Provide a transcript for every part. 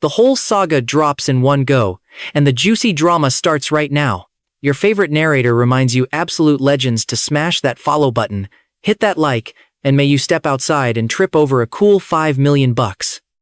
The whole saga drops in one go, and the juicy drama starts right now. Your favorite narrator reminds you absolute legends to smash that follow button, hit that like, and may you step outside and trip over a cool $5 million.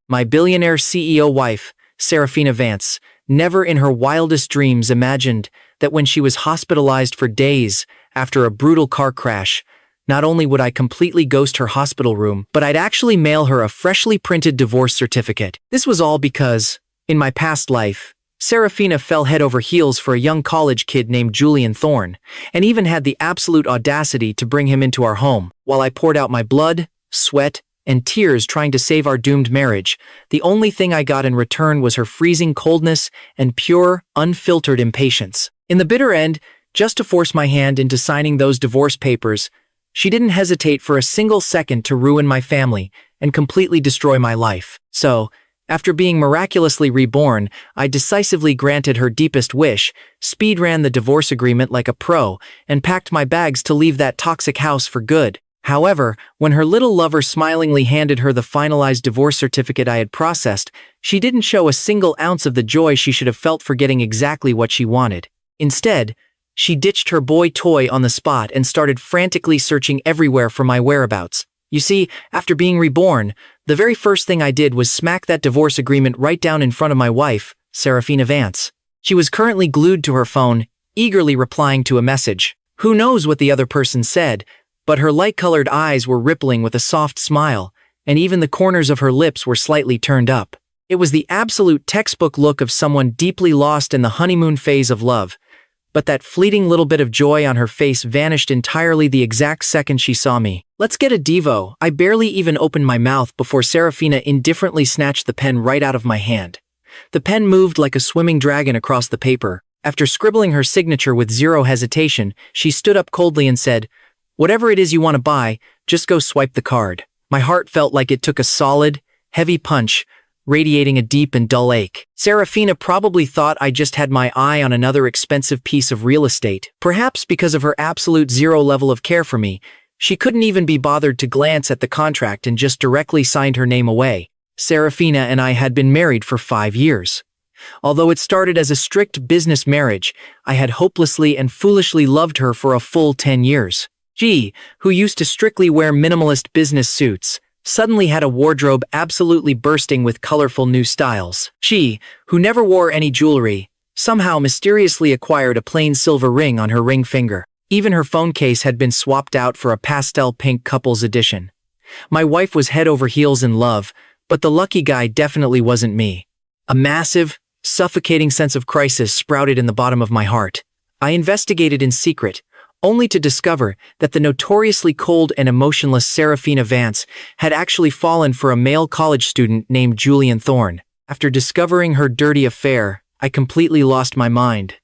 My billionaire CEO wife, Seraphina Vance, never in her wildest dreams imagined that when she was hospitalized for days after a brutal car crash, not only would I completely ghost her hospital room, but I'd actually mail her a freshly printed divorce certificate. This was all because, in my past life, Seraphina fell head over heels for a young college kid named Julian Thorne, and even had the absolute audacity to bring him into our home. While I poured out my blood, sweat, and tears trying to save our doomed marriage, the only thing I got in return was her freezing coldness and pure, unfiltered impatience. In the bitter end, just to force my hand into signing those divorce papers, she didn't hesitate for a single second to ruin my family and completely destroy my life. So, after being miraculously reborn, I decisively granted her deepest wish, speed-ran the divorce agreement like a pro, and packed my bags to leave that toxic house for good. However, when her little lover smilingly handed her the finalized divorce certificate I had processed, she didn't show a single ounce of the joy she should have felt for getting exactly what she wanted. Instead, she ditched her boy toy on the spot and started frantically searching everywhere for my whereabouts. You see, after being reborn, the very first thing I did was smack that divorce agreement right down in front of my wife, Seraphina Vance. She was currently glued to her phone, eagerly replying to a message. Who knows what the other person said, but her light-colored eyes were rippling with a soft smile, and even the corners of her lips were slightly turned up. It was the absolute textbook look of someone deeply lost in the honeymoon phase of love, but that fleeting little bit of joy on her face vanished entirely the exact second she saw me. Let's get a devo. I barely even opened my mouth before Seraphina indifferently snatched the pen right out of my hand. The pen moved like a swimming dragon across the paper. After scribbling her signature with zero hesitation, she stood up coldly and said, "Whatever it is you want to buy, just go swipe the card." My heart felt like it took a solid, heavy punch, radiating a deep and dull ache. Seraphina probably thought I just had my eye on another expensive piece of real estate. Perhaps because of her absolute zero level of care for me, she couldn't even be bothered to glance at the contract and just directly signed her name away. Seraphina and I had been married for 5 years. Although it started as a strict business marriage, I had hopelessly and foolishly loved her for a full 10 years. She, who used to strictly wear minimalist business suits, suddenly had a wardrobe absolutely bursting with colorful new styles. She, who never wore any jewelry, somehow mysteriously acquired a plain silver ring on her ring finger. Even her phone case had been swapped out for a pastel pink couples edition. My wife was head over heels in love, but the lucky guy definitely wasn't me. A massive, suffocating sense of crisis sprouted in the bottom of my heart. I investigated in secret, only to discover that the notoriously cold and emotionless Seraphina Vance had actually fallen for a male college student named Julian Thorne. After discovering her dirty affair, I completely lost my mind.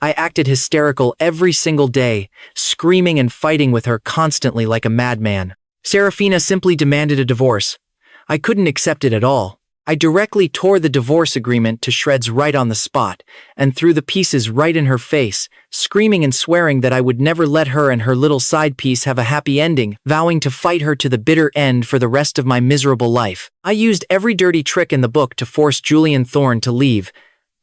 I acted hysterical every single day, screaming and fighting with her constantly like a madman. Seraphina simply demanded a divorce. I couldn't accept it at all. I directly tore the divorce agreement to shreds right on the spot, and threw the pieces right in her face, screaming and swearing that I would never let her and her little side piece have a happy ending, vowing to fight her to the bitter end for the rest of my miserable life. I used every dirty trick in the book to force Julian Thorne to leave,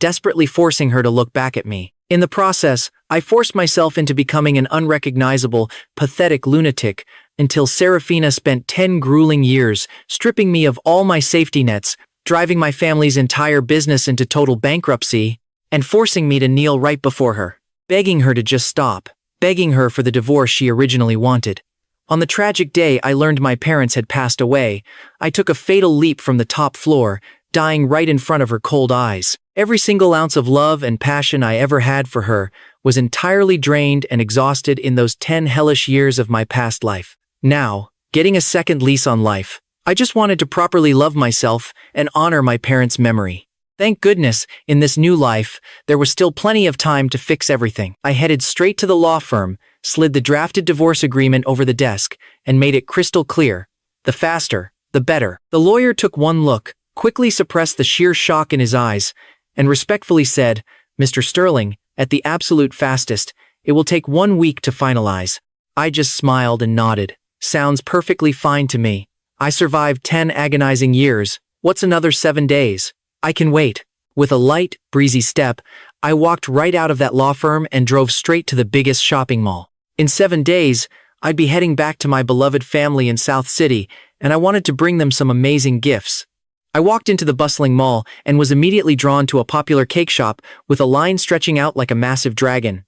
desperately forcing her to look back at me. In the process, I forced myself into becoming an unrecognizable, pathetic lunatic, until Seraphina spent 10 grueling years stripping me of all my safety nets, driving my family's entire business into total bankruptcy, and forcing me to kneel right before her, begging her to just stop, begging her for the divorce she originally wanted. On the tragic day I learned my parents had passed away, I took a fatal leap from the top floor, dying right in front of her cold eyes. Every single ounce of love and passion I ever had for her was entirely drained and exhausted in those 10 hellish years of my past life. Now, getting a second lease on life, I just wanted to properly love myself and honor my parents' memory. Thank goodness, in this new life, there was still plenty of time to fix everything. I headed straight to the law firm, slid the drafted divorce agreement over the desk, and made it crystal clear. The faster, the better. The lawyer took one look, quickly suppressed the sheer shock in his eyes, and respectfully said, "Mr. Sterling, at the absolute fastest, it will take 1 week to finalize." I just smiled and nodded. Sounds perfectly fine to me. I survived 10 agonizing years. What's another 7 days? I can wait. With a light, breezy step, I walked right out of that law firm and drove straight to the biggest shopping mall. In 7 days, I'd be heading back to my beloved family in South City, and I wanted to bring them some amazing gifts. I walked into the bustling mall and was immediately drawn to a popular cake shop with a line stretching out like a massive dragon.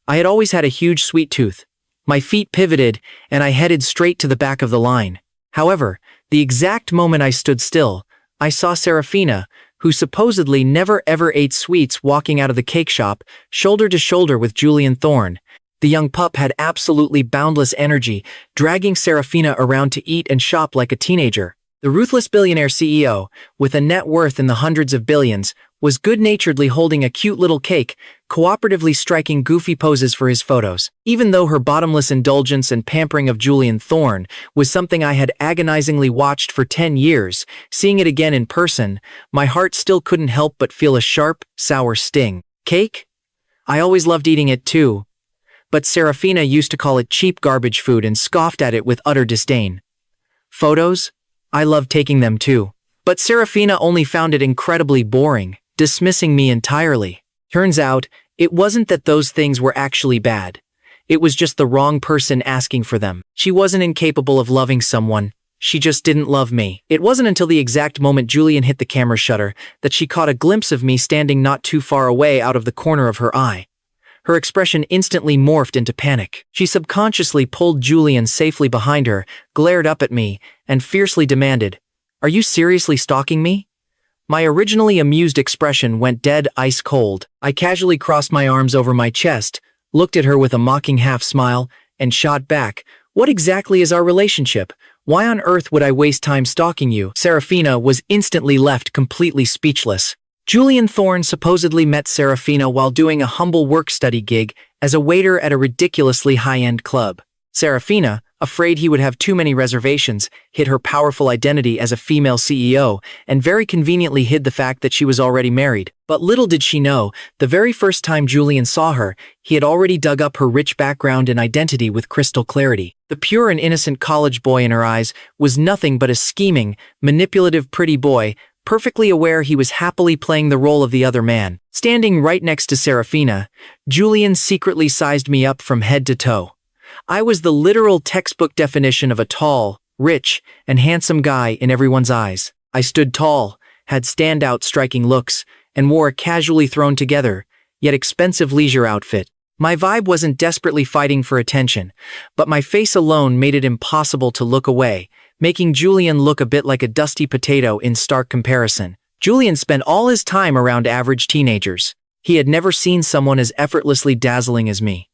I had always had a huge sweet tooth. My feet pivoted, and I headed straight to the back of the line. However, the exact moment I stood still, I saw Seraphina, who supposedly never ever ate sweets, walking out of the cake shop, shoulder to shoulder with Julian Thorne. The young pup had absolutely boundless energy, dragging Seraphina around to eat and shop like a teenager. The ruthless billionaire CEO, with a net worth in the hundreds of billions, was good-naturedly holding a cute little cake, cooperatively striking goofy poses for his photos. Even though her bottomless indulgence and pampering of Julian Thorne was something I had agonizingly watched for 10 years, seeing it again in person, my heart still couldn't help but feel a sharp, sour sting. Cake? I always loved eating it too. But Seraphina used to call it cheap garbage food and scoffed at it with utter disdain. Photos? I loved taking them too. But Seraphina only found it incredibly boring, dismissing me entirely. Turns out, it wasn't that those things were actually bad. It was just the wrong person asking for them. She wasn't incapable of loving someone. She just didn't love me. It wasn't until the exact moment Julian hit the camera shutter that she caught a glimpse of me standing not too far away out of the corner of her eye. Her expression instantly morphed into panic. She subconsciously pulled Julian safely behind her, glared up at me, and fiercely demanded, "Are you seriously stalking me?" My originally amused expression went dead ice cold. I casually crossed my arms over my chest, looked at her with a mocking half-smile, and shot back, "What exactly is our relationship? Why on earth would I waste time stalking you?" Seraphina was instantly left completely speechless. Julian Thorne supposedly met Seraphina while doing a humble work-study gig as a waiter at a ridiculously high-end club. Seraphina, afraid he would have too many reservations, hid her powerful identity as a female CEO and very conveniently hid the fact that she was already married. But little did she know, the very first time Julian saw her, he had already dug up her rich background and identity with crystal clarity. The pure and innocent college boy in her eyes was nothing but a scheming, manipulative pretty boy, perfectly aware he was happily playing the role of the other man. Standing right next to Seraphina, Julian secretly sized me up from head to toe. I was the literal textbook definition of a tall, rich, and handsome guy in everyone's eyes. I stood tall, had standout striking looks, and wore a casually thrown together, yet expensive leisure outfit. My vibe wasn't desperately fighting for attention, but my face alone made it impossible to look away, making Julian look a bit like a dusty potato in stark comparison. Julian spent all his time around average teenagers. He had never seen someone as effortlessly dazzling as me.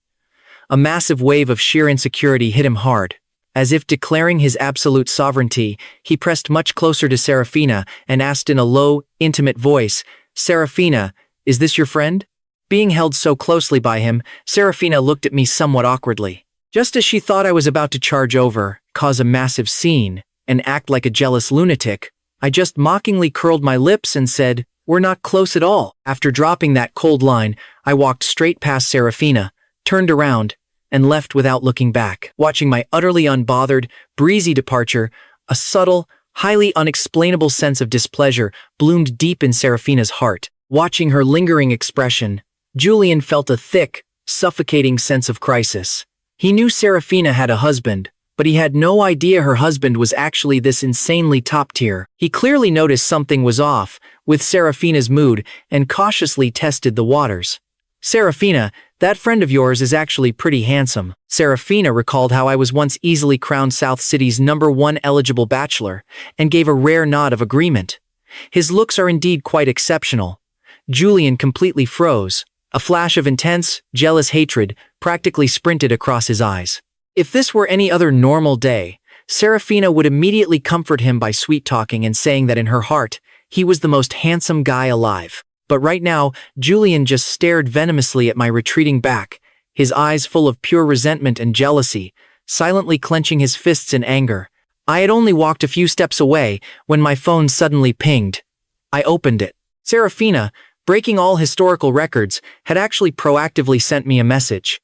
A massive wave of sheer insecurity hit him hard. As if declaring his absolute sovereignty, he pressed much closer to Seraphina and asked in a low, intimate voice, "Seraphina, is this your friend?" Being held so closely by him, Seraphina looked at me somewhat awkwardly. Just as she thought I was about to charge over, cause a massive scene, and act like a jealous lunatic, I just mockingly curled my lips and said, "We're not close at all." After dropping that cold line, I walked straight past Seraphina, turned around, and left without looking back. Watching my utterly unbothered, breezy departure, a subtle, highly unexplainable sense of displeasure bloomed deep in Seraphina's heart. Watching her lingering expression, Julian felt a thick, suffocating sense of crisis. He knew Seraphina had a husband, but he had no idea her husband was actually this insanely top tier. He clearly noticed something was off with Seraphina's mood and cautiously tested the waters. "Seraphina, that friend of yours is actually pretty handsome." Seraphina recalled how I was once easily crowned South City's #1 eligible bachelor and gave a rare nod of agreement. "His looks are indeed quite exceptional." Julian completely froze. A flash of intense, jealous hatred practically sprinted across his eyes. If this were any other normal day, Seraphina would immediately comfort him by sweet-talking and saying that in her heart, he was the most handsome guy alive. But right now, Julian just stared venomously at my retreating back, his eyes full of pure resentment and jealousy, silently clenching his fists in anger. I had only walked a few steps away when my phone suddenly pinged. I opened it. Seraphina, breaking all historical records, had actually proactively sent me a message.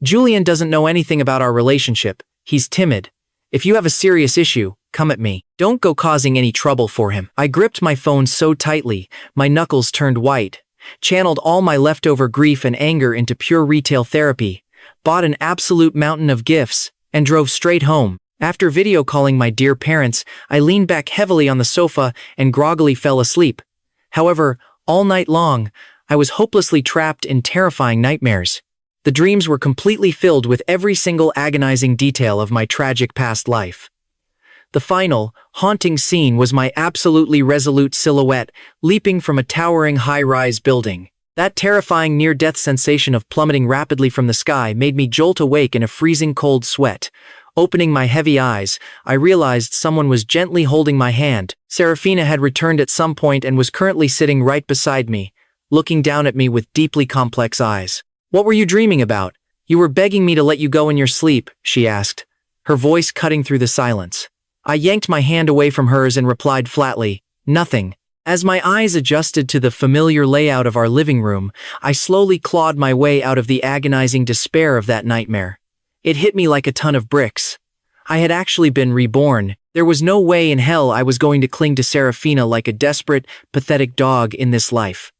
"Julian doesn't know anything about our relationship. He's timid. If you have a serious issue, come at me. Don't go causing any trouble for him. I gripped my phone so tightly, my knuckles turned white, channeled all my leftover grief and anger into pure retail therapy, bought an absolute mountain of gifts, and drove straight home. After video calling my dear parents, I leaned back heavily on the sofa and groggily fell asleep. However, all night long, I was hopelessly trapped in terrifying nightmares. The dreams were completely filled with every single agonizing detail of my tragic past life. The final, haunting scene was my absolutely resolute silhouette leaping from a towering high-rise building. That terrifying near-death sensation of plummeting rapidly from the sky made me jolt awake in a freezing cold sweat. Opening my heavy eyes, I realized someone was gently holding my hand. Seraphina had returned at some point and was currently sitting right beside me, looking down at me with deeply complex eyes. "What were you dreaming about? You were begging me to let you go in your sleep," she asked, her voice cutting through the silence. I yanked my hand away from hers and replied flatly, "Nothing." As my eyes adjusted to the familiar layout of our living room, I slowly clawed my way out of the agonizing despair of that nightmare. It hit me like a ton of bricks. I had actually been reborn. There was no way in hell I was going to cling to Seraphina like a desperate, pathetic dog in this life.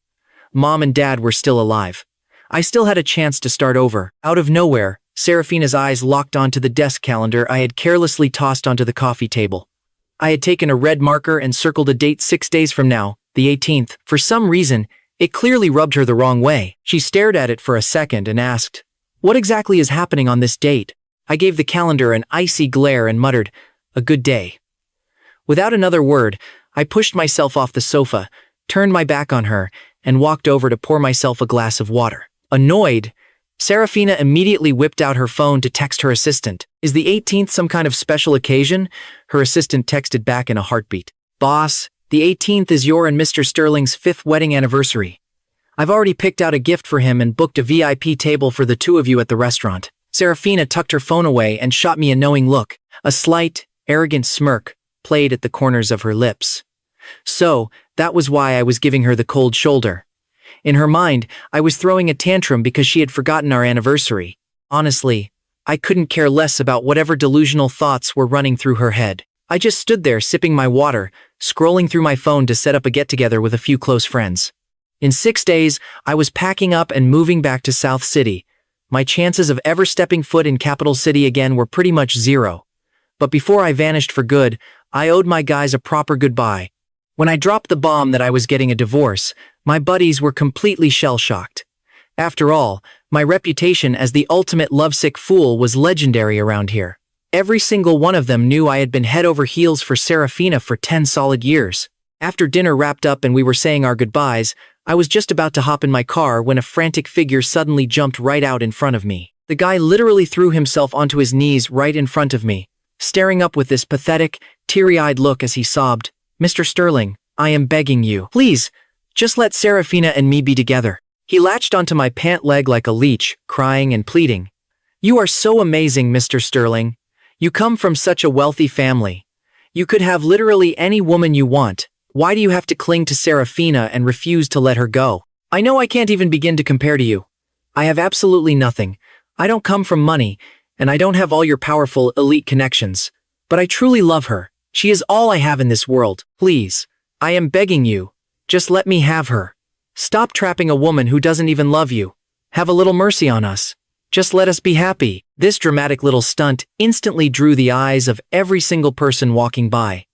Mom and Dad were still alive. I still had a chance to start over. Out of nowhere, Seraphina's eyes locked onto the desk calendar I had carelessly tossed onto the coffee table. I had taken a red marker and circled a date 6 days from now, the 18th. For some reason, it clearly rubbed her the wrong way. She stared at it for a second and asked, "What exactly is happening on this date?" I gave the calendar an icy glare and muttered, "A good day." Without another word, I pushed myself off the sofa, turned my back on her, and walked over to pour myself a glass of water. Annoyed, Seraphina immediately whipped out her phone to text her assistant. "Is the 18th some kind of special occasion?" Her assistant texted back in a heartbeat. "Boss, the 18th is your and Mr. Sterling's 5th wedding anniversary. I've already picked out a gift for him and booked a VIP table for the two of you at the restaurant." Seraphina tucked her phone away and shot me a knowing look. A slight, arrogant smirk played at the corners of her lips. So, that was why I was giving her the cold shoulder. In her mind, I was throwing a tantrum because she had forgotten our anniversary. Honestly, I couldn't care less about whatever delusional thoughts were running through her head. I just stood there sipping my water, scrolling through my phone to set up a get-together with a few close friends. In 6 days, I was packing up and moving back to South City. My chances of ever stepping foot in Capital City again were pretty much zero. But before I vanished for good, I owed my guys a proper goodbye. When I dropped the bomb that I was getting a divorce, my buddies were completely shell-shocked. After all, my reputation as the ultimate lovesick fool was legendary around here. Every single one of them knew I had been head over heels for Seraphina for 10 solid years. After dinner wrapped up and we were saying our goodbyes, I was just about to hop in my car when a frantic figure suddenly jumped right out in front of me. The guy literally threw himself onto his knees right in front of me, staring up with this pathetic, teary-eyed look as he sobbed, "Mr. Sterling, I am begging you. Please, just let Seraphina and me be together." He latched onto my pant leg like a leech, crying and pleading. "You are so amazing, Mr. Sterling. You come from such a wealthy family. You could have literally any woman you want. Why do you have to cling to Seraphina and refuse to let her go? I know I can't even begin to compare to you. I have absolutely nothing. I don't come from money, and I don't have all your powerful, elite connections. But I truly love her. She is all I have in this world. Please, I am begging you. Just let me have her. Stop trapping a woman who doesn't even love you. Have a little mercy on us. Just let us be happy." This dramatic little stunt instantly drew the eyes of every single person walking by.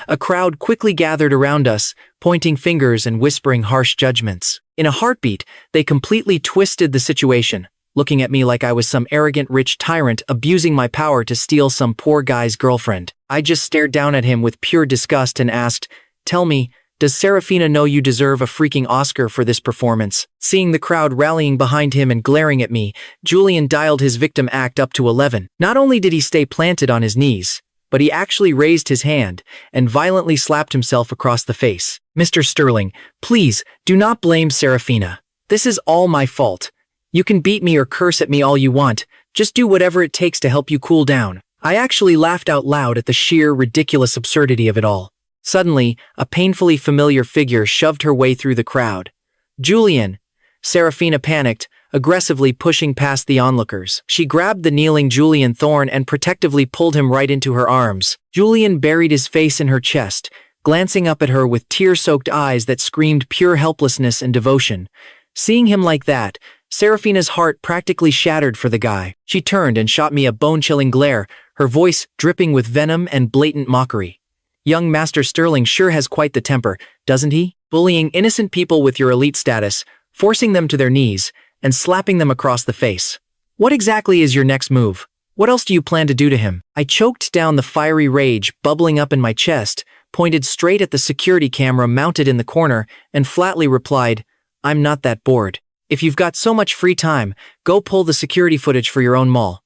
A crowd quickly gathered around us, pointing fingers and whispering harsh judgments. In a heartbeat, they completely twisted the situation, looking at me like I was some arrogant rich tyrant abusing my power to steal some poor guy's girlfriend. I just stared down at him with pure disgust and asked, "Tell me, does Seraphina know you deserve a freaking Oscar for this performance?" Seeing the crowd rallying behind him and glaring at me, Julian dialed his victim act up to 11. Not only did he stay planted on his knees, but he actually raised his hand and violently slapped himself across the face. "Mr. Sterling, please, do not blame Seraphina. This is all my fault. You can beat me or curse at me all you want. Just do whatever it takes to help you cool down." I actually laughed out loud at the sheer, ridiculous absurdity of it all. Suddenly, a painfully familiar figure shoved her way through the crowd. "Julian!" Seraphina panicked, aggressively pushing past the onlookers. She grabbed the kneeling Julian Thorne and protectively pulled him right into her arms. Julian buried his face in her chest, glancing up at her with tear-soaked eyes that screamed pure helplessness and devotion. Seeing him like that, Seraphina's heart practically shattered for the guy. She turned and shot me a bone-chilling glare, her voice dripping with venom and blatant mockery. Young Master Sterling sure has quite the temper, doesn't he? Bullying innocent people with your elite status, forcing them to their knees, and slapping them across the face. What exactly is your next move? What else do you plan to do to him? I choked down the fiery rage bubbling up in my chest, pointed straight at the security camera mounted in the corner, and flatly replied, I'm not that bored. If you've got so much free time, go pull the security footage for your own mall.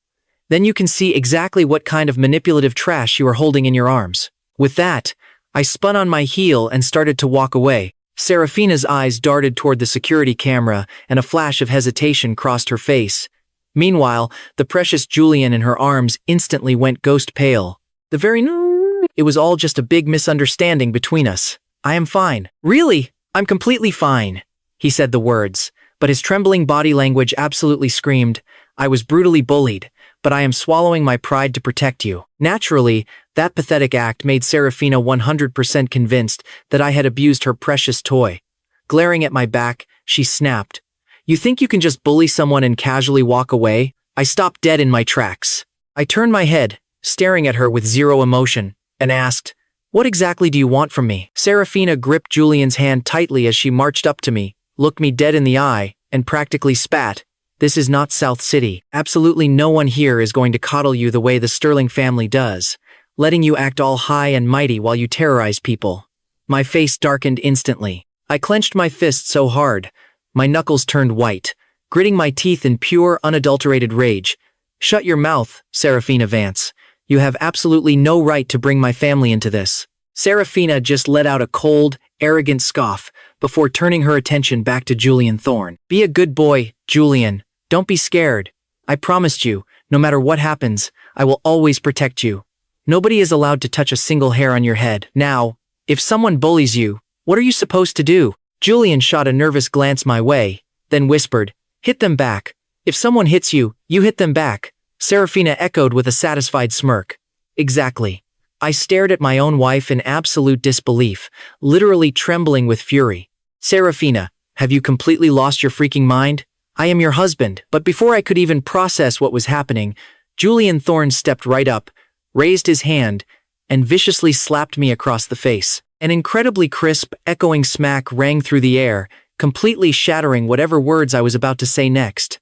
Then you can see exactly what kind of manipulative trash you are holding in your arms. With that, I spun on my heel and started to walk away. Seraphina's eyes darted toward the security camera, and a flash of hesitation crossed her face. Meanwhile, the precious Julian in her arms instantly went ghost pale. It was all just a big misunderstanding between us. I am fine. Really? I'm completely fine. He said the words, but his trembling body language absolutely screamed, I was brutally bullied, but I am swallowing my pride to protect you. Naturally, that pathetic act made Seraphina 100% convinced that I had abused her precious toy. Glaring at my back, she snapped, You think you can just bully someone and casually walk away? I stopped dead in my tracks. I turned my head, staring at her with zero emotion, and asked, What exactly do you want from me? Seraphina gripped Julian's hand tightly as she marched up to me, looked me dead in the eye, and practically spat, This is not South City. Absolutely no one here is going to coddle you the way the Sterling family does, letting you act all high and mighty while you terrorize people. My face darkened instantly. I clenched my fist so hard, my knuckles turned white, gritting my teeth in pure, unadulterated rage. Shut your mouth, Seraphina Vance. You have absolutely no right to bring my family into this. Seraphina just let out a cold, arrogant scoff before turning her attention back to Julian Thorne. Be a good boy, Julian. Don't be scared. I promised you, no matter what happens, I will always protect you. Nobody is allowed to touch a single hair on your head. Now, if someone bullies you, what are you supposed to do? Julian shot a nervous glance my way, then whispered, Hit them back. If someone hits you, you hit them back. Seraphina echoed with a satisfied smirk. Exactly. I stared at my own wife in absolute disbelief, literally trembling with fury. Seraphina, have you completely lost your freaking mind? I am your husband. But before I could even process what was happening, Julian Thorne stepped right up, raised his hand, and viciously slapped me across the face. An incredibly crisp, echoing smack rang through the air, completely shattering whatever words I was about to say next.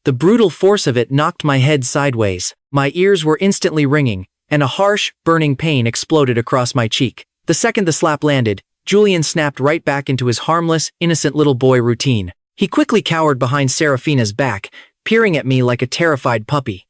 The brutal force of it knocked my head sideways. My ears were instantly ringing, and a harsh, burning pain exploded across my cheek. The second the slap landed, Julian snapped right back into his harmless, innocent little boy routine. He quickly cowered behind Seraphina's back, peering at me like a terrified puppy.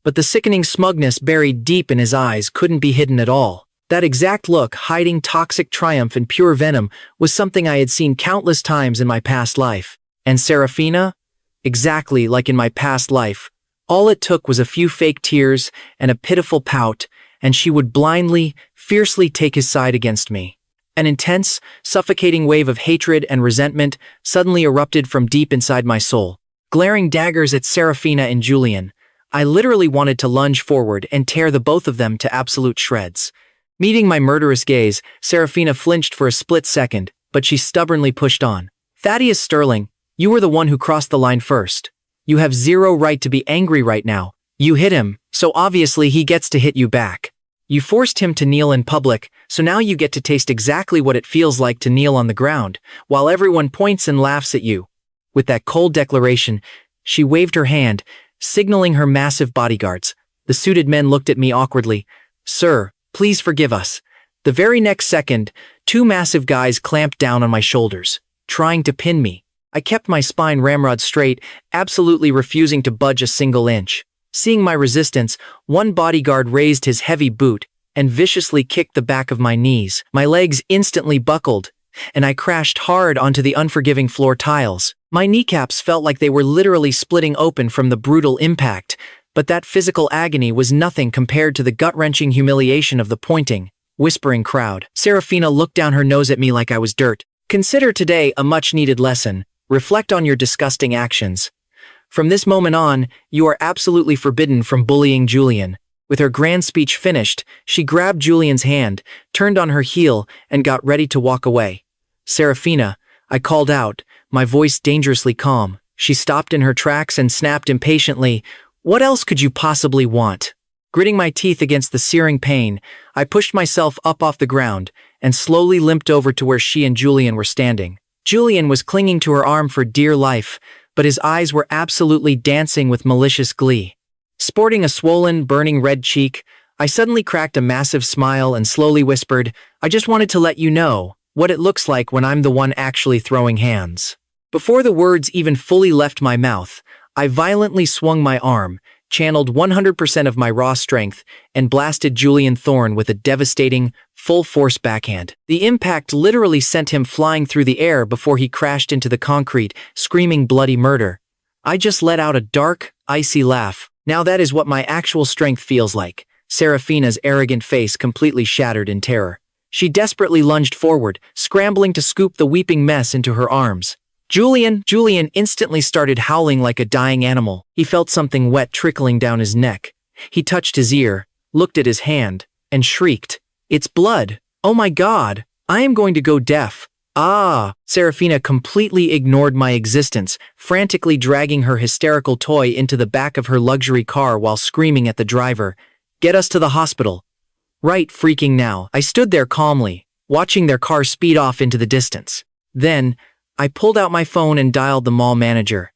But the sickening smugness buried deep in his eyes couldn't be hidden at all. That exact look, hiding toxic triumph and pure venom, was something I had seen countless times in my past life. And Seraphina? Exactly like in my past life. All it took was a few fake tears and a pitiful pout, and she would blindly, fiercely take his side against me. An intense, suffocating wave of hatred and resentment suddenly erupted from deep inside my soul. Glaring daggers at Seraphina and Julian, I literally wanted to lunge forward and tear the both of them to absolute shreds. Meeting my murderous gaze, Seraphina flinched for a split second, but she stubbornly pushed on. Thaddeus Sterling, you were the one who crossed the line first. You have zero right to be angry right now. You hit him, so obviously he gets to hit you back. You forced him to kneel in public, so now you get to taste exactly what it feels like to kneel on the ground, while everyone points and laughs at you. With that cold declaration, she waved her hand, signaling her massive bodyguards. The suited men looked at me awkwardly. Sir, please forgive us. The very next second, two massive guys clamped down on my shoulders, trying to pin me. I kept my spine ramrod straight, absolutely refusing to budge a single inch. Seeing my resistance, one bodyguard raised his heavy boot and viciously kicked the back of my knees. My legs instantly buckled, and I crashed hard onto the unforgiving floor tiles. My kneecaps felt like they were literally splitting open from the brutal impact, but that physical agony was nothing compared to the gut-wrenching humiliation of the pointing, whispering crowd. Seraphina looked down her nose at me like I was dirt. Consider today a much-needed lesson. Reflect on your disgusting actions. From this moment on, you are absolutely forbidden from bullying Julian." With her grand speech finished, she grabbed Julian's hand, turned on her heel, and got ready to walk away. "Seraphina," I called out, my voice dangerously calm. She stopped in her tracks and snapped impatiently, "What else could you possibly want?" Gritting my teeth against the searing pain, I pushed myself up off the ground and slowly limped over to where she and Julian were standing. Julian was clinging to her arm for dear life, but his eyes were absolutely dancing with malicious glee. Sporting a swollen, burning red cheek, I suddenly cracked a massive smile and slowly whispered, "I just wanted to let you know what it looks like when I'm the one actually throwing hands." Before the words even fully left my mouth, I violently swung my arm, channeled 100% of my raw strength, and blasted Julian Thorne with a devastating, full-force backhand. The impact literally sent him flying through the air before he crashed into the concrete, screaming bloody murder. I just let out a dark, icy laugh. Now that is what my actual strength feels like. Seraphina's arrogant face completely shattered in terror. She desperately lunged forward, scrambling to scoop the weeping mess into her arms. Julian instantly started howling like a dying animal. He felt something wet trickling down his neck. He touched his ear, looked at his hand, and shrieked, "It's blood! Oh my God! I am going to go deaf!" "Ah!" Seraphina completely ignored my existence, frantically dragging her hysterical toy into the back of her luxury car while screaming at the driver, "Get us to the hospital!" Right freaking now, I stood there calmly, watching their car speed off into the distance. Then, I pulled out my phone and dialed the mall manager.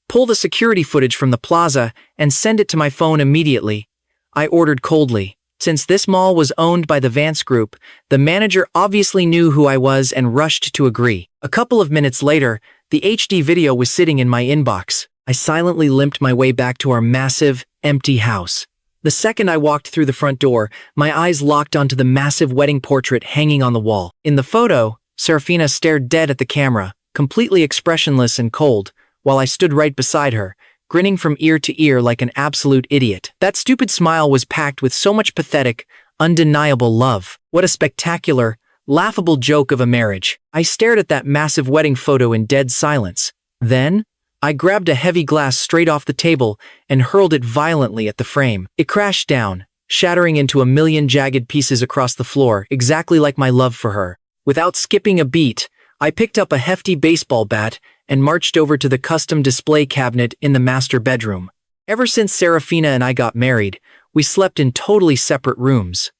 "Pull the security footage from the plaza and send it to my phone immediately," I ordered coldly. Since this mall was owned by the Vance Group, the manager obviously knew who I was and rushed to agree. A couple of minutes later, the HD video was sitting in my inbox. I silently limped my way back to our massive, empty house. The second I walked through the front door, my eyes locked onto the massive wedding portrait hanging on the wall. In the photo, Seraphina stared dead at the camera, completely expressionless and cold, while I stood right beside her, grinning from ear to ear like an absolute idiot. That stupid smile was packed with so much pathetic, undeniable love. What a spectacular, laughable joke of a marriage. I stared at that massive wedding photo in dead silence. Then, I grabbed a heavy glass straight off the table and hurled it violently at the frame. It crashed down, shattering into a million jagged pieces across the floor, exactly like my love for her. Without skipping a beat, I picked up a hefty baseball bat and marched over to the custom display cabinet in the master bedroom. Ever since Seraphina and I got married, we slept in totally separate rooms.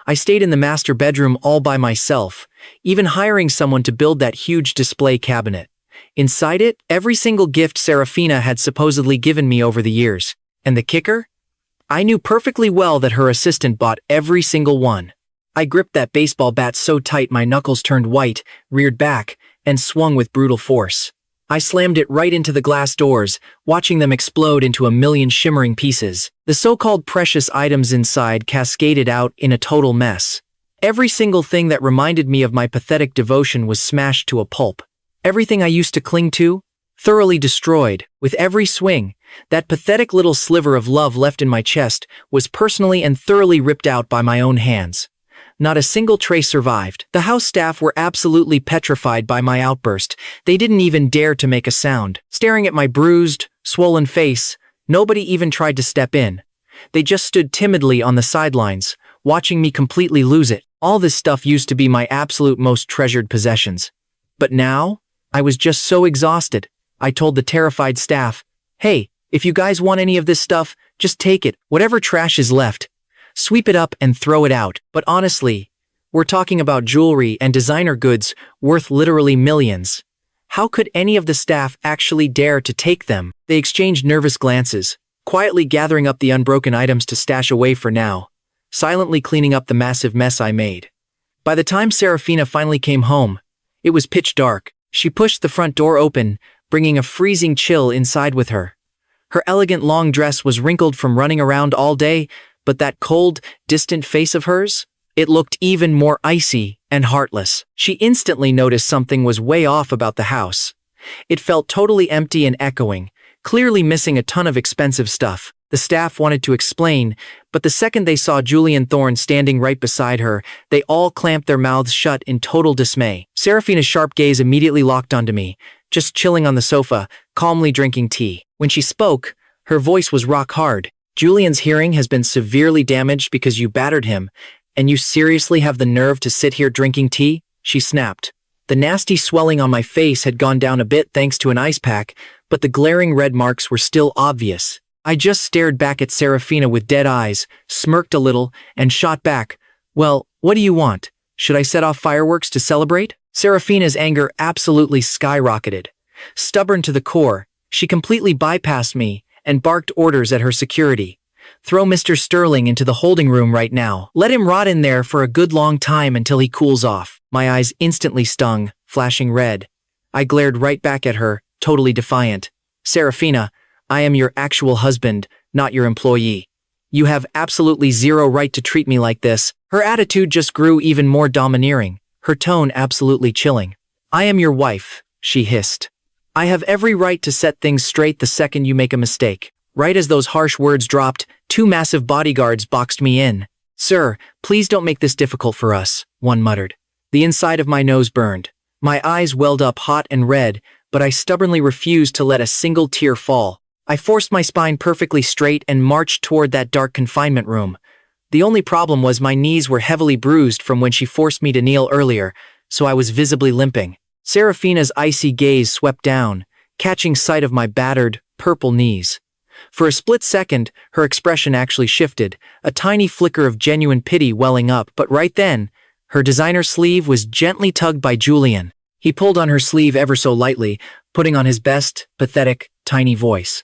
I stayed in the master bedroom all by myself, even hiring someone to build that huge display cabinet. Inside it, every single gift Seraphina had supposedly given me over the years. And the kicker? I knew perfectly well that her assistant bought every single one. I gripped that baseball bat so tight my knuckles turned white, reared back, and swung with brutal force. I slammed it right into the glass doors, watching them explode into a million shimmering pieces. The so-called precious items inside cascaded out in a total mess. Every single thing that reminded me of my pathetic devotion was smashed to a pulp. Everything I used to cling to, thoroughly destroyed. With every swing, that pathetic little sliver of love left in my chest was personally and thoroughly ripped out by my own hands. Not a single trace survived. The house staff were absolutely petrified by my outburst. They didn't even dare to make a sound. Staring at my bruised, swollen face, nobody even tried to step in. They just stood timidly on the sidelines, watching me completely lose it. All this stuff used to be my absolute most treasured possessions. But now, I was just so exhausted. I told the terrified staff, "Hey, if you guys want any of this stuff, just take it. Whatever trash is left, sweep it up and throw it out." But honestly, we're talking about jewelry and designer goods worth literally millions. How could any of the staff actually dare to take them? They exchanged nervous glances, quietly gathering up the unbroken items to stash away for now, silently cleaning up the massive mess I made. By the time Seraphina finally came home, it was pitch dark. She pushed the front door open, bringing a freezing chill inside with her. Her elegant long dress was wrinkled from running around all day, but that cold, distant face of hers? It looked even more icy and heartless. She instantly noticed something was way off about the house. It felt totally empty and echoing, clearly missing a ton of expensive stuff. The staff wanted to explain, but the second they saw Julian Thorne standing right beside her, they all clamped their mouths shut in total dismay. Seraphina's sharp gaze immediately locked onto me, just chilling on the sofa, calmly drinking tea. When she spoke, her voice was rock hard. Julian's hearing has been severely damaged because you battered him, and you seriously have the nerve to sit here drinking tea? She snapped. The nasty swelling on my face had gone down a bit thanks to an ice pack, but the glaring red marks were still obvious. I just stared back at Seraphina with dead eyes, smirked a little, and shot back. Well, what do you want? Should I set off fireworks to celebrate? Seraphina's anger absolutely skyrocketed. Stubborn to the core, she completely bypassed me and barked orders at her security. Throw Mr. Sterling into the holding room right now. Let him rot in there for a good long time until he cools off. My eyes instantly stung, flashing red. I glared right back at her, totally defiant. Seraphina, I am your actual husband, not your employee. You have absolutely zero right to treat me like this. Her attitude just grew even more domineering, her tone absolutely chilling. I am your wife, she hissed. I have every right to set things straight the second you make a mistake. Right as those harsh words dropped, 2 massive bodyguards boxed me in. Sir, please don't make this difficult for us, one muttered. The inside of my nose burned. My eyes welled up hot and red, but I stubbornly refused to let a single tear fall. I forced my spine perfectly straight and marched toward that dark confinement room. The only problem was my knees were heavily bruised from when she forced me to kneel earlier, so I was visibly limping. Seraphina's icy gaze swept down, catching sight of my battered, purple knees. For a split second, her expression actually shifted, a tiny flicker of genuine pity welling up, but right then, her designer sleeve was gently tugged by Julian. He pulled on her sleeve ever so lightly, putting on his best, pathetic, tiny voice.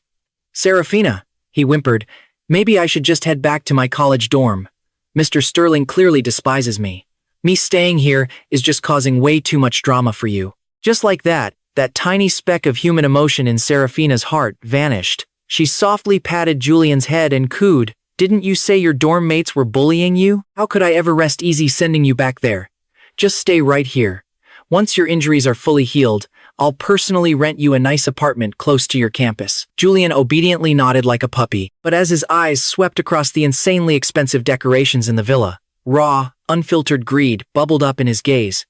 Seraphina, he whimpered, maybe I should just head back to my college dorm. Mr. Sterling clearly despises me. Me staying here is just causing way too much drama for you. Just like that tiny speck of human emotion in Seraphina's heart vanished. She softly patted Julian's head and cooed, didn't you say your dorm mates were bullying you? How could I ever rest easy sending you back there? Just stay right here. Once your injuries are fully healed, I'll personally rent you a nice apartment close to your campus. Julian obediently nodded like a puppy, but as his eyes swept across the insanely expensive decorations in the villa, raw, unfiltered greed bubbled up in his gaze.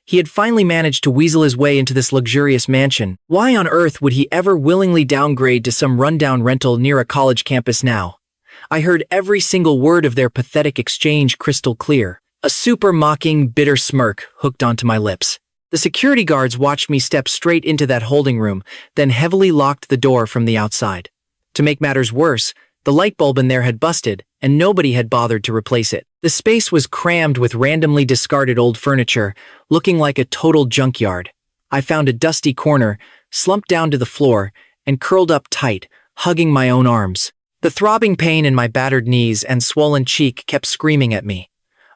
He had finally managed to weasel his way into this luxurious mansion. Why on earth would he ever willingly downgrade to some rundown rental near a college campus now? I heard every single word of their pathetic exchange crystal clear. A super mocking, bitter smirk hooked onto my lips. The security guards watched me step straight into that holding room, then heavily locked the door from the outside. To make matters worse, the light bulb in there had busted, and nobody had bothered to replace it. The space was crammed with randomly discarded old furniture, looking like a total junkyard. I found a dusty corner, slumped down to the floor, and curled up tight, hugging my own arms. The throbbing pain in my battered knees and swollen cheek kept screaming at me.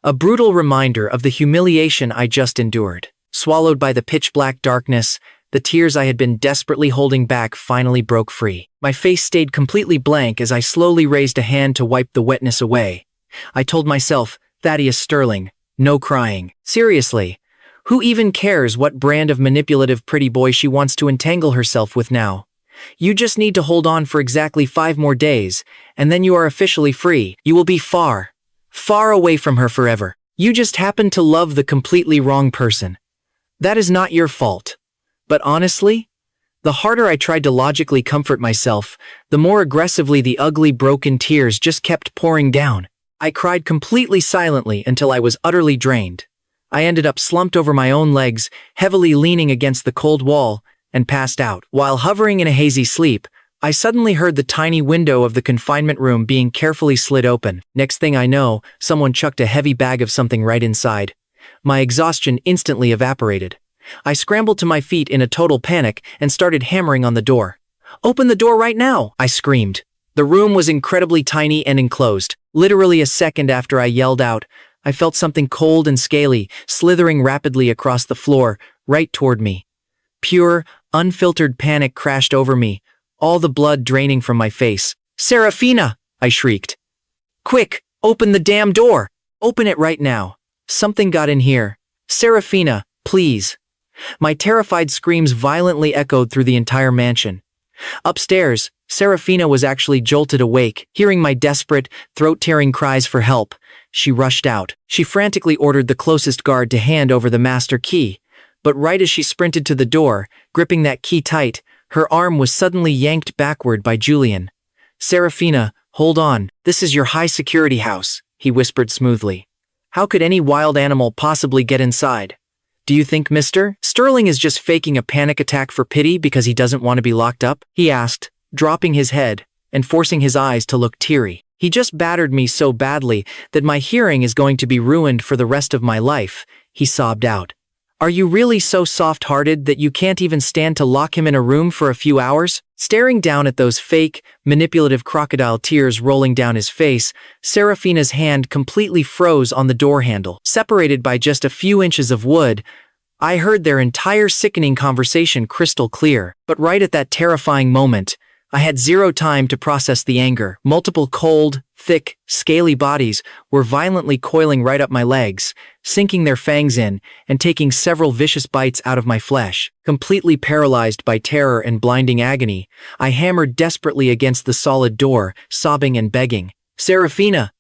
A brutal reminder of the humiliation I just endured. Swallowed by the pitch-black darkness, the tears I had been desperately holding back finally broke free. My face stayed completely blank as I slowly raised a hand to wipe the wetness away. I told myself, Thaddeus Sterling, no crying. Seriously, who even cares what brand of manipulative pretty boy she wants to entangle herself with now? You just need to hold on for exactly 5 more days, and then you are officially free. You will be far, far away from her forever. You just happen to love the completely wrong person. That is not your fault. But honestly, the harder I tried to logically comfort myself, the more aggressively the ugly broken tears just kept pouring down. I cried completely silently until I was utterly drained. I ended up slumped over my own legs, heavily leaning against the cold wall, and passed out. While hovering in a hazy sleep, I suddenly heard the tiny window of the confinement room being carefully slid open. Next thing I know, someone chucked a heavy bag of something right inside. My exhaustion instantly evaporated. I scrambled to my feet in a total panic and started hammering on the door. "Open the door right now!" I screamed. The room was incredibly tiny and enclosed. Literally a second after I yelled out, I felt something cold and scaly slithering rapidly across the floor, right toward me. Pure, unfiltered panic crashed over me, all the blood draining from my face. "Seraphina!" I shrieked. "Quick, open the damn door! Open it right now! Something got in here. Seraphina, please!" My terrified screams violently echoed through the entire mansion. Upstairs, Seraphina was actually jolted awake, hearing my desperate, throat-tearing cries for help. She rushed out. She frantically ordered the closest guard to hand over the master key. but right as she sprinted to the door, gripping that key tight, her arm was suddenly yanked backward by Julian. "Seraphina, hold on, this is your high-security house," he whispered smoothly. "How could any wild animal possibly get inside? Do you think Mr. Sterling is just faking a panic attack for pity because he doesn't want to be locked up?" he asked, dropping his head and forcing his eyes to look teary. "He just battered me so badly that my hearing is going to be ruined for the rest of my life," he sobbed out. "Are you really so soft-hearted that you can't even stand to lock him in a room for a few hours?" Staring down at those fake, manipulative crocodile tears rolling down his face, Seraphina's hand completely froze on the door handle. Separated by just a few inches of wood, I heard their entire sickening conversation crystal clear. But right at that terrifying moment, I had zero time to process the anger. Multiple cold, thick, scaly bodies were violently coiling right up my legs, sinking their fangs in and taking several vicious bites out of my flesh. Completely paralyzed by terror and blinding agony, I hammered desperately against the solid door, sobbing and begging. "Seraphina,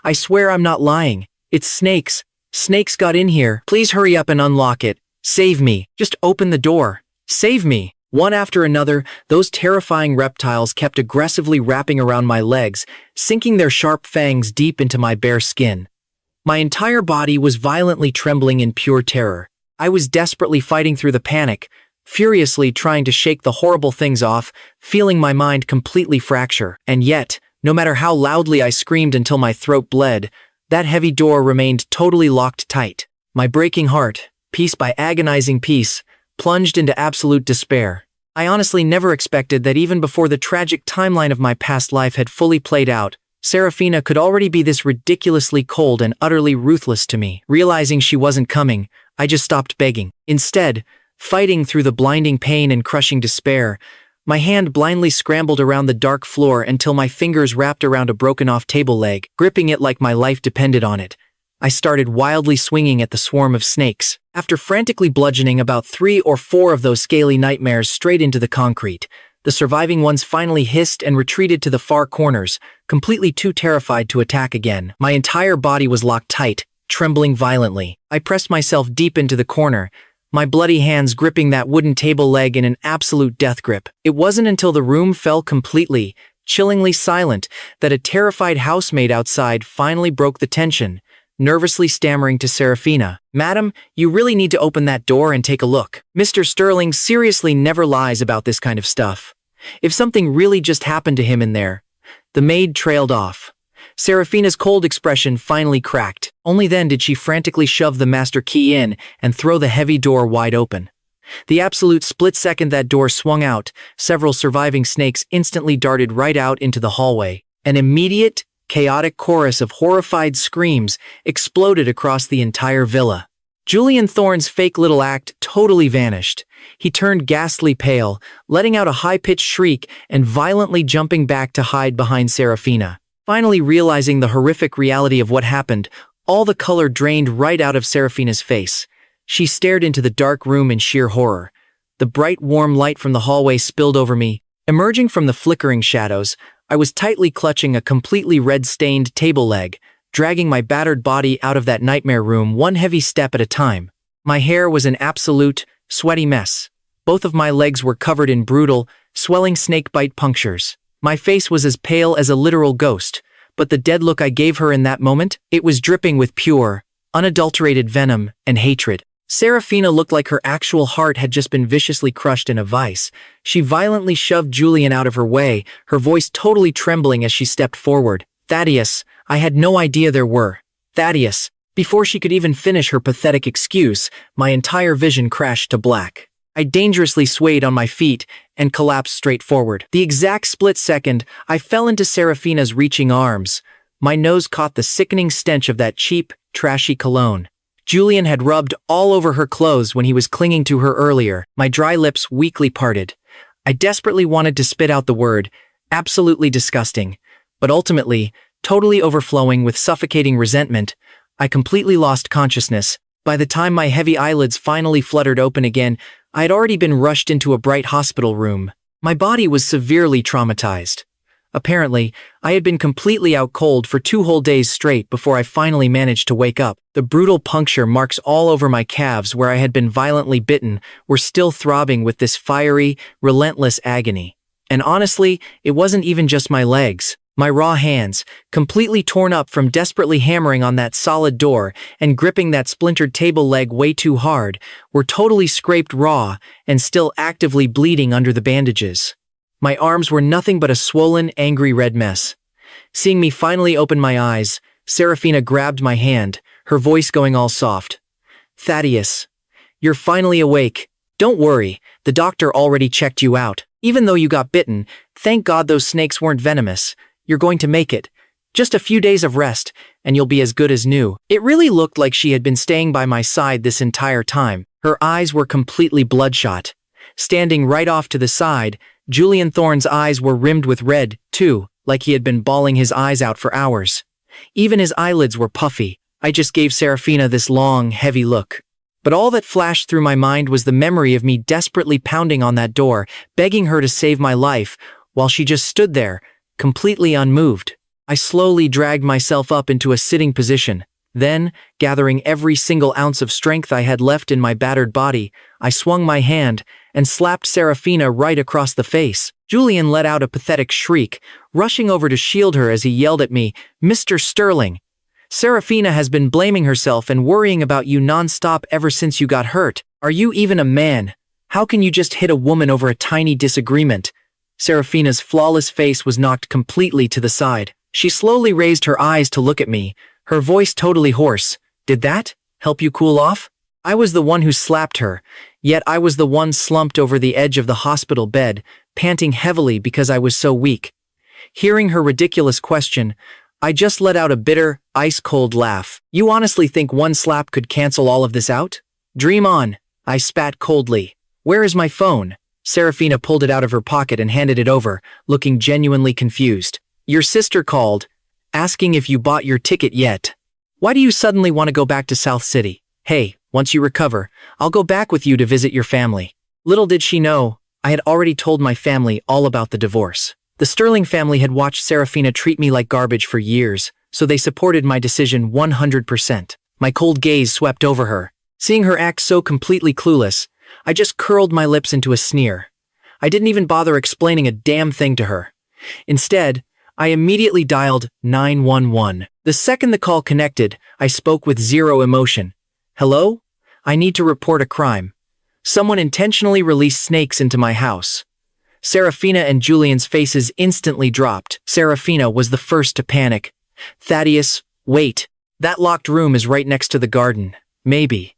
I swear I'm not lying. It's snakes. Snakes got in here. Please hurry up and unlock it. Save me. Just open the door. Save me." One after another, those terrifying reptiles kept aggressively wrapping around my legs, sinking their sharp fangs deep into my bare skin. My entire body was violently trembling in pure terror. I was desperately fighting through the panic, furiously trying to shake the horrible things off, feeling my mind completely fracture. And yet, no matter how loudly I screamed until my throat bled, that heavy door remained totally locked tight. My breaking heart, piece by agonizing piece, plunged into absolute despair. I honestly never expected that even before the tragic timeline of my past life had fully played out, Seraphina could already be this ridiculously cold and utterly ruthless to me. Realizing she wasn't coming, I just stopped begging. Instead, fighting through the blinding pain and crushing despair, my hand blindly scrambled around the dark floor until my fingers wrapped around a broken-off table leg, gripping it like my life depended on it. I started wildly swinging at the swarm of snakes. After frantically bludgeoning about 3 or 4 of those scaly nightmares straight into the concrete, the surviving ones finally hissed and retreated to the far corners, completely too terrified to attack again. My entire body was locked tight, trembling violently. I pressed myself deep into the corner, my bloody hands gripping that wooden table leg in an absolute death grip. It wasn't until the room fell completely, chillingly silent, that a terrified housemaid outside finally broke the tension, nervously stammering to Seraphina, "Madam, you really need to open that door and take a look. Mr. Sterling seriously never lies about this kind of stuff. If something really just happened to him in there." The maid trailed off. Seraphina's cold expression finally cracked. Only then did she frantically shove the master key in and throw the heavy door wide open. The absolute split second that door swung out, several surviving snakes instantly darted right out into the hallway. An immediate, chaotic chorus of horrified screams exploded across the entire villa. Julian Thorne's fake little act totally vanished. He turned ghastly pale, letting out a high-pitched shriek and violently jumping back to hide behind Seraphina. Finally realizing the horrific reality of what happened, all the color drained right out of Seraphina's face. She stared into the dark room in sheer horror. The bright, warm light from the hallway spilled over me. Emerging from the flickering shadows, I was tightly clutching a completely red-stained table leg, dragging my battered body out of that nightmare room one heavy step at a time. My hair was an absolute, sweaty mess. Both of my legs were covered in brutal, swelling snake-bite punctures. My face was as pale as a literal ghost, but the dead look I gave her in that moment, it was dripping with pure, unadulterated venom and hatred. Seraphina looked like her actual heart had just been viciously crushed in a vice. She violently shoved Julian out of her way, her voice totally trembling as she stepped forward. "Thaddeus, I had no idea there were. Thaddeus." Before she could even finish her pathetic excuse, my entire vision crashed to black. I dangerously swayed on my feet and collapsed straight forward. The exact split second, I fell into Seraphina's reaching arms. My nose caught the sickening stench of that cheap, trashy cologne Julian had rubbed all over her clothes when he was clinging to her earlier. My dry lips weakly parted. I desperately wanted to spit out the word, absolutely disgusting, but ultimately, totally overflowing with suffocating resentment, I completely lost consciousness. By the time my heavy eyelids finally fluttered open again, I had already been rushed into a bright hospital room. My body was severely traumatized. Apparently, I had been completely out cold for 2 whole days straight before I finally managed to wake up. The brutal puncture marks all over my calves where I had been violently bitten were still throbbing with this fiery, relentless agony. And honestly, it wasn't even just my legs. My raw hands, completely torn up from desperately hammering on that solid door and gripping that splintered table leg way too hard, were totally scraped raw and still actively bleeding under the bandages. My arms were nothing but a swollen, angry red mess. Seeing me finally open my eyes, Seraphina grabbed my hand, her voice going all soft. "Thaddeus, you're finally awake. Don't worry, the doctor already checked you out. Even though you got bitten, thank God those snakes weren't venomous. You're going to make it. Just a few days of rest, and you'll be as good as new." It really looked like she had been staying by my side this entire time. Her eyes were completely bloodshot. Standing right off to the side, Julian Thorne's eyes were rimmed with red, too, like he had been bawling his eyes out for hours. Even his eyelids were puffy. I just gave Seraphina this long, heavy look. But all that flashed through my mind was the memory of me desperately pounding on that door, begging her to save my life, while she just stood there, completely unmoved. I slowly dragged myself up into a sitting position. Then, gathering every single ounce of strength I had left in my battered body, I swung my hand and slapped Seraphina right across the face. Julian let out a pathetic shriek, rushing over to shield her as he yelled at me, "Mr. Sterling, Seraphina has been blaming herself and worrying about you non-stop ever since you got hurt. Are you even a man? How can you just hit a woman over a tiny disagreement?" Seraphina's flawless face was knocked completely to the side. She slowly raised her eyes to look at me, her voice totally hoarse. "Did that help you cool off?" I was the one who slapped her, yet I was the one slumped over the edge of the hospital bed, panting heavily because I was so weak. Hearing her ridiculous question, I just let out a bitter, ice-cold laugh. "You honestly think one slap could cancel all of this out? Dream on," I spat coldly. "Where is my phone?" Seraphina pulled it out of her pocket and handed it over, looking genuinely confused. "Your sister called, asking if you bought your ticket yet. Why do you suddenly want to go back to South City? Hey, once you recover, I'll go back with you to visit your family." Little did she know, I had already told my family all about the divorce. The Sterling family had watched Seraphina treat me like garbage for years, so they supported my decision 100%. My cold gaze swept over her. Seeing her act so completely clueless, I just curled my lips into a sneer. I didn't even bother explaining a damn thing to her. Instead, I immediately dialed 911. The second the call connected, I spoke with zero emotion. "Hello? I need to report a crime. Someone intentionally released snakes into my house." Seraphina and Julian's faces instantly dropped. Seraphina was the first to panic. "Thaddeus, wait. That locked room is right next to the garden. Maybe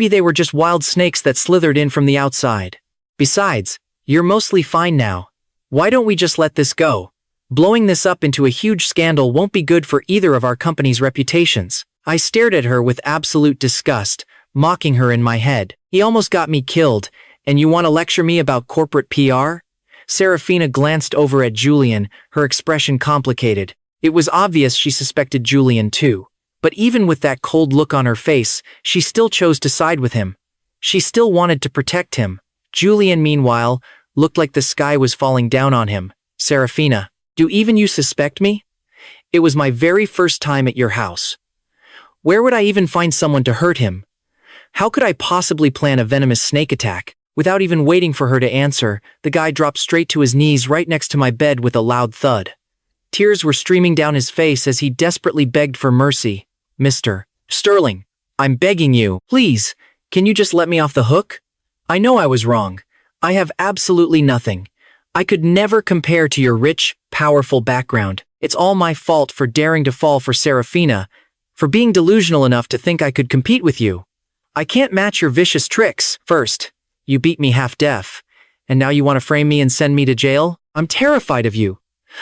they were just wild snakes that slithered in from the outside. Besides, you're mostly fine now. Why don't we just let this go? Blowing this up into a huge scandal won't be good for either of our company's reputations." I stared at her with absolute disgust, mocking her in my head. "He almost got me killed, and you want to lecture me about corporate PR?" Seraphina glanced over at Julian, her expression complicated. It was obvious she suspected Julian too. But even with that cold look on her face, she still chose to side with him. She still wanted to protect him. Julian, meanwhile, looked like the sky was falling down on him. "Seraphina, do even you suspect me? It was my very first time at your house. Where would I even find someone to hurt him? How could I possibly plan a venomous snake attack?" Without even waiting for her to answer, the guy dropped straight to his knees right next to my bed with a loud thud. Tears were streaming down his face as he desperately begged for mercy. "Mr. Sterling, I'm begging you, please, can you just let me off the hook? I know I was wrong. I have absolutely nothing. I could never compare to your rich, powerful background. It's all my fault for daring to fall for Seraphina, for being delusional enough to think I could compete with you. I can't match your vicious tricks. First, you beat me half deaf, and now you want to frame me and send me to jail? I'm terrified of you.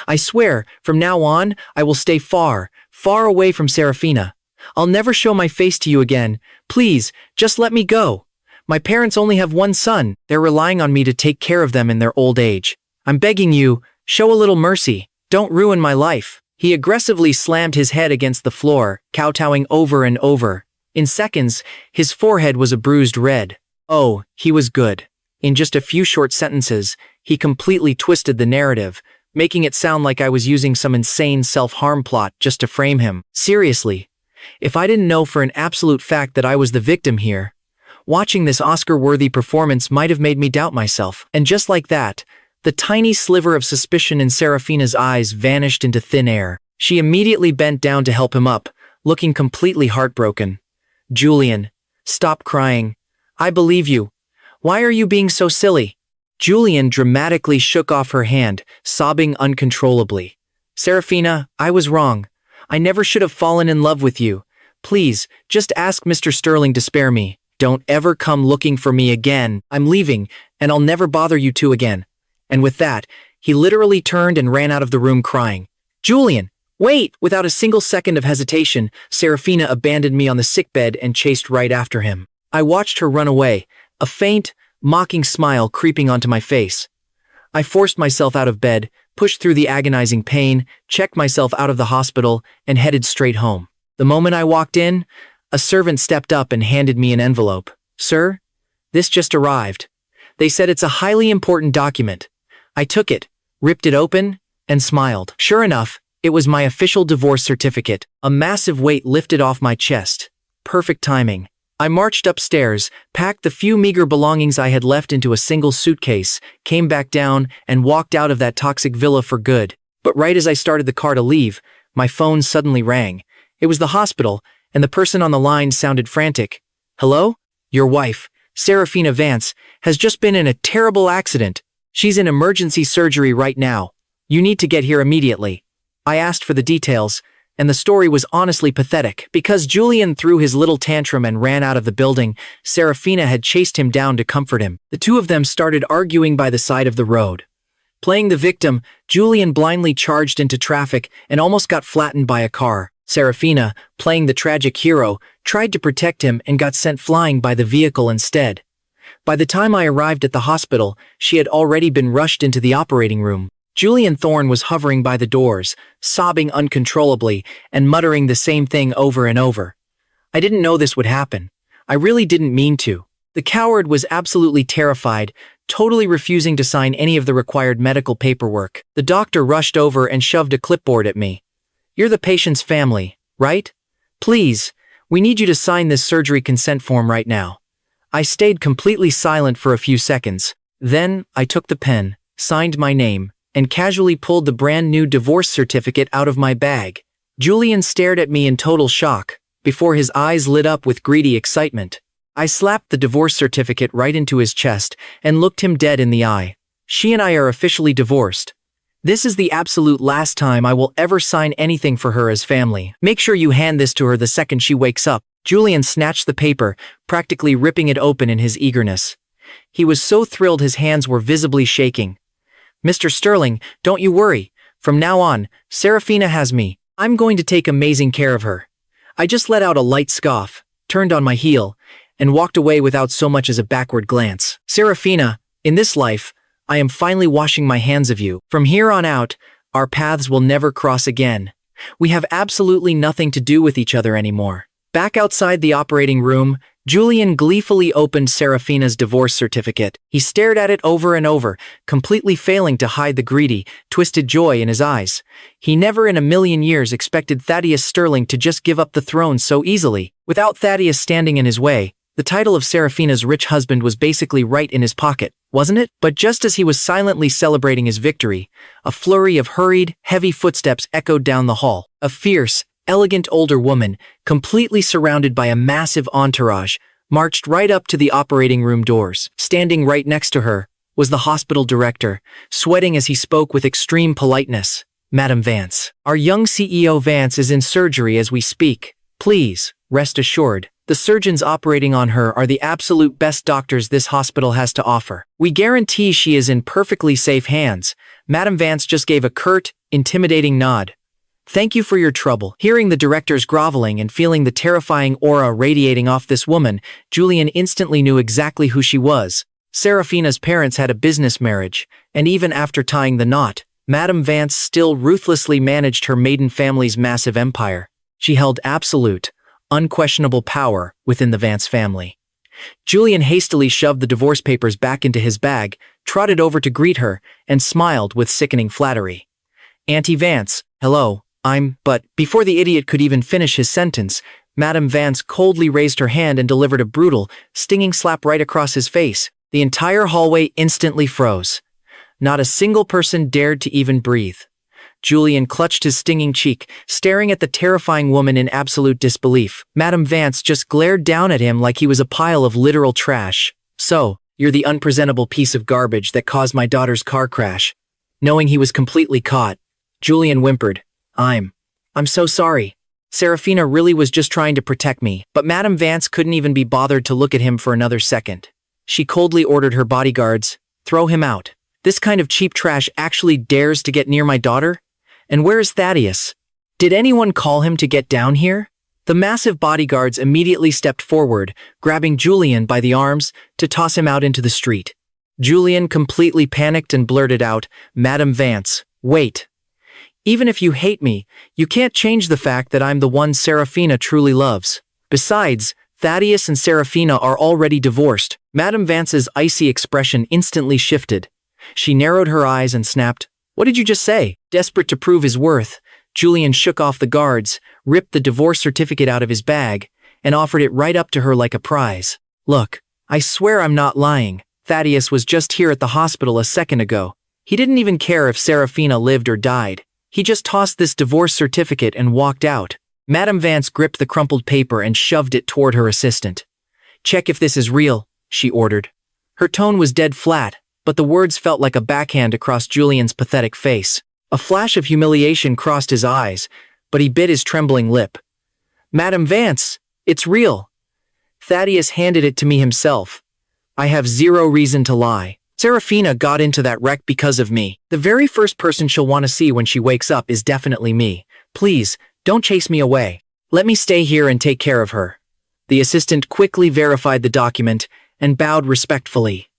I swear, from now on, I will stay far, far away from Seraphina. I'll never show my face to you again. Please, just let me go. My parents only have one son. They're relying on me to take care of them in their old age. I'm begging you, show a little mercy. Don't ruin my life." He aggressively slammed his head against the floor, kowtowing over and over. In seconds, his forehead was a bruised red. Oh, he was good. In just a few short sentences, he completely twisted the narrative, making it sound like I was using some insane self-harm plot just to frame him. Seriously, if I didn't know for an absolute fact that I was the victim here, watching this Oscar-worthy performance might have made me doubt myself. And just like that, the tiny sliver of suspicion in Seraphina's eyes vanished into thin air. She immediately bent down to help him up, looking completely heartbroken. "Julian, stop crying. I believe you. Why are you being so silly?" Julian dramatically shook off her hand, sobbing uncontrollably. "Seraphina, I was wrong. I never should have fallen in love with you. Please, just ask Mr. Sterling to spare me. Don't ever come looking for me again. I'm leaving, and I'll never bother you two again." And with that, he literally turned and ran out of the room crying. "Julian, wait!" Without a single second of hesitation, Seraphina abandoned me on the sickbed and chased right after him. I watched her run away, a faint, mocking smile creeping onto my face. I forced myself out of bed, pushed through the agonizing pain, checked myself out of the hospital, and headed straight home. The moment I walked in, a servant stepped up and handed me an envelope. "Sir, this just arrived. They said it's a highly important document." I took it, ripped it open, and smiled. Sure enough, it was my official divorce certificate. A massive weight lifted off my chest. Perfect timing. I marched upstairs, packed the few meager belongings I had left into a single suitcase, came back down, and walked out of that toxic villa for good. But right as I started the car to leave, my phone suddenly rang. It was the hospital, and the person on the line sounded frantic. "Hello? Your wife, Seraphina Vance, has just been in a terrible accident. She's in emergency surgery right now. You need to get here immediately." I asked for the details, and the story was honestly pathetic. Because Julian threw his little tantrum and ran out of the building, Seraphina had chased him down to comfort him. The two of them started arguing by the side of the road. Playing the victim, Julian blindly charged into traffic and almost got flattened by a car. Seraphina, playing the tragic hero, tried to protect him and got sent flying by the vehicle instead. By the time I arrived at the hospital, she had already been rushed into the operating room. Julian Thorne was hovering by the doors, sobbing uncontrollably and muttering the same thing over and over. I didn't know this would happen. I really didn't mean to. The coward was absolutely terrified, totally refusing to sign any of the required medical paperwork. The doctor rushed over and shoved a clipboard at me. "You're the patient's family, right? Please, we need you to sign this surgery consent form right now." I stayed completely silent for a few seconds. Then I took the pen, signed my name, and casually pulled the brand new divorce certificate out of my bag. Julian stared at me in total shock, before his eyes lit up with greedy excitement. I slapped the divorce certificate right into his chest and looked him dead in the eye. "She and I are officially divorced. This is the absolute last time I will ever sign anything for her as family. Make sure you hand this to her the second she wakes up." Julian snatched the paper, practically ripping it open in his eagerness. He was so thrilled his hands were visibly shaking. "Mr. Sterling, don't you worry. From now on, Seraphina has me. I'm going to take amazing care of her." I just let out a light scoff, turned on my heel, and walked away without so much as a backward glance. "Seraphina, in this life, I am finally washing my hands of you. From here on out, our paths will never cross again. We have absolutely nothing to do with each other anymore." Back outside the operating room, Julian gleefully opened Seraphina's divorce certificate. He stared at it over and over, completely failing to hide the greedy, twisted joy in his eyes. He never in a million years expected Thaddeus Sterling to just give up the throne so easily. Without Thaddeus standing in his way, the title of Seraphina's rich husband was basically right in his pocket, wasn't it? But just as he was silently celebrating his victory, a flurry of hurried, heavy footsteps echoed down the hall. A fierce, elegant older woman, completely surrounded by a massive entourage, marched right up to the operating room doors. Standing right next to her was the hospital director, sweating as he spoke with extreme politeness. "Madam Vance, our young CEO Vance is in surgery as we speak. Please, rest assured, the surgeons operating on her are the absolute best doctors this hospital has to offer. We guarantee she is in perfectly safe hands." Madam Vance just gave a curt, intimidating nod. "Thank you for your trouble." Hearing the director's groveling and feeling the terrifying aura radiating off this woman, Julian instantly knew exactly who she was. Seraphina's parents had a business marriage, and even after tying the knot, Madame Vance still ruthlessly managed her maiden family's massive empire. She held absolute, unquestionable power within the Vance family. Julian hastily shoved the divorce papers back into his bag, trotted over to greet her, and smiled with sickening flattery. "Auntie Vance, hello, but before the idiot could even finish his sentence, Madame Vance coldly raised her hand and delivered a brutal, stinging slap right across his face. The entire hallway instantly froze. Not a single person dared to even breathe. Julian clutched his stinging cheek, staring at the terrifying woman in absolute disbelief. Madame Vance just glared down at him like he was a pile of literal trash. "So, you're the unpresentable piece of garbage that caused my daughter's car crash." Knowing he was completely caught, Julian whimpered, I'm so sorry. Seraphina really was just trying to protect me." But Madame Vance couldn't even be bothered to look at him for another second. She coldly ordered her bodyguards, "Throw him out. This kind of cheap trash actually dares to get near my daughter? And where is Thaddeus? Did anyone call him to get down here?" The massive bodyguards immediately stepped forward, grabbing Julian by the arms to toss him out into the street. Julian completely panicked and blurted out, "Madame Vance, wait. Even if you hate me, you can't change the fact that I'm the one Seraphina truly loves. Besides, Thaddeus and Seraphina are already divorced." Madame Vance's icy expression instantly shifted. She narrowed her eyes and snapped, "What did you just say?" Desperate to prove his worth, Julian shook off the guards, ripped the divorce certificate out of his bag, and offered it right up to her like a prize. "Look, I swear I'm not lying. Thaddeus was just here at the hospital a second ago. He didn't even care if Seraphina lived or died. He just tossed this divorce certificate and walked out." Madame Vance gripped the crumpled paper and shoved it toward her assistant. "Check if this is real," she ordered. Her tone was dead flat, but the words felt like a backhand across Julian's pathetic face. A flash of humiliation crossed his eyes, but he bit his trembling lip. "Madame Vance, it's real. Thaddeus handed it to me himself. I have zero reason to lie. Seraphina got into that wreck because of me. The very first person she'll want to see when she wakes up is definitely me. Please, don't chase me away. Let me stay here and take care of her." The assistant quickly verified the document and bowed respectfully.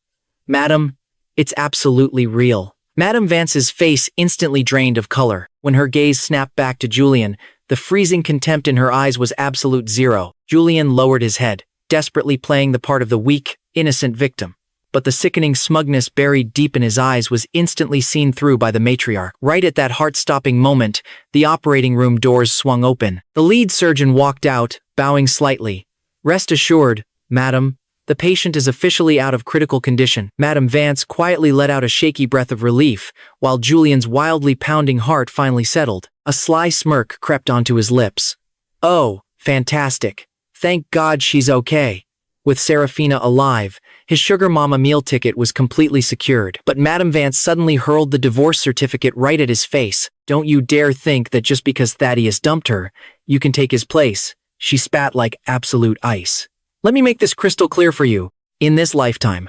"Madam, it's absolutely real." Madame Vance's face instantly drained of color. When her gaze snapped back to Julian, the freezing contempt in her eyes was absolute zero. Julian lowered his head, desperately playing the part of the weak, innocent victim. But the sickening smugness buried deep in his eyes was instantly seen through by the matriarch. Right at that heart-stopping moment, the operating room doors swung open. The lead surgeon walked out, bowing slightly. "Rest assured, madam, the patient is officially out of critical condition." Madame Vance quietly let out a shaky breath of relief, while Julian's wildly pounding heart finally settled. A sly smirk crept onto his lips. "Oh, fantastic. Thank God she's okay." With Seraphina alive, his sugar mama meal ticket was completely secured. But Madame Vance suddenly hurled the divorce certificate right at his face. "Don't you dare think that just because Thaddeus dumped her, you can take his place." She spat like absolute ice. "Let me make this crystal clear for you. In this lifetime,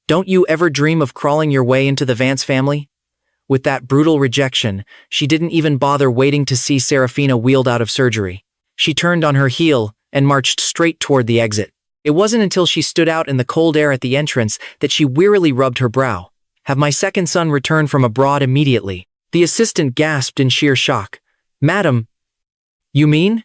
don't you ever dream of crawling your way into the Vance family?" With that brutal rejection, she didn't even bother waiting to see Seraphina wheeled out of surgery. She turned on her heel and marched straight toward the exit. It wasn't until she stood out in the cold air at the entrance that she wearily rubbed her brow. "Have my second son return from abroad immediately." The assistant gasped in sheer shock. "Madam, you mean?"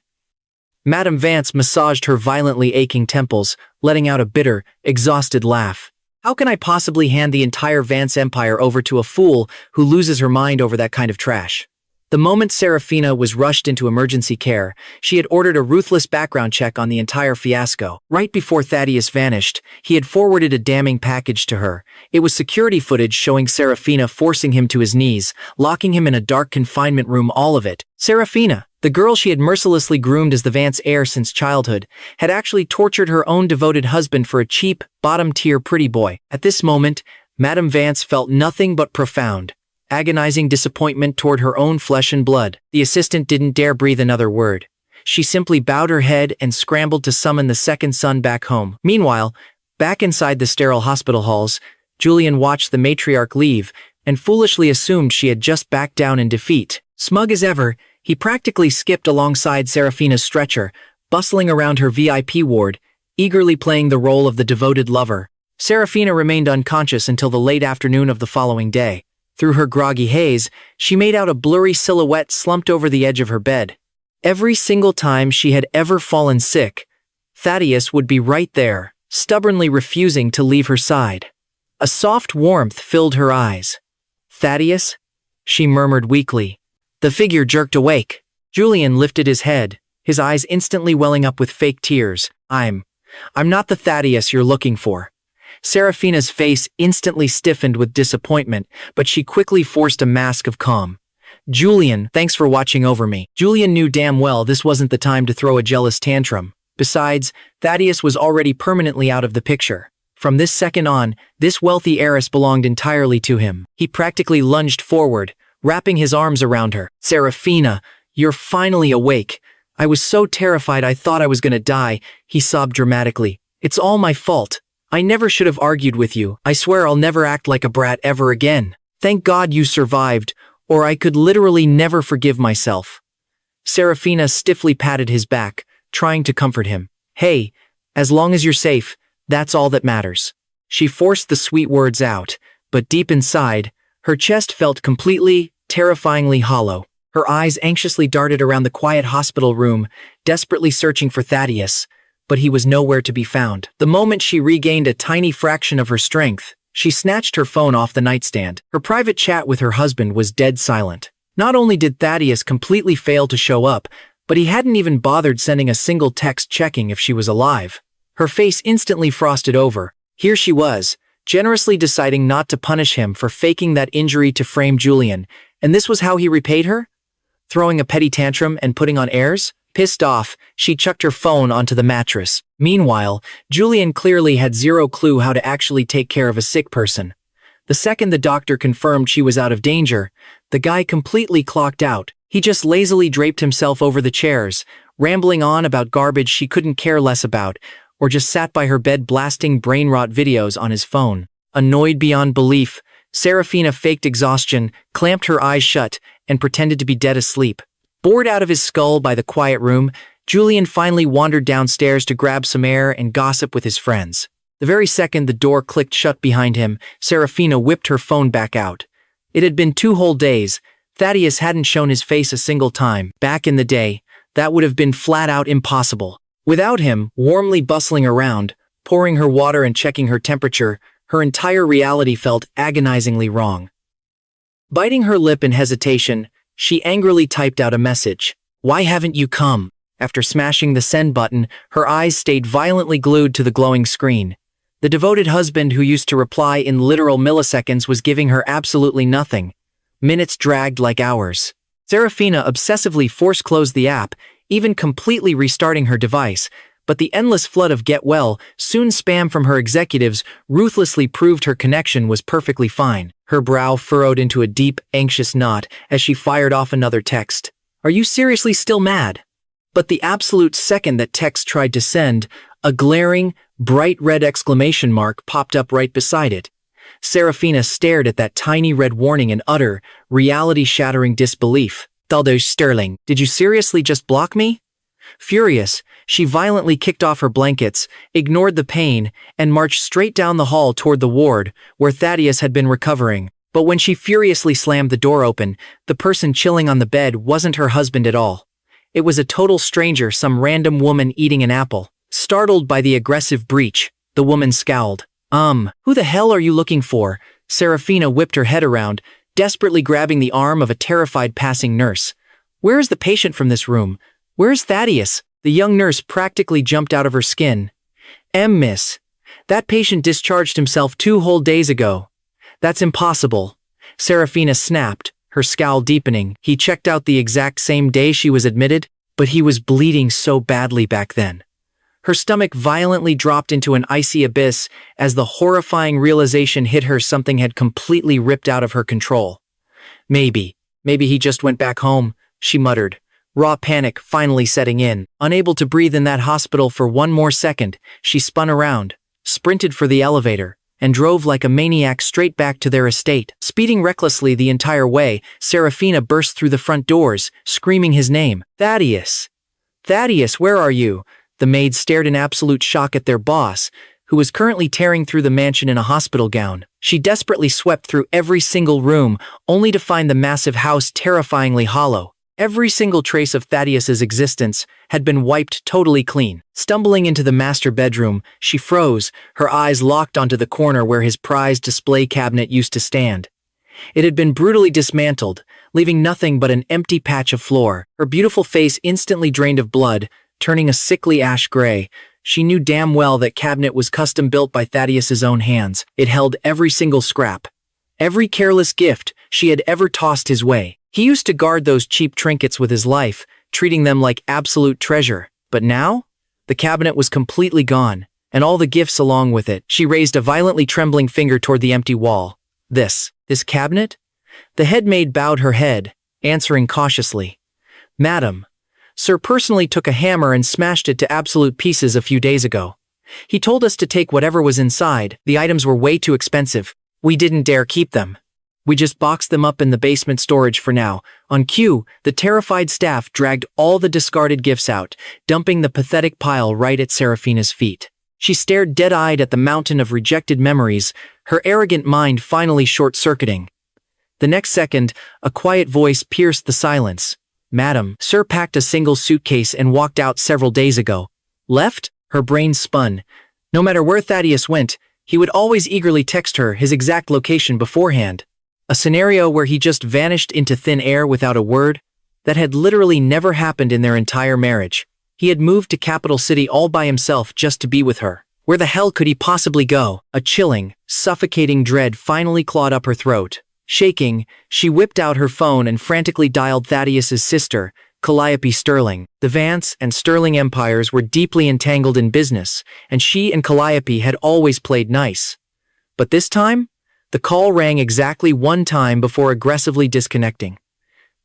Madame Vance massaged her violently aching temples, letting out a bitter, exhausted laugh. "How can I possibly hand the entire Vance empire over to a fool who loses her mind over that kind of trash?" The moment Seraphina was rushed into emergency care, she had ordered a ruthless background check on the entire fiasco. Right before Thaddeus vanished, he had forwarded a damning package to her. It was security footage showing Seraphina forcing him to his knees, locking him in a dark confinement room, all of it. Seraphina, the girl she had mercilessly groomed as the Vance heir since childhood, had actually tortured her own devoted husband for a cheap, bottom-tier pretty boy. At this moment, Madame Vance felt nothing but profound, agonizing disappointment toward her own flesh and blood. The assistant didn't dare breathe another word. She simply bowed her head and scrambled to summon the second son back home. Meanwhile, back inside the sterile hospital halls, Julian watched the matriarch leave and foolishly assumed she had just backed down in defeat. Smug as ever, he practically skipped alongside Seraphina's stretcher, bustling around her VIP ward, eagerly playing the role of the devoted lover. Seraphina remained unconscious until the late afternoon of the following day. Through her groggy haze, she made out a blurry silhouette slumped over the edge of her bed. Every single time she had ever fallen sick, Thaddeus would be right there, stubbornly refusing to leave her side. A soft warmth filled her eyes. "Thaddeus?" she murmured weakly. The figure jerked awake. Julian lifted his head, his eyes instantly welling up with fake tears. I'm not the Thaddeus you're looking for." Seraphina's face instantly stiffened with disappointment, but she quickly forced a mask of calm. "Julian, thanks for watching over me." Julian knew damn well this wasn't the time to throw a jealous tantrum. Besides, Thaddeus was already permanently out of the picture. From this second on, this wealthy heiress belonged entirely to him. He practically lunged forward, wrapping his arms around her. "Seraphina, you're finally awake. I was so terrified I thought I was gonna die," he sobbed dramatically. "It's all my fault. I never should have argued with you. I swear I'll never act like a brat ever again. Thank God you survived, or I could literally never forgive myself." Seraphina stiffly patted his back, trying to comfort him. "Hey, as long as you're safe, that's all that matters." She forced the sweet words out, but deep inside, her chest felt completely, terrifyingly hollow. Her eyes anxiously darted around the quiet hospital room, desperately searching for Thaddeus, but he was nowhere to be found. The moment she regained a tiny fraction of her strength, she snatched her phone off the nightstand. Her private chat with her husband was dead silent. Not only did Thaddeus completely fail to show up, but he hadn't even bothered sending a single text checking if she was alive. Her face instantly frosted over. Here she was, generously deciding not to punish him for faking that injury to frame Julian, and this was how he repaid her? Throwing a petty tantrum and putting on airs? Pissed off, she chucked her phone onto the mattress. Meanwhile, Julian clearly had zero clue how to actually take care of a sick person. The second the doctor confirmed she was out of danger, the guy completely clocked out. He just lazily draped himself over the chairs, rambling on about garbage she couldn't care less about, or just sat by her bed blasting brain-rot videos on his phone. Annoyed beyond belief, Seraphina faked exhaustion, clamped her eyes shut, and pretended to be dead asleep. Bored out of his skull by the quiet room, Julian finally wandered downstairs to grab some air and gossip with his friends. The very second the door clicked shut behind him, Seraphina whipped her phone back out. It had been 2 whole days. Thaddeus hadn't shown his face a single time. Back in the day, that would have been flat out impossible. Without him, warmly bustling around, pouring her water and checking her temperature, her entire reality felt agonizingly wrong. Biting her lip in hesitation, she angrily typed out a message. "Why haven't you come?" After smashing the send button, her eyes stayed violently glued to the glowing screen. The devoted husband who used to reply in literal milliseconds was giving her absolutely nothing. Minutes dragged like hours. Seraphina obsessively force-closed the app, even completely restarting her device, but the endless flood of get well, soon spam from her executives ruthlessly proved her connection was perfectly fine. Her brow furrowed into a deep, anxious knot as she fired off another text. "Are you seriously still mad?" But the absolute second that text tried to send, a glaring, bright red exclamation mark popped up right beside it. Seraphina stared at that tiny red warning in utter, reality-shattering disbelief. "Thaddeus Sterling, did you seriously just block me?" Furious, she violently kicked off her blankets, ignored the pain, and marched straight down the hall toward the ward, where Thaddeus had been recovering. But when she furiously slammed the door open, the person chilling on the bed wasn't her husband at all. It was a total stranger, some random woman eating an apple. Startled by the aggressive breach, the woman scowled. Who the hell are you looking for?" Seraphina whipped her head around, desperately grabbing the arm of a terrified passing nurse. "Where is the patient from this room? Where's Thaddeus?" The young nurse practically jumped out of her skin. Miss. That patient discharged himself 2 whole days ago." "That's impossible." Seraphina snapped, her scowl deepening. "He checked out the exact same day she was admitted, but he was bleeding so badly back then." Her stomach violently dropped into an icy abyss as the horrifying realization hit her something had completely ripped out of her control. Maybe he just went back home," she muttered, raw panic finally setting in. Unable to breathe in that hospital for 1 more second, she spun around, sprinted for the elevator, and drove like a maniac straight back to their estate. Speeding recklessly the entire way, Seraphina burst through the front doors, screaming his name. "Thaddeus! Thaddeus, where are you?" The maids stared in absolute shock at their boss, who was currently tearing through the mansion in a hospital gown. She desperately swept through every single room, only to find the massive house terrifyingly hollow. Every single trace of Thaddeus's existence had been wiped totally clean. Stumbling into the master bedroom, she froze, her eyes locked onto the corner where his prized display cabinet used to stand. It had been brutally dismantled, leaving nothing but an empty patch of floor. Her beautiful face instantly drained of blood, turning a sickly ash gray. She knew damn well that cabinet was custom-built by Thaddeus's own hands. It held every single scrap, every careless gift she had ever tossed his way. He used to guard those cheap trinkets with his life, treating them like absolute treasure. But now, the cabinet was completely gone, and all the gifts along with it. She raised a violently trembling finger toward the empty wall. This cabinet? The headmaid bowed her head, answering cautiously. Madam, Sir personally took a hammer and smashed it to absolute pieces a few days ago. He told us to take whatever was inside. The items were way too expensive. We didn't dare keep them. We just boxed them up in the basement storage for now. On cue, the terrified staff dragged all the discarded gifts out, dumping the pathetic pile right at Seraphina's feet. She stared dead-eyed at the mountain of rejected memories, her arrogant mind finally short-circuiting. The next second, a quiet voice pierced the silence. Madam, Sir packed a single suitcase and walked out several days ago. Left? Her brain spun. No matter where Thaddeus went, he would always eagerly text her his exact location beforehand. A scenario where he just vanished into thin air without a word? That had literally never happened in their entire marriage. He had moved to Capital City all by himself just to be with her. Where the hell could he possibly go? A chilling, suffocating dread finally clawed up her throat. Shaking, she whipped out her phone and frantically dialed Thaddeus's sister, Calliope Sterling. The Vance and Sterling empires were deeply entangled in business, and she and Calliope had always played nice. But this time? The call rang exactly one time before aggressively disconnecting.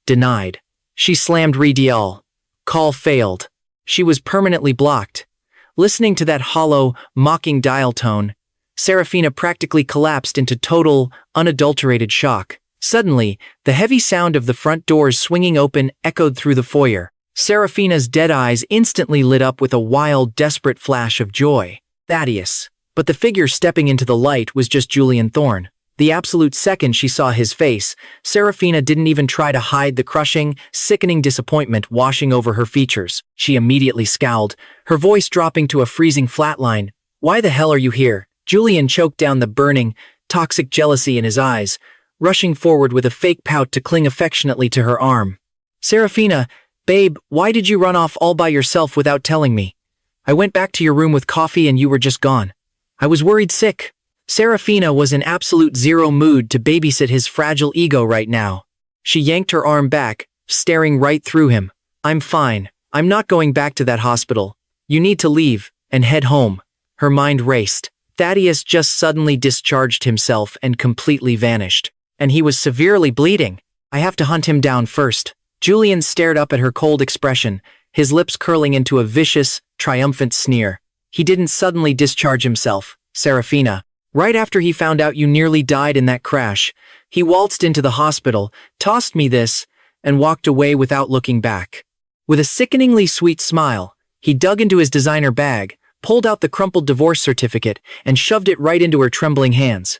Denied. She slammed redial. Call failed. She was permanently blocked. Listening to that hollow, mocking dial tone, Seraphina practically collapsed into total, unadulterated shock. Suddenly, the heavy sound of the front doors swinging open echoed through the foyer. Seraphina's dead eyes instantly lit up with a wild, desperate flash of joy. Thaddeus. But the figure stepping into the light was just Julian Thorne. The absolute second she saw his face, Seraphina didn't even try to hide the crushing, sickening disappointment washing over her features. She immediately scowled, her voice dropping to a freezing flatline. Why the hell are you here? Julian choked down the burning, toxic jealousy in his eyes, rushing forward with a fake pout to cling affectionately to her arm. Seraphina, babe, why did you run off all by yourself without telling me? I went back to your room with coffee and you were just gone. I was worried sick. Seraphina was in absolute zero mood to babysit his fragile ego right now. She yanked her arm back, staring right through him. I'm fine. I'm not going back to that hospital. You need to leave and head home. Her mind raced. Thaddeus just suddenly discharged himself and completely vanished. And he was severely bleeding. I have to hunt him down first. Julian stared up at her cold expression, his lips curling into a vicious, triumphant sneer. He didn't suddenly discharge himself, Seraphina. Right after he found out you nearly died in that crash, he waltzed into the hospital, tossed me this, and walked away without looking back. With a sickeningly sweet smile, he dug into his designer bag, pulled out the crumpled divorce certificate, and shoved it right into her trembling hands.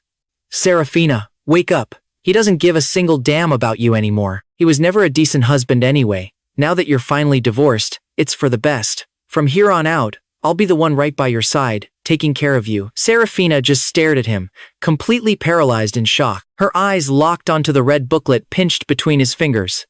Seraphina, wake up. He doesn't give a single damn about you anymore. He was never a decent husband anyway. Now that you're finally divorced, it's for the best. From here on out, I'll be the one right by your side, taking care of you. Seraphina just stared at him, completely paralyzed in shock. Her eyes locked onto the red booklet pinched between his fingers.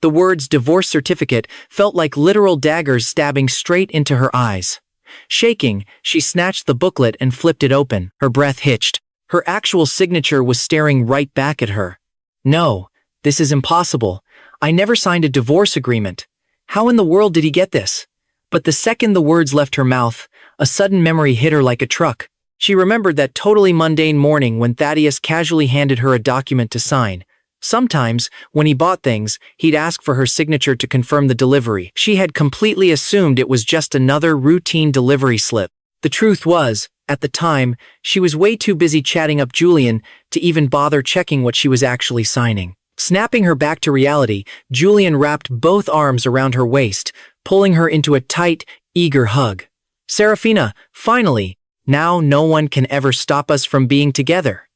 The words divorce certificate felt like literal daggers stabbing straight into her eyes. Shaking, she snatched the booklet and flipped it open. Her breath hitched. Her actual signature was staring right back at her. No, this is impossible. I never signed a divorce agreement. How in the world did he get this? But the second the words left her mouth, a sudden memory hit her like a truck. She remembered that totally mundane morning when Thaddeus casually handed her a document to sign. Sometimes, when he bought things, he'd ask for her signature to confirm the delivery. She had completely assumed it was just another routine delivery slip. The truth was, at the time, she was way too busy chatting up Julian to even bother checking what she was actually signing. Snapping her back to reality, Julian wrapped both arms around her waist, pulling her into a tight, eager hug. Seraphina, finally, now no one can ever stop us from being together.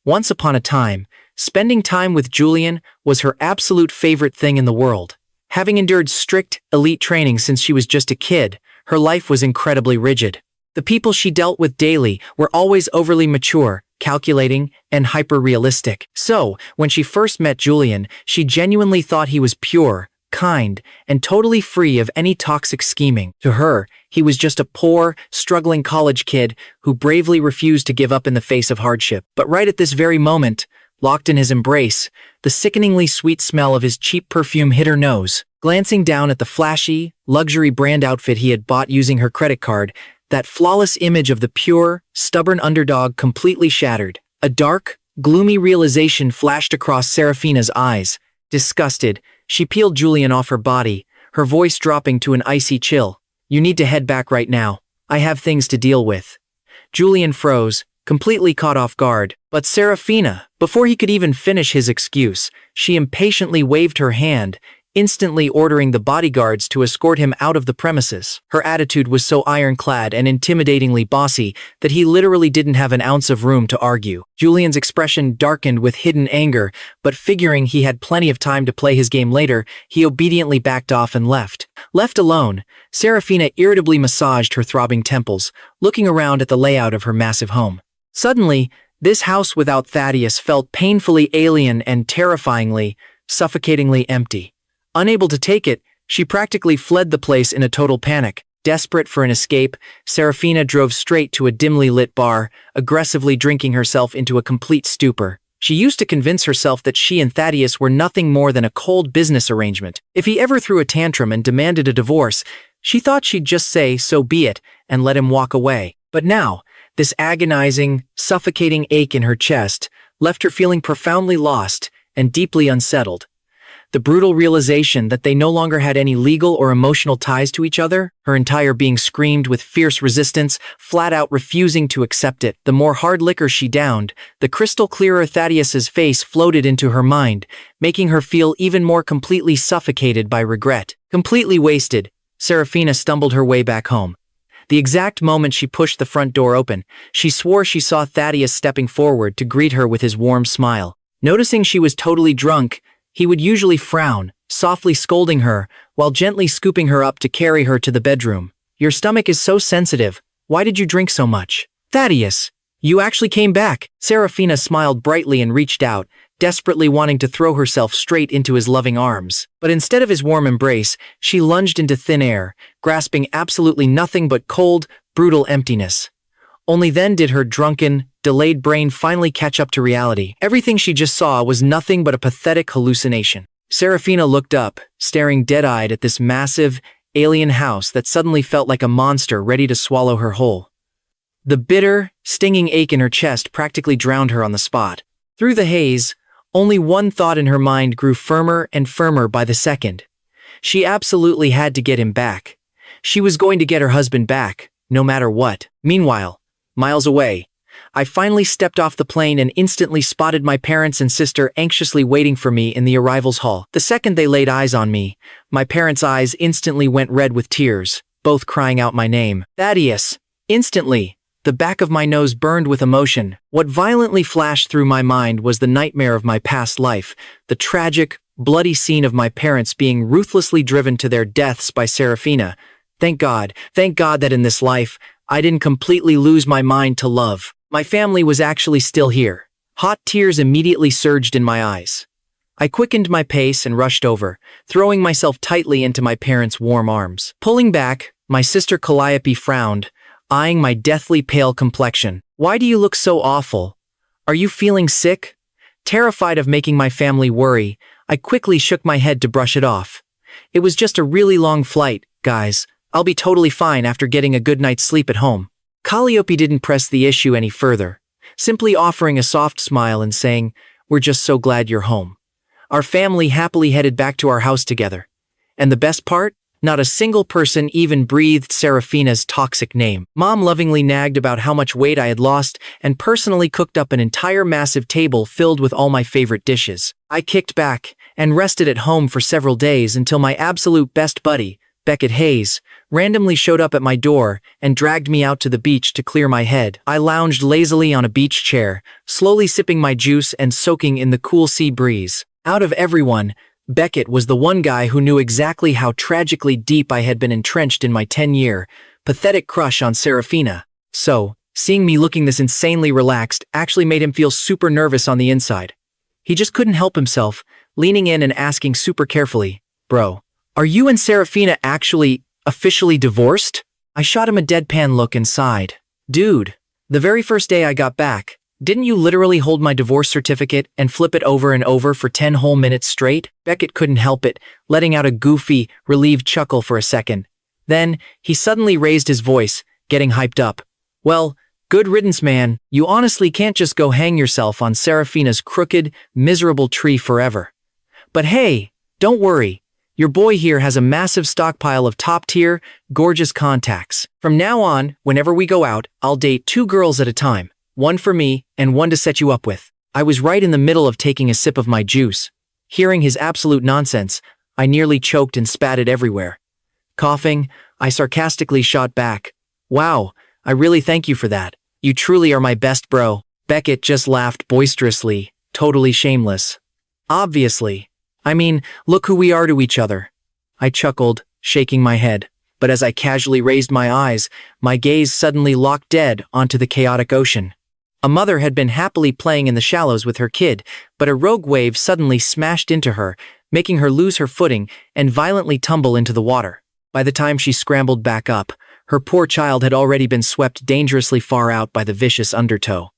Once upon a time, spending time with Julian was her absolute favorite thing in the world. Having endured strict, elite training since she was just a kid, her life was incredibly rigid. The people she dealt with daily were always overly mature, calculating, and hyper-realistic. So, when she first met Julian, she genuinely thought he was pure, kind, and totally free of any toxic scheming. To her, he was just a poor, struggling college kid who bravely refused to give up in the face of hardship. But right at this very moment, locked in his embrace, the sickeningly sweet smell of his cheap perfume hit her nose. Glancing down at the flashy, luxury brand outfit he had bought using her credit card, that flawless image of the pure, stubborn underdog completely shattered. A dark, gloomy realization flashed across Seraphina's eyes. Disgusted, she peeled Julian off her body, her voice dropping to an icy chill. "You need to head back right now. I have things to deal with." Julian froze, completely caught off guard. But Seraphina, before he could even finish his excuse, she impatiently waved her hand, instantly ordering the bodyguards to escort him out of the premises. Her attitude was so ironclad and intimidatingly bossy that he literally didn't have an ounce of room to argue. Julian's expression darkened with hidden anger, but figuring he had plenty of time to play his game later, he obediently backed off and left. Left alone, Seraphina irritably massaged her throbbing temples, looking around at the layout of her massive home. Suddenly, this house without Thaddeus felt painfully alien and terrifyingly, suffocatingly empty. Unable to take it, she practically fled the place in a total panic. Desperate for an escape, Seraphina drove straight to a dimly lit bar, aggressively drinking herself into a complete stupor. She used to convince herself that she and Thaddeus were nothing more than a cold business arrangement. If he ever threw a tantrum and demanded a divorce, she thought she'd just say, "So be it," and let him walk away. But now, this agonizing, suffocating ache in her chest left her feeling profoundly lost and deeply unsettled. The brutal realization that they no longer had any legal or emotional ties to each other, her entire being screamed with fierce resistance, flat out refusing to accept it. The more hard liquor she downed, the crystal clearer Thaddeus's face floated into her mind, making her feel even more completely suffocated by regret. Completely wasted, Seraphina stumbled her way back home. The exact moment she pushed the front door open, she swore she saw Thaddeus stepping forward to greet her with his warm smile. Noticing she was totally drunk, he would usually frown, softly scolding her, while gently scooping her up to carry her to the bedroom. "Your stomach is so sensitive. Why did you drink so much?" "Thaddeus, you actually came back." Seraphina smiled brightly and reached out, desperately wanting to throw herself straight into his loving arms. But instead of his warm embrace, she lunged into thin air, grasping absolutely nothing but cold, brutal emptiness. Only then did her drunken, delayed brain finally catch up to reality. Everything she just saw was nothing but a pathetic hallucination. Seraphina looked up, staring dead-eyed at this massive, alien house that suddenly felt like a monster ready to swallow her whole. The bitter, stinging ache in her chest practically drowned her on the spot. Through the haze, only one thought in her mind grew firmer and firmer by the second. She absolutely had to get him back. She was going to get her husband back, no matter what. Meanwhile, miles away, I finally stepped off the plane and instantly spotted my parents and sister anxiously waiting for me in the arrivals hall. The second they laid eyes on me, my parents' eyes instantly went red with tears, both crying out my name. "Thaddeus!" Instantly, the back of my nose burned with emotion. What violently flashed through my mind was the nightmare of my past life, the tragic, bloody scene of my parents being ruthlessly driven to their deaths by Seraphina. Thank God that in this life, I didn't completely lose my mind to love. My family was actually still here. Hot tears immediately surged in my eyes. I quickened my pace and rushed over, throwing myself tightly into my parents' warm arms. Pulling back, my sister Calliope frowned, eyeing my deathly pale complexion. "Why do you look so awful? Are you feeling sick?" Terrified of making my family worry, I quickly shook my head to brush it off. "It was just a really long flight, guys. I'll be totally fine after getting a good night's sleep at home." Calliope didn't press the issue any further, simply offering a soft smile and saying, "We're just so glad you're home." Our family happily headed back to our house together. And the best part? Not a single person even breathed Seraphina's toxic name. Mom lovingly nagged about how much weight I had lost and personally cooked up an entire massive table filled with all my favorite dishes. I kicked back and rested at home for several days until my absolute best buddy, Beckett Hayes, randomly showed up at my door and dragged me out to the beach to clear my head. I lounged lazily on a beach chair, slowly sipping my juice and soaking in the cool sea breeze. Out of everyone, Beckett was the one guy who knew exactly how tragically deep I had been entrenched in my 10-year, pathetic crush on Seraphina. So, seeing me looking this insanely relaxed actually made him feel super nervous on the inside. He just couldn't help himself, leaning in and asking super carefully, "Bro, are you and Seraphina actually, officially divorced?" I shot him a deadpan look and sighed. "Dude, the very first day I got back, didn't you literally hold my divorce certificate and flip it over and over for 10 whole minutes straight?" Beckett couldn't help it, letting out a goofy, relieved chuckle for a second. Then, he suddenly raised his voice, getting hyped up. "Well, good riddance, man. You honestly can't just go hang yourself on Seraphina's crooked, miserable tree forever. But hey, don't worry. Your boy here has a massive stockpile of top-tier, gorgeous contacts. From now on, whenever we go out, I'll date 2 girls at a time. One for me, and one to set you up with." I was right in the middle of taking a sip of my juice. Hearing his absolute nonsense, I nearly choked and spat it everywhere. Coughing, I sarcastically shot back, "Wow, I really thank you for that. You truly are my best bro." Beckett just laughed boisterously, totally shameless. "Obviously. I mean, look who we are to each other." I chuckled, shaking my head. But as I casually raised my eyes, my gaze suddenly locked dead onto the chaotic ocean. A mother had been happily playing in the shallows with her kid, but a rogue wave suddenly smashed into her, making her lose her footing and violently tumble into the water. By the time she scrambled back up, her poor child had already been swept dangerously far out by the vicious undertow.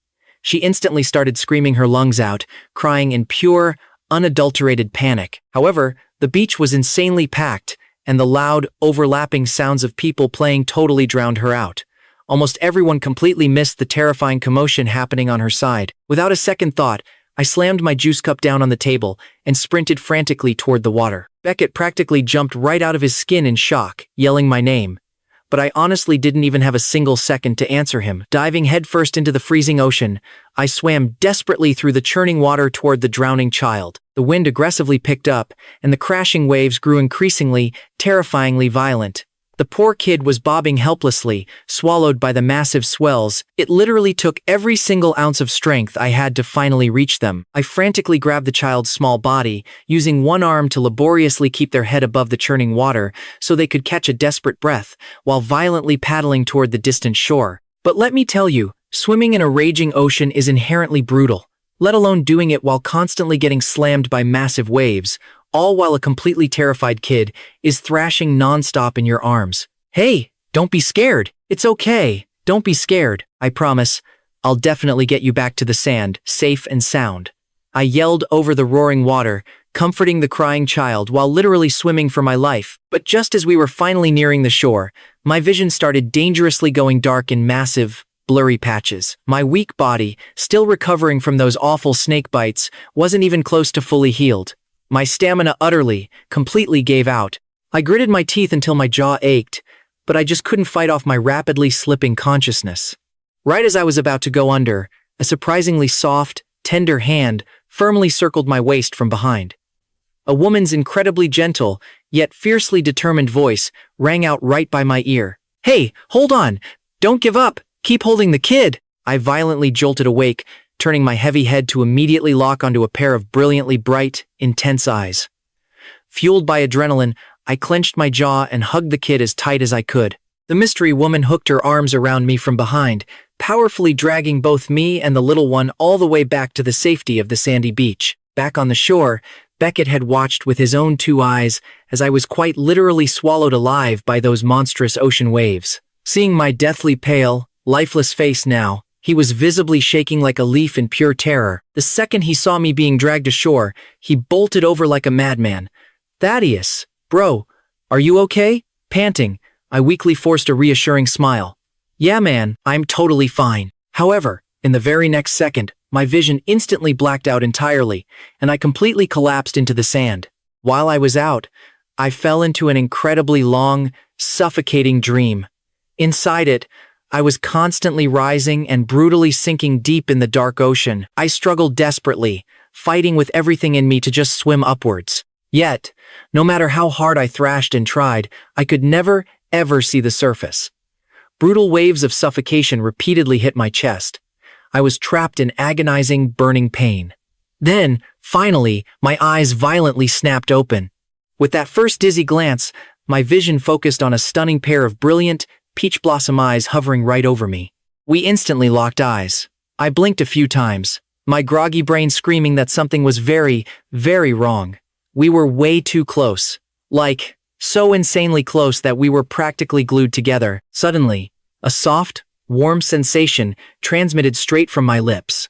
She instantly started screaming her lungs out, crying in pure, unadulterated panic. However, the beach was insanely packed, and the loud, overlapping sounds of people playing totally drowned her out. Almost everyone completely missed the terrifying commotion happening on her side. Without a second thought, I slammed my juice cup down on the table and sprinted frantically toward the water. Beckett practically jumped right out of his skin in shock, yelling my name. But I honestly didn't even have a single second to answer him. Diving headfirst into the freezing ocean, I swam desperately through the churning water toward the drowning child. The wind aggressively picked up, and the crashing waves grew increasingly, terrifyingly violent. The poor kid was bobbing helplessly, swallowed by the massive swells. It literally took every single ounce of strength I had to finally reach them. I frantically grabbed the child's small body, using one arm to laboriously keep their head above the churning water so they could catch a desperate breath, while violently paddling toward the distant shore. But let me tell you, swimming in a raging ocean is inherently brutal, let alone doing it while constantly getting slammed by massive waves, all while a completely terrified kid is thrashing nonstop in your arms. "Hey, don't be scared. It's okay. Don't be scared. I promise. I'll definitely get you back to the sand, safe and sound." I yelled over the roaring water, comforting the crying child while literally swimming for my life. But just as we were finally nearing the shore, my vision started dangerously going dark in massive, blurry patches. My weak body, still recovering from those awful snake bites, wasn't even close to fully healed. My stamina utterly, completely gave out. I gritted my teeth until my jaw ached, but I just couldn't fight off my rapidly slipping consciousness. Right as I was about to go under, a surprisingly soft, tender hand firmly circled my waist from behind. A woman's incredibly gentle, yet fiercely determined voice rang out right by my ear. "Hey, hold on! Don't give up! Keep holding the kid!" I violently jolted awake, turning my heavy head to immediately lock onto a pair of brilliantly bright, intense eyes. Fueled by adrenaline, I clenched my jaw and hugged the kid as tight as I could. The mystery woman hooked her arms around me from behind, powerfully dragging both me and the little one all the way back to the safety of the sandy beach. Back on the shore, Beckett had watched with his own 2 eyes as I was quite literally swallowed alive by those monstrous ocean waves. Seeing my deathly pale, lifeless face now, he was visibly shaking like a leaf in pure terror. The second he saw me being dragged ashore, he bolted over like a madman. "Thaddeus, bro, are you okay?" Panting, I weakly forced a reassuring smile. "Yeah, man, I'm totally fine." However, in the very next second, my vision instantly blacked out entirely, and I completely collapsed into the sand. While I was out, I fell into an incredibly long, suffocating dream. Inside it, I was constantly rising and brutally sinking deep in the dark ocean. I struggled desperately, fighting with everything in me to just swim upwards. Yet, no matter how hard I thrashed and tried, I could never, ever see the surface. Brutal waves of suffocation repeatedly hit my chest. I was trapped in agonizing, burning pain. Then, finally, my eyes violently snapped open. With that first dizzy glance, my vision focused on a stunning pair of brilliant, peach blossom eyes hovering right over me. We instantly locked eyes. I blinked a few times, my groggy brain screaming that something was very, very wrong. We were way too close. Like, so insanely close that we were practically glued together. Suddenly, a soft, warm sensation transmitted straight from my lips.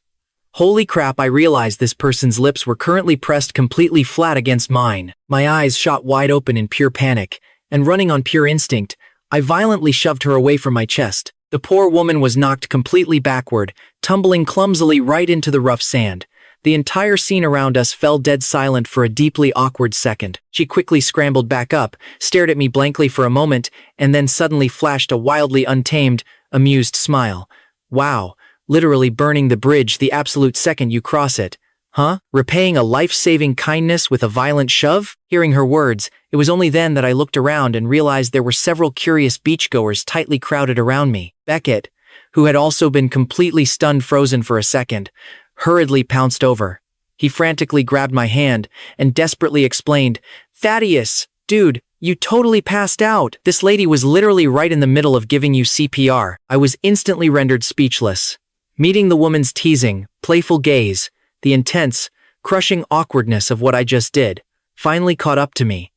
Holy crap, I realized this person's lips were currently pressed completely flat against mine. My eyes shot wide open in pure panic, and running on pure instinct, I violently shoved her away from my chest. The poor woman was knocked completely backward, tumbling clumsily right into the rough sand. The entire scene around us fell dead silent for a deeply awkward second. She quickly scrambled back up, stared at me blankly for a moment, and then suddenly flashed a wildly untamed, amused smile. Wow, literally burning the bridge the absolute second you cross it. Huh? Repaying a life-saving kindness with a violent shove? Hearing her words, it was only then that I looked around and realized there were several curious beachgoers tightly crowded around me. Beckett, who had also been completely stunned frozen for a second, hurriedly pounced over. He frantically grabbed my hand and desperately explained, "Thaddeus, dude, you totally passed out. This lady was literally right in the middle of giving you CPR." I was instantly rendered speechless. Meeting the woman's teasing, playful gaze, the intense, crushing awkwardness of what I just did, finally caught up to me.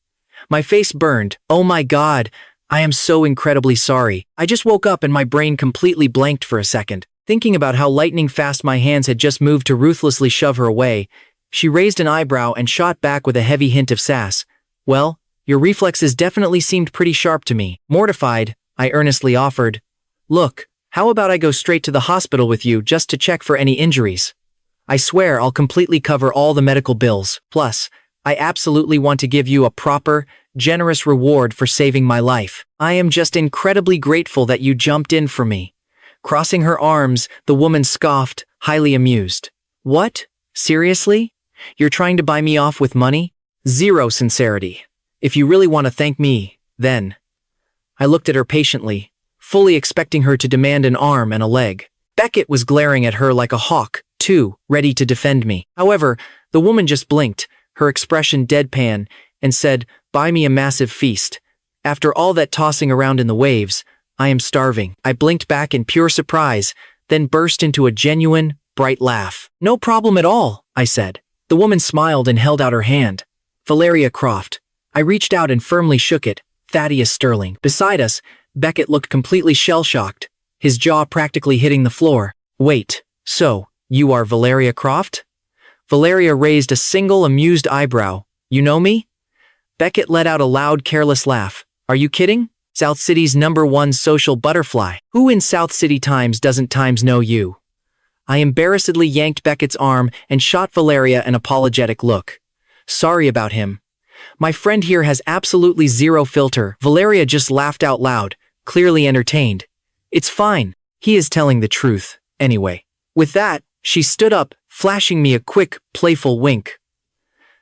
My face burned. Oh my God, I am so incredibly sorry. I just woke up and my brain completely blanked for a second. Thinking about how lightning fast my hands had just moved to ruthlessly shove her away, she raised an eyebrow and shot back with a heavy hint of sass. "Well, your reflexes definitely seemed pretty sharp to me." Mortified, I earnestly offered, "Look, how about I go straight to the hospital with you just to check for any injuries? I swear I'll completely cover all the medical bills. Plus, I absolutely want to give you a proper, generous reward for saving my life. I am just incredibly grateful that you jumped in for me." Crossing her arms, the woman scoffed, highly amused. "What? Seriously? You're trying to buy me off with money? Zero sincerity. If you really want to thank me, then." I looked at her patiently, fully expecting her to demand an arm and a leg. Beckett was glaring at her like a hawk, too, ready to defend me. However, the woman just blinked, her expression deadpan, and said, "Buy me a massive feast. After all that tossing around in the waves, I am starving." I blinked back in pure surprise, then burst into a genuine, bright laugh. "No problem at all," I said. The woman smiled and held out her hand. "Valeria Croft." I reached out and firmly shook it. "Thaddeus Sterling." Beside us, Beckett looked completely shell-shocked, his jaw practically hitting the floor. "Wait, so, you are Valeria Croft?" Valeria raised a single amused eyebrow. "You know me?" Beckett let out a loud, careless laugh. "Are you kidding? South City's #1 social butterfly. Who in South City doesn't know you?" I embarrassedly yanked Beckett's arm and shot Valeria an apologetic look. "Sorry about him. My friend here has absolutely zero filter." Valeria just laughed out loud, clearly entertained. "It's fine. He is telling the truth, anyway." With that, she stood up, flashing me a quick, playful wink.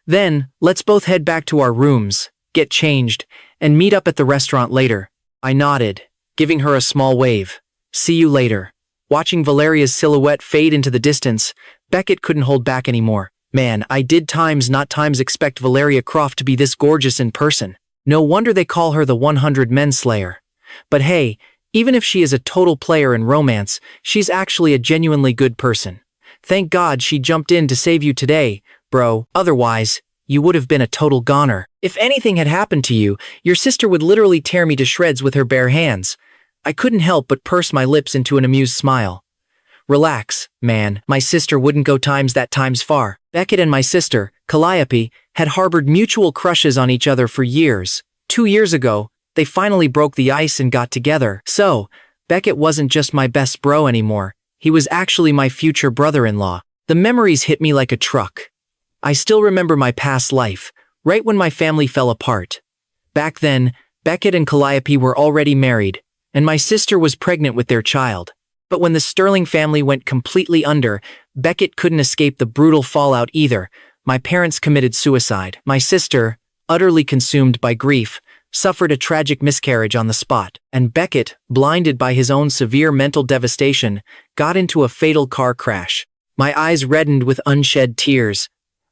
"Then, let's both head back to our rooms, get changed, and meet up at the restaurant later." I nodded, giving her a small wave. "See you later." Watching Valeria's silhouette fade into the distance, Beckett couldn't hold back anymore. Man, I did not times expect Valeria Croft to be this gorgeous in person. No wonder they call her the 100 Men Slayer. But hey, even if she is a total player in romance, she's actually a genuinely good person. Thank God she jumped in to save you today, bro. Otherwise, you would have been a total goner. If anything had happened to you, your sister would literally tear me to shreds with her bare hands. I couldn't help but purse my lips into an amused smile. Relax, man, my sister wouldn't go times far. Beckett and my sister, Calliope, had harbored mutual crushes on each other for years. 2 years ago, they finally broke the ice and got together. So, Beckett wasn't just my best bro anymore, he was actually my future brother-in-law. The memories hit me like a truck. I still remember my past life, right when my family fell apart. Back then, Beckett and Calliope were already married, and my sister was pregnant with their child. But when the Sterling family went completely under, Beckett couldn't escape the brutal fallout either. My parents committed suicide. My sister, utterly consumed by grief, suffered a tragic miscarriage on the spot. And Beckett, blinded by his own severe mental devastation, got into a fatal car crash. My eyes reddened with unshed tears.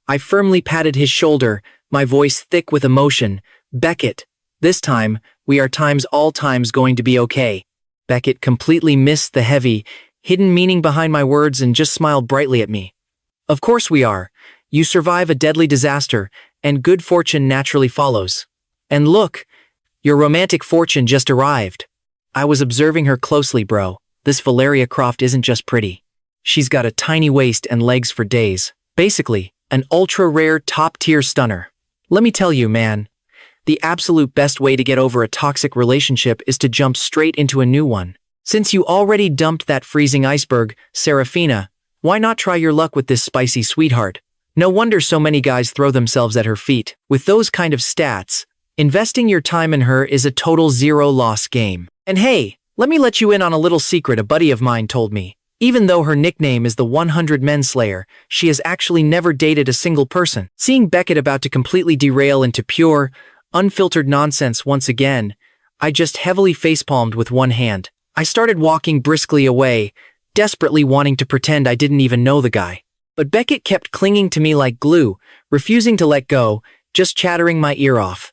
I firmly patted his shoulder, my voice thick with emotion. Beckett, this time, we are all times going to be okay. Beckett completely missed the heavy, hidden meaning behind my words and just smiled brightly at me. Of course we are. You survive a deadly disaster, and good fortune naturally follows. And look, your romantic fortune just arrived. I was observing her closely, bro. This Valeria Croft isn't just pretty. She's got a tiny waist and legs for days. Basically, an ultra-rare top-tier stunner. Let me tell you, man, the absolute best way to get over a toxic relationship is to jump straight into a new one. Since you already dumped that freezing iceberg, Seraphina, why not try your luck with this spicy sweetheart? No wonder so many guys throw themselves at her feet. With those kind of stats, investing your time in her is a total zero-loss game. And hey, let me let you in on a little secret a buddy of mine told me. Even though her nickname is the 100 Men Slayer, she has actually never dated a single person. Seeing Beckett about to completely derail into pure, unfiltered nonsense once again, I just heavily facepalmed with one hand. I started walking briskly away, desperately wanting to pretend I didn't even know the guy. But Beckett kept clinging to me like glue, refusing to let go, just chattering my ear off.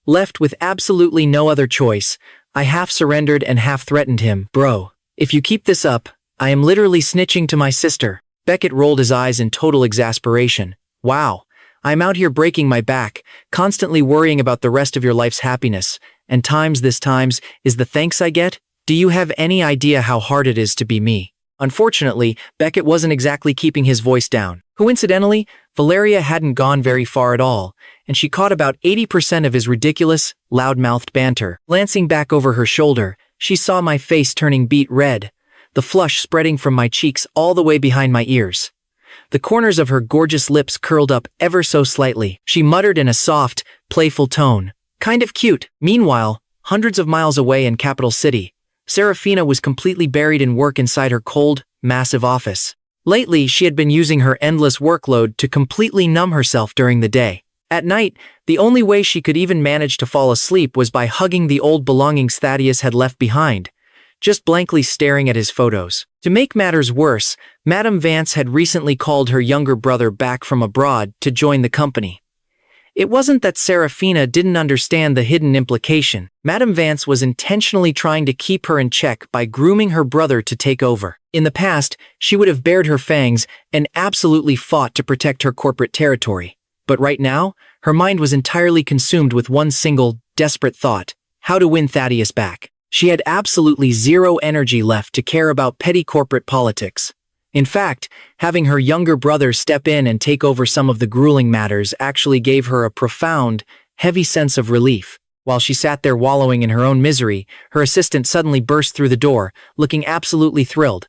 Left with absolutely no other choice, I half surrendered and half threatened him. Bro, if you keep this up, I am literally snitching to my sister. Beckett rolled his eyes in total exasperation. Wow, I'm out here breaking my back, constantly worrying about the rest of your life's happiness, and this times is the thanks I get? Do you have any idea how hard it is to be me? Unfortunately, Beckett wasn't exactly keeping his voice down. Coincidentally, Valeria hadn't gone very far at all, and she caught about 80% of his ridiculous, loud-mouthed banter. Glancing back over her shoulder, she saw my face turning beet red, the flush spreading from my cheeks all the way behind my ears. The corners of her gorgeous lips curled up ever so slightly. She muttered in a soft, playful tone, "Kind of cute." Meanwhile, hundreds of miles away in Capital City, Seraphina was completely buried in work inside her cold, massive office. Lately, she had been using her endless workload to completely numb herself during the day. At night, the only way she could even manage to fall asleep was by hugging the old belongings Thaddeus had left behind, just blankly staring at his photos. To make matters worse, Madame Vance had recently called her younger brother back from abroad to join the company. It wasn't that Seraphina didn't understand the hidden implication. Madame Vance was intentionally trying to keep her in check by grooming her brother to take over. In the past, she would have bared her fangs and absolutely fought to protect her corporate territory. But right now, her mind was entirely consumed with one single, desperate thought: how to win Thaddeus back. She had absolutely zero energy left to care about petty corporate politics. In fact, having her younger brother step in and take over some of the grueling matters actually gave her a profound, heavy sense of relief. While she sat there wallowing in her own misery, her assistant suddenly burst through the door, looking absolutely thrilled.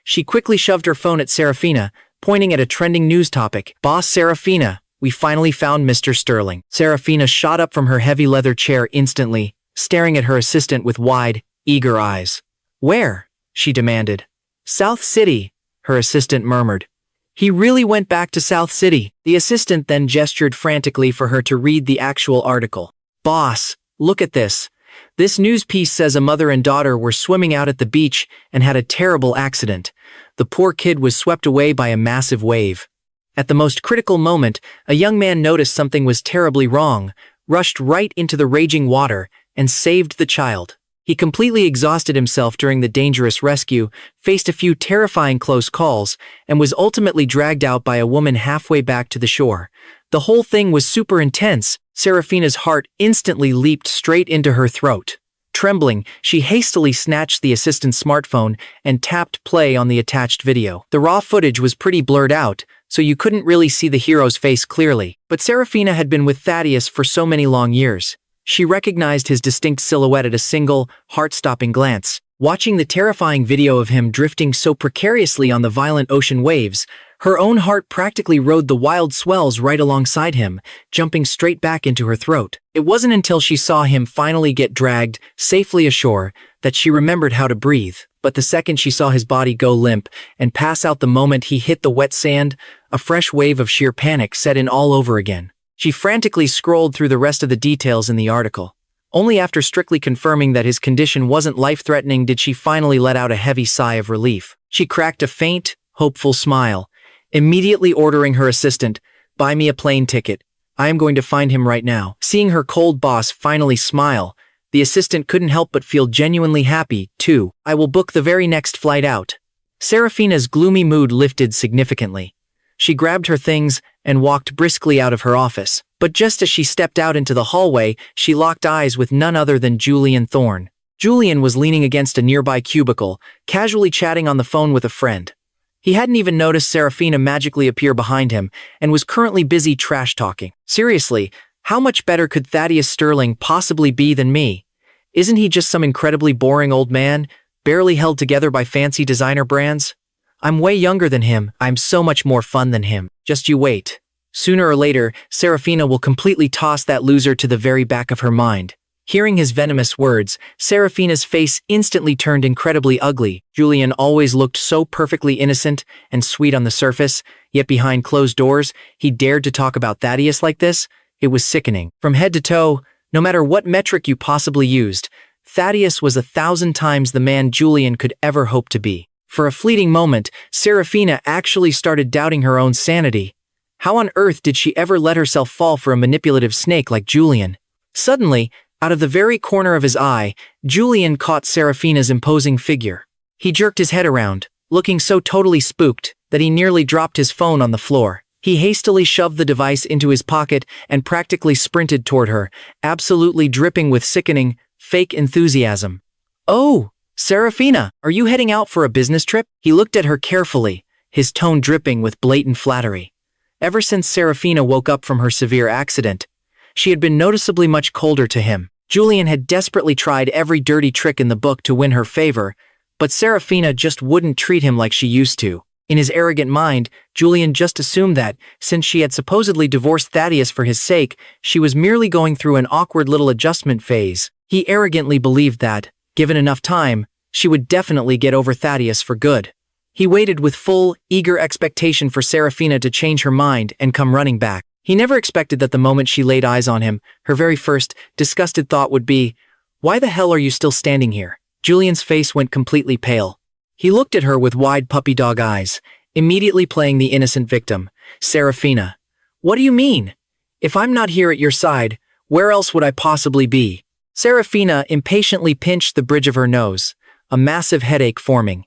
She quickly shoved her phone at Seraphina, pointing at a trending news topic. "Boss Seraphina, we finally found Mr. Sterling." Seraphina shot up from her heavy leather chair instantly, staring at her assistant with wide, eager eyes. "Where?" she demanded. "South City," her assistant murmured. "He really went back to South City." The assistant then gestured frantically for her to read the actual article. "Boss, look at this. This news piece says a mother and daughter were swimming out at the beach and had a terrible accident. The poor kid was swept away by a massive wave. At the most critical moment, a young man noticed something was terribly wrong, rushed right into the raging water, and saved the child. He completely exhausted himself during the dangerous rescue, faced a few terrifying close calls, and was ultimately dragged out by a woman halfway back to the shore. The whole thing was super intense. Seraphina's heart instantly leaped straight into her throat. Trembling, she hastily snatched the assistant's smartphone and tapped play on the attached video. The raw footage was pretty blurred out, so you couldn't really see the hero's face clearly. But Seraphina had been with Thaddeus for so many long years. She recognized his distinct silhouette at a single, heart-stopping glance. Watching the terrifying video of him drifting so precariously on the violent ocean waves, her own heart practically rode the wild swells right alongside him, jumping straight back into her throat. It wasn't until she saw him finally get dragged safely ashore that she remembered how to breathe. But the second she saw his body go limp and pass out the moment he hit the wet sand, a fresh wave of sheer panic set in all over again. She frantically scrolled through the rest of the details in the article. Only after strictly confirming that his condition wasn't life-threatening did she finally let out a heavy sigh of relief. She cracked a faint, hopeful smile, immediately ordering her assistant, "Buy me a plane ticket. I am going to find him right now." Seeing her cold boss finally smile, the assistant couldn't help but feel genuinely happy, too. "I will book the very next flight out." Seraphina's gloomy mood lifted significantly. She grabbed her things and walked briskly out of her office. But just as she stepped out into the hallway, she locked eyes with none other than Julian Thorne. Julian was leaning against a nearby cubicle, casually chatting on the phone with a friend. He hadn't even noticed Seraphina magically appear behind him and was currently busy trash-talking. "Seriously, how much better could Thaddeus Sterling possibly be than me? Isn't he just some incredibly boring old man, barely held together by fancy designer brands? I'm way younger than him. I'm so much more fun than him. Just you wait. Sooner or later, Seraphina will completely toss that loser to the very back of her mind." Hearing his venomous words, Seraphina's face instantly turned incredibly ugly. Julian always looked so perfectly innocent and sweet on the surface, yet behind closed doors, he dared to talk about Thaddeus like this. It was sickening. From head to toe, no matter what metric you possibly used, Thaddeus was 1,000 times the man Julian could ever hope to be. For a fleeting moment, Seraphina actually started doubting her own sanity. How on earth did she ever let herself fall for a manipulative snake like Julian? Suddenly, out of the very corner of his eye, Julian caught Seraphina's imposing figure. He jerked his head around, looking so totally spooked that he nearly dropped his phone on the floor. He hastily shoved the device into his pocket and practically sprinted toward her, absolutely dripping with sickening, fake enthusiasm. "Oh, Seraphina, are you heading out for a business trip?" He looked at her carefully, his tone dripping with blatant flattery. Ever since Seraphina woke up from her severe accident, she had been noticeably much colder to him. Julian had desperately tried every dirty trick in the book to win her favor, but Seraphina just wouldn't treat him like she used to. In his arrogant mind, Julian just assumed that, since she had supposedly divorced Thaddeus for his sake, she was merely going through an awkward little adjustment phase. He arrogantly believed that, given enough time, she would definitely get over Thaddeus for good. He waited with full, eager expectation for Seraphina to change her mind and come running back. He never expected that the moment she laid eyes on him, her very first, disgusted thought would be, "Why the hell are you still standing here?" Julian's face went completely pale. He looked at her with wide puppy dog eyes, immediately playing the innocent victim. "Seraphina, what do you mean? If I'm not here at your side, where else would I possibly be?" Seraphina impatiently pinched the bridge of her nose, a massive headache forming.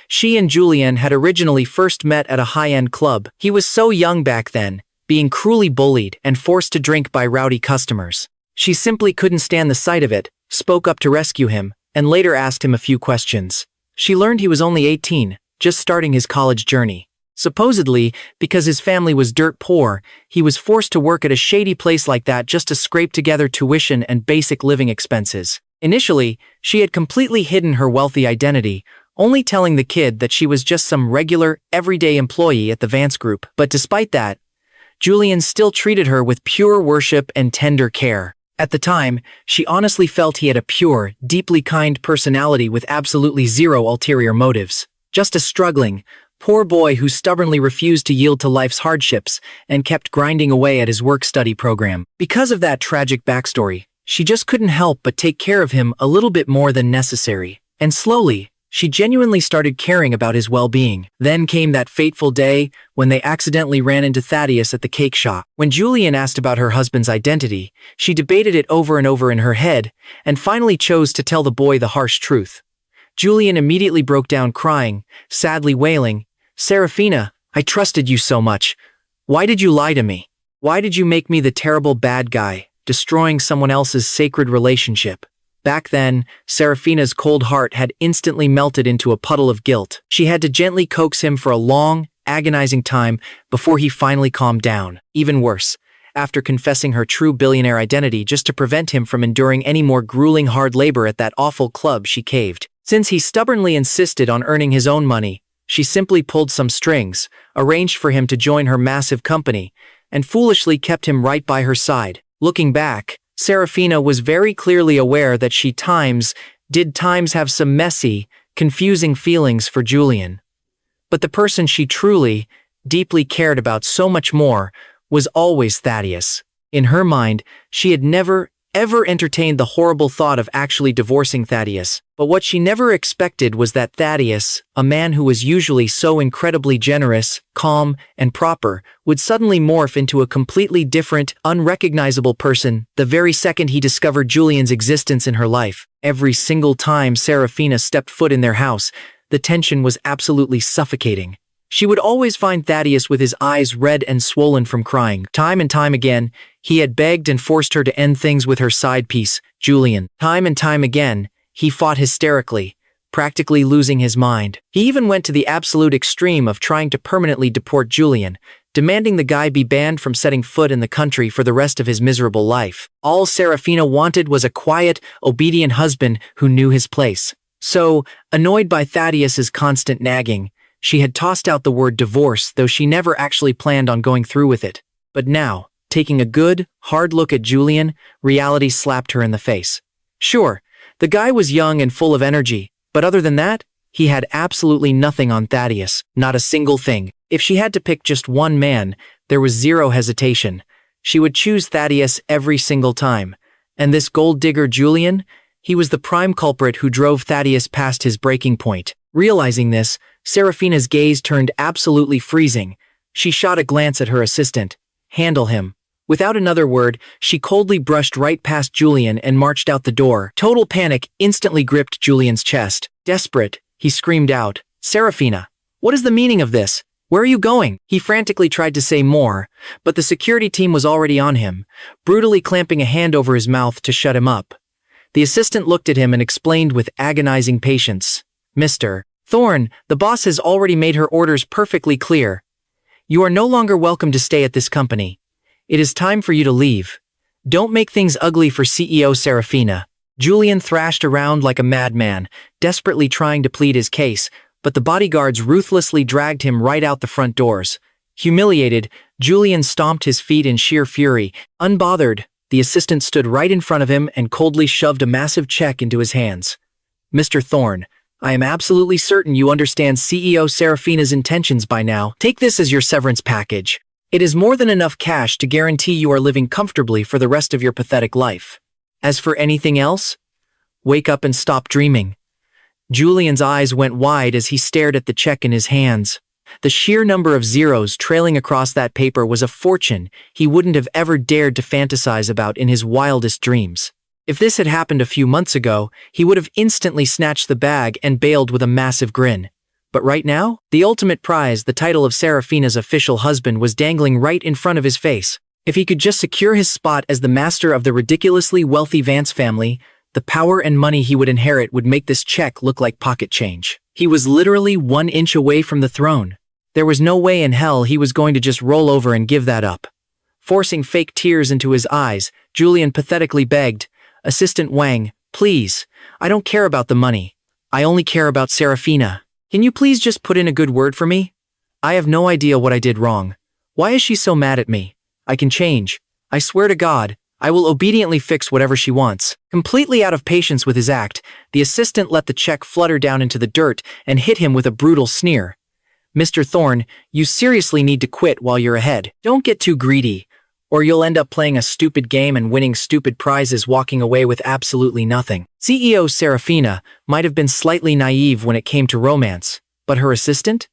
She and Julian had originally first met at a high-end club. He was so young back then, being cruelly bullied and forced to drink by rowdy customers. She simply couldn't stand the sight of it, spoke up to rescue him, and later asked him a few questions. She learned he was only 18, just starting his college journey. Supposedly, because his family was dirt poor, he was forced to work at a shady place like that just to scrape together tuition and basic living expenses. Initially, she had completely hidden her wealthy identity, only telling the kid that she was just some regular, everyday employee at the Vance Group. But despite that, Julian still treated her with pure worship and tender care. At the time, she honestly felt he had a pure, deeply kind personality with absolutely zero ulterior motives. Just a struggling, poor boy who stubbornly refused to yield to life's hardships and kept grinding away at his work-study program. Because of that tragic backstory, she just couldn't help but take care of him a little bit more than necessary. And slowly, she genuinely started caring about his well-being. Then came that fateful day when they accidentally ran into Thaddeus at the cake shop. When Julian asked about her husband's identity, she debated it over and over in her head and finally chose to tell the boy the harsh truth. Julian immediately broke down crying, sadly wailing, "Seraphina, I trusted you so much. Why did you lie to me? Why did you make me the terrible bad guy, destroying someone else's sacred relationship?" Back then, Seraphina's cold heart had instantly melted into a puddle of guilt. She had to gently coax him for a long, agonizing time before he finally calmed down. Even worse, after confessing her true billionaire identity just to prevent him from enduring any more grueling hard labor at that awful club, she caved. Since he stubbornly insisted on earning his own money, she simply pulled some strings, arranged for him to join her massive company, and foolishly kept him right by her side. Looking back, Seraphina was very clearly aware that she did have some messy, confusing feelings for Julian. But the person she truly, deeply cared about so much more was always Thaddeus. In her mind, she had never, ever entertained the horrible thought of actually divorcing Thaddeus. But what she never expected was that Thaddeus, a man who was usually so incredibly generous, calm, and proper, would suddenly morph into a completely different, unrecognizable person the very second he discovered Julian's existence in her life. Every single time Seraphina stepped foot in their house, the tension was absolutely suffocating. She would always find Thaddeus with his eyes red and swollen from crying. Time and time again, he had begged and forced her to end things with her side piece, Julian. Time and time again, he fought hysterically, practically losing his mind. He even went to the absolute extreme of trying to permanently deport Julian, demanding the guy be banned from setting foot in the country for the rest of his miserable life. All Seraphina wanted was a quiet, obedient husband who knew his place. So, annoyed by Thaddeus's constant nagging, she had tossed out the word divorce, though she never actually planned on going through with it. But now, taking a good, hard look at Julian, reality slapped her in the face. Sure, the guy was young and full of energy, but other than that, he had absolutely nothing on Thaddeus, not a single thing. If she had to pick just one man, there was zero hesitation. She would choose Thaddeus every single time. And this gold digger Julian, he was the prime culprit who drove Thaddeus past his breaking point. Realizing this, Seraphina's gaze turned absolutely freezing. She shot a glance at her assistant. Handle him. Without another word, she coldly brushed right past Julian and marched out the door. Total panic instantly gripped Julian's chest. Desperate, he screamed out, "Seraphina, what is the meaning of this? Where are you going?" He frantically tried to say more, but the security team was already on him, brutally clamping a hand over his mouth to shut him up. The assistant looked at him and explained with agonizing patience, "Mr. Thorne, the boss has already made her orders perfectly clear. You are no longer welcome to stay at this company. It is time for you to leave. Don't make things ugly for CEO Seraphina." Julian thrashed around like a madman, desperately trying to plead his case, but the bodyguards ruthlessly dragged him right out the front doors. Humiliated, Julian stomped his feet in sheer fury. Unbothered, the assistant stood right in front of him and coldly shoved a massive check into his hands. "Mr. Thorne, I am absolutely certain you understand CEO Seraphina's intentions by now. Take this as your severance package. It is more than enough cash to guarantee you are living comfortably for the rest of your pathetic life. As for anything else, wake up and stop dreaming." Julian's eyes went wide as he stared at the check in his hands. The sheer number of zeros trailing across that paper was a fortune he wouldn't have ever dared to fantasize about in his wildest dreams. If this had happened a few months ago, he would have instantly snatched the bag and bailed with a massive grin. But right now, the ultimate prize, the title of Seraphina's official husband, was dangling right in front of his face. If he could just secure his spot as the master of the ridiculously wealthy Vance family, the power and money he would inherit would make this check look like pocket change. He was literally 1 inch away from the throne. There was no way in hell he was going to just roll over and give that up. Forcing fake tears into his eyes, Julian pathetically begged, "Assistant Wang, please, I don't care about the money. I only care about Seraphina. Can you please just put in a good word for me? I have no idea what I did wrong. Why is she so mad at me? I can change. I swear to God, I will obediently fix whatever she wants." Completely out of patience with his act, the assistant let the check flutter down into the dirt and hit him with a brutal sneer. "Mr. Thorne, you seriously need to quit while you're ahead. Don't get too greedy, or you'll end up playing a stupid game and winning stupid prizes, walking away with absolutely nothing." CEO Seraphina might have been slightly naive when it came to romance, but her assistant?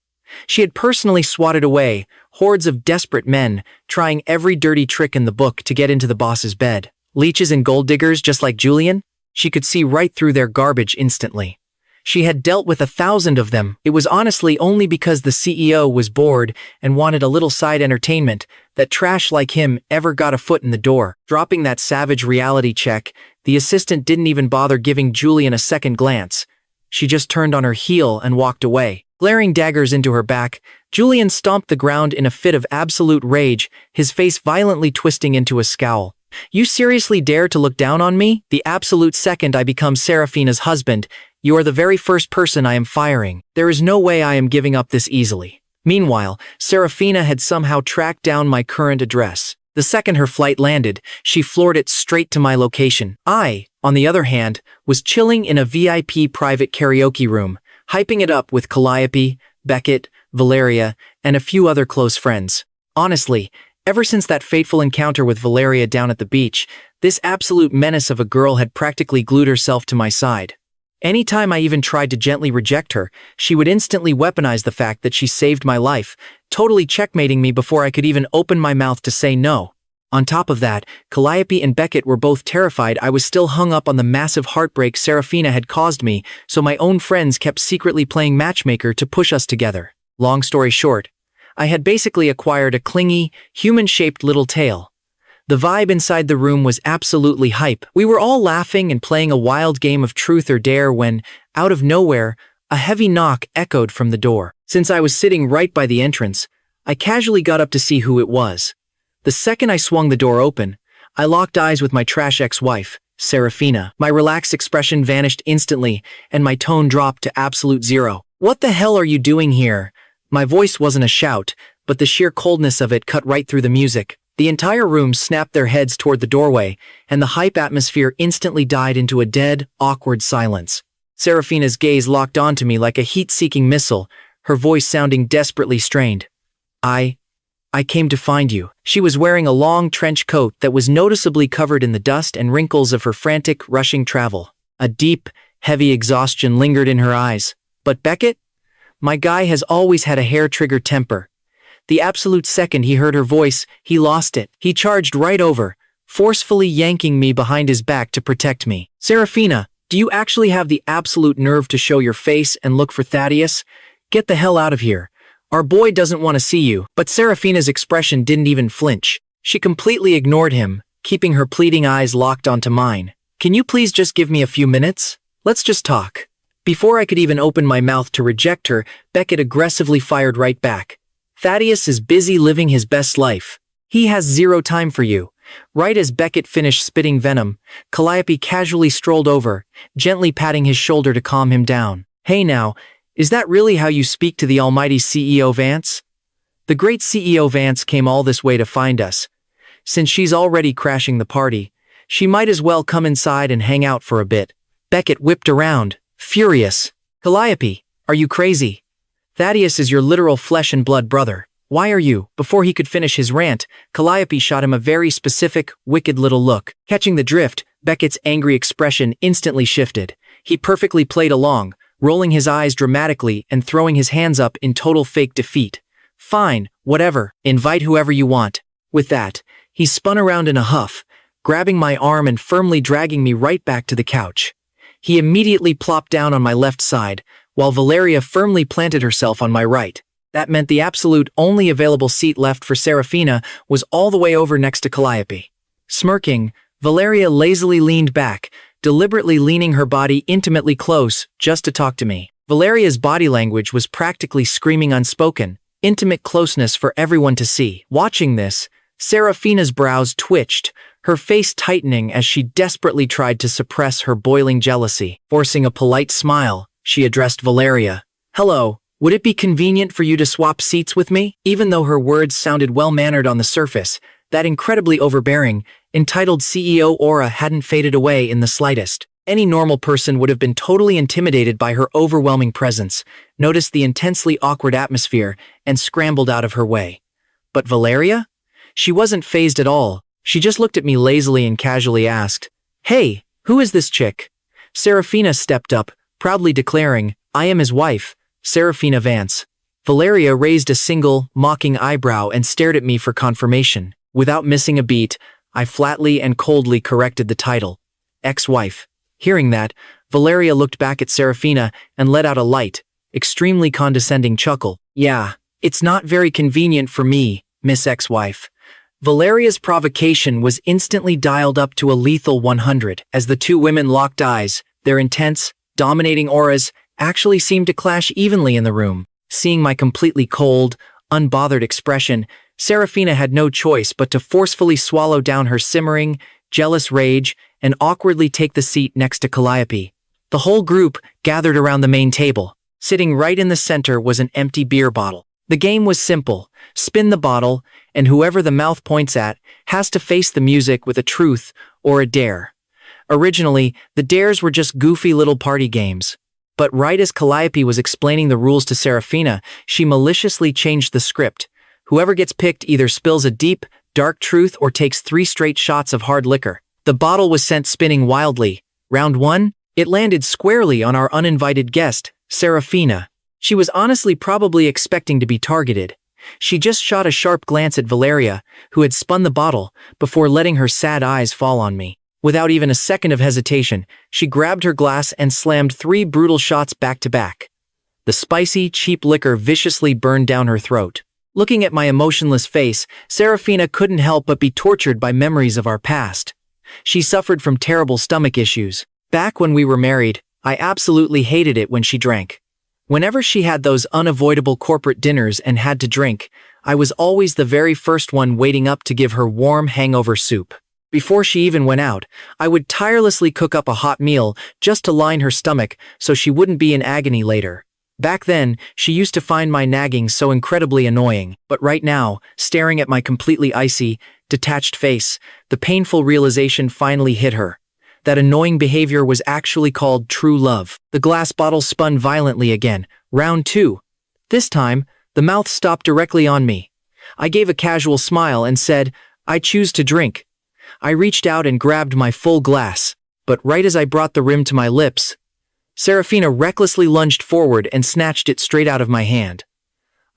She had personally swatted away hordes of desperate men, trying every dirty trick in the book to get into the boss's bed. Leeches and gold diggers just like Julian? She could see right through their garbage instantly. She had dealt with 1,000 of them. It was honestly only because the CEO was bored and wanted a little side entertainment that trash like him ever got a foot in the door. Dropping that savage reality check, the assistant didn't even bother giving Julian a second glance. She just turned on her heel and walked away. Glaring daggers into her back, Julian stomped the ground in a fit of absolute rage, his face violently twisting into a scowl. "You seriously dare to look down on me? The absolute second I become Seraphina's husband, you are the very first person I am firing. There is no way I am giving up this easily." Meanwhile, Seraphina had somehow tracked down my current address. The second her flight landed, she floored it straight to my location. I, on the other hand, was chilling in a VIP private karaoke room, hyping it up with Calliope, Beckett, Valeria, and a few other close friends. Honestly, Ever since that fateful encounter with Valeria down at the beach, this absolute menace of a girl had practically glued herself to my side. Anytime I even tried to gently reject her, she would instantly weaponize the fact that she saved my life, totally checkmating me before I could even open my mouth to say no. On top of that, Calliope and Beckett were both terrified I was still hung up on the massive heartbreak Seraphina had caused me, so my own friends kept secretly playing matchmaker to push us together. Long story short, I had basically acquired a clingy, human-shaped little tail. The vibe inside the room was absolutely hype. We were all laughing and playing a wild game of truth or dare when, out of nowhere, a heavy knock echoed from the door. Since I was sitting right by the entrance, I casually got up to see who it was. The second I swung the door open, I locked eyes with my trash ex-wife, Seraphina. My relaxed expression vanished instantly, and my tone dropped to absolute zero. "What the hell are you doing here?" My voice wasn't a shout, but the sheer coldness of it cut right through the music. The entire room snapped their heads toward the doorway, and the hype atmosphere instantly died into a dead, awkward silence. Seraphina's gaze locked onto me like a heat-seeking missile, her voice sounding desperately strained. I came to find you." She was wearing a long trench coat that was noticeably covered in the dust and wrinkles of her frantic, rushing travel. A deep, heavy exhaustion lingered in her eyes. "But Beckett? My guy has always had a hair-trigger temper." The absolute second he heard her voice, he lost it. He charged right over, forcefully yanking me behind his back to protect me. "Seraphina, do you actually have the absolute nerve to show your face and look for Thaddeus? Get the hell out of here. Our boy doesn't want to see you." But Seraphina's expression didn't even flinch. She completely ignored him, keeping her pleading eyes locked onto mine. "Can you please just give me a few minutes? Let's just talk." Before I could even open my mouth to reject her, Beckett aggressively fired right back. "Thaddeus is busy living his best life. He has zero time for you." Right as Beckett finished spitting venom, Calliope casually strolled over, gently patting his shoulder to calm him down. "Hey now, is that really how you speak to the almighty CEO Vance? The great CEO Vance came all this way to find us. Since she's already crashing the party, she might as well come inside and hang out for a bit." Beckett whipped around, furious. "Calliope, are you crazy? Thaddeus is your literal flesh and blood brother. Why are you?" Before he could finish his rant, Calliope shot him a very specific, wicked little look. Catching the drift, Beckett's angry expression instantly shifted. He perfectly played along, rolling his eyes dramatically and throwing his hands up in total fake defeat. "Fine, whatever, invite whoever you want." With that, he spun around in a huff, grabbing my arm and firmly dragging me right back to the couch. He immediately plopped down on my left side, while Valeria firmly planted herself on my right. That meant the absolute only available seat left for Seraphina was all the way over next to Calliope. Smirking, Valeria lazily leaned back, deliberately leaning her body intimately close just to talk to me. Valeria's body language was practically screaming unspoken, intimate closeness for everyone to see. Watching this, Seraphina's brows twitched, her face tightening as she desperately tried to suppress her boiling jealousy. Forcing a polite smile, she addressed Valeria. "Hello, would it be convenient for you to swap seats with me?" Even though her words sounded well-mannered on the surface, that incredibly overbearing, entitled CEO aura hadn't faded away in the slightest. Any normal person would have been totally intimidated by her overwhelming presence, noticed the intensely awkward atmosphere, and scrambled out of her way. But Valeria? She wasn't fazed at all. She just looked at me lazily and casually asked, "Hey, who is this chick?" Seraphina stepped up, proudly declaring, "I am his wife, Seraphina Vance." Valeria raised a single, mocking eyebrow and stared at me for confirmation. Without missing a beat, I flatly and coldly corrected the title. Ex-wife. Hearing that, Valeria looked back at Seraphina and let out a light, extremely condescending chuckle. "Yeah, it's not very convenient for me, Miss Ex-wife." Valeria's provocation was instantly dialed up to a lethal 100. As the two women locked eyes, their intense, dominating auras actually seemed to clash evenly in the room. Seeing my completely cold, unbothered expression, Seraphina had no choice but to forcefully swallow down her simmering, jealous rage and awkwardly take the seat next to Calliope. The whole group gathered around the main table. Sitting right in the center was an empty beer bottle. The game was simple. Spin the bottle, and whoever the mouth points at has to face the music with a truth or a dare. Originally, the dares were just goofy little party games. But right as Calliope was explaining the rules to Seraphina, she maliciously changed the script, Whoever gets picked either spills a deep, dark truth or takes 3 straight shots of hard liquor. The bottle was sent spinning wildly. Round 1, it landed squarely on our uninvited guest, Seraphina. She was honestly probably expecting to be targeted. She just shot a sharp glance at Valeria, who had spun the bottle, before letting her sad eyes fall on me. Without even a second of hesitation, she grabbed her glass and slammed 3 brutal shots back to back. The spicy, cheap liquor viciously burned down her throat. Looking at my emotionless face, Seraphina couldn't help but be tortured by memories of our past. She suffered from terrible stomach issues. Back when we were married, I absolutely hated it when she drank. Whenever she had those unavoidable corporate dinners and had to drink, I was always the very first one waiting up to give her warm hangover soup. Before she even went out, I would tirelessly cook up a hot meal just to line her stomach so she wouldn't be in agony later. Back then, she used to find my nagging so incredibly annoying, but right now, staring at my completely icy, detached face, the painful realization finally hit her. That annoying behavior was actually called true love. The glass bottle spun violently again. Round 2. This time, the mouth stopped directly on me. I gave a casual smile and said, "I choose to drink." I reached out and grabbed my full glass, but right as I brought the rim to my lips, Seraphina recklessly lunged forward and snatched it straight out of my hand.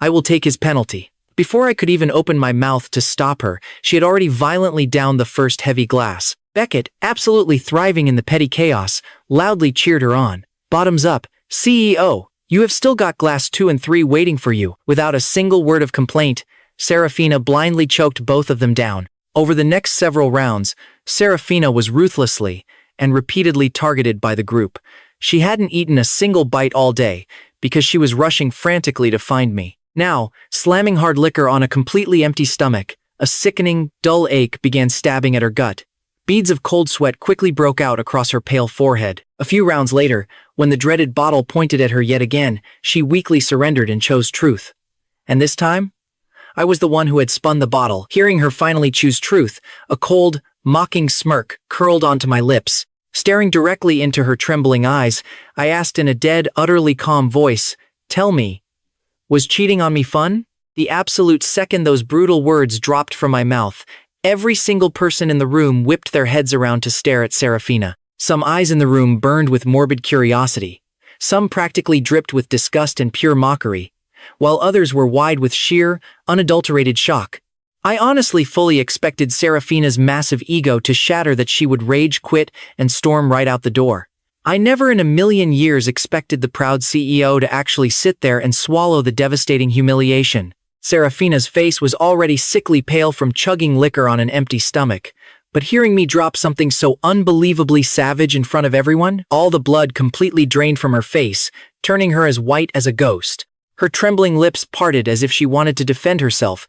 "I will take his penalty." Before I could even open my mouth to stop her, she had already violently downed the first heavy glass. Beckett, absolutely thriving in the petty chaos, loudly cheered her on. "Bottoms up, CEO. You have still got glass 2 and 3 waiting for you." Without a single word of complaint, Seraphina blindly choked both of them down. Over the next several rounds, Seraphina was ruthlessly and repeatedly targeted by the group. She hadn't eaten a single bite all day because she was rushing frantically to find me. Now, slamming hard liquor on a completely empty stomach, a sickening, dull ache began stabbing at her gut. Beads of cold sweat quickly broke out across her pale forehead. A few rounds later, when the dreaded bottle pointed at her yet again, she weakly surrendered and chose truth. And this time, I was the one who had spun the bottle. Hearing her finally choose truth, a cold, mocking smirk curled onto my lips. Staring directly into her trembling eyes, I asked in a dead, utterly calm voice, "Tell me, was cheating on me fun?" The absolute second those brutal words dropped from my mouth, every single person in the room whipped their heads around to stare at Seraphina. Some eyes in the room burned with morbid curiosity. Some practically dripped with disgust and pure mockery, while others were wide with sheer, unadulterated shock. I honestly fully expected Seraphina's massive ego to shatter that she would rage quit and storm right out the door. I never in a million years expected the proud CEO to actually sit there and swallow the devastating humiliation. Seraphina's face was already sickly pale from chugging liquor on an empty stomach, but hearing me drop something so unbelievably savage in front of everyone, all the blood completely drained from her face, turning her as white as a ghost. Her trembling lips parted as if she wanted to defend herself,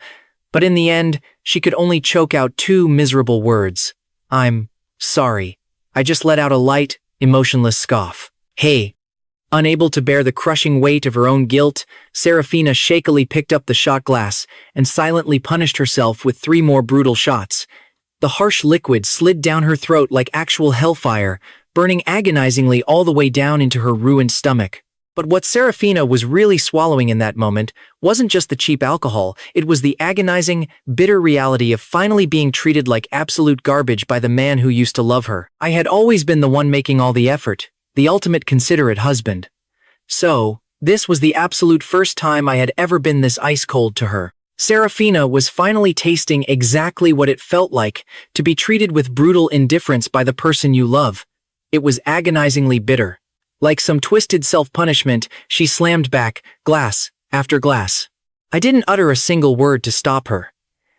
but in the end, she could only choke out 2 miserable words. "I'm sorry." I just let out a light, emotionless scoff. "Hey." Unable to bear the crushing weight of her own guilt, Seraphina shakily picked up the shot glass and silently punished herself with 3 more brutal shots. The harsh liquid slid down her throat like actual hellfire, burning agonizingly all the way down into her ruined stomach. But what Seraphina was really swallowing in that moment wasn't just the cheap alcohol, it was the agonizing, bitter reality of finally being treated like absolute garbage by the man who used to love her. I had always been the one making all the effort, the ultimate considerate husband. So, this was the absolute first time I had ever been this ice-cold to her. Seraphina was finally tasting exactly what it felt like to be treated with brutal indifference by the person you love. It was agonizingly bitter. Like some twisted self-punishment, she slammed back, glass after glass. I didn't utter a single word to stop her.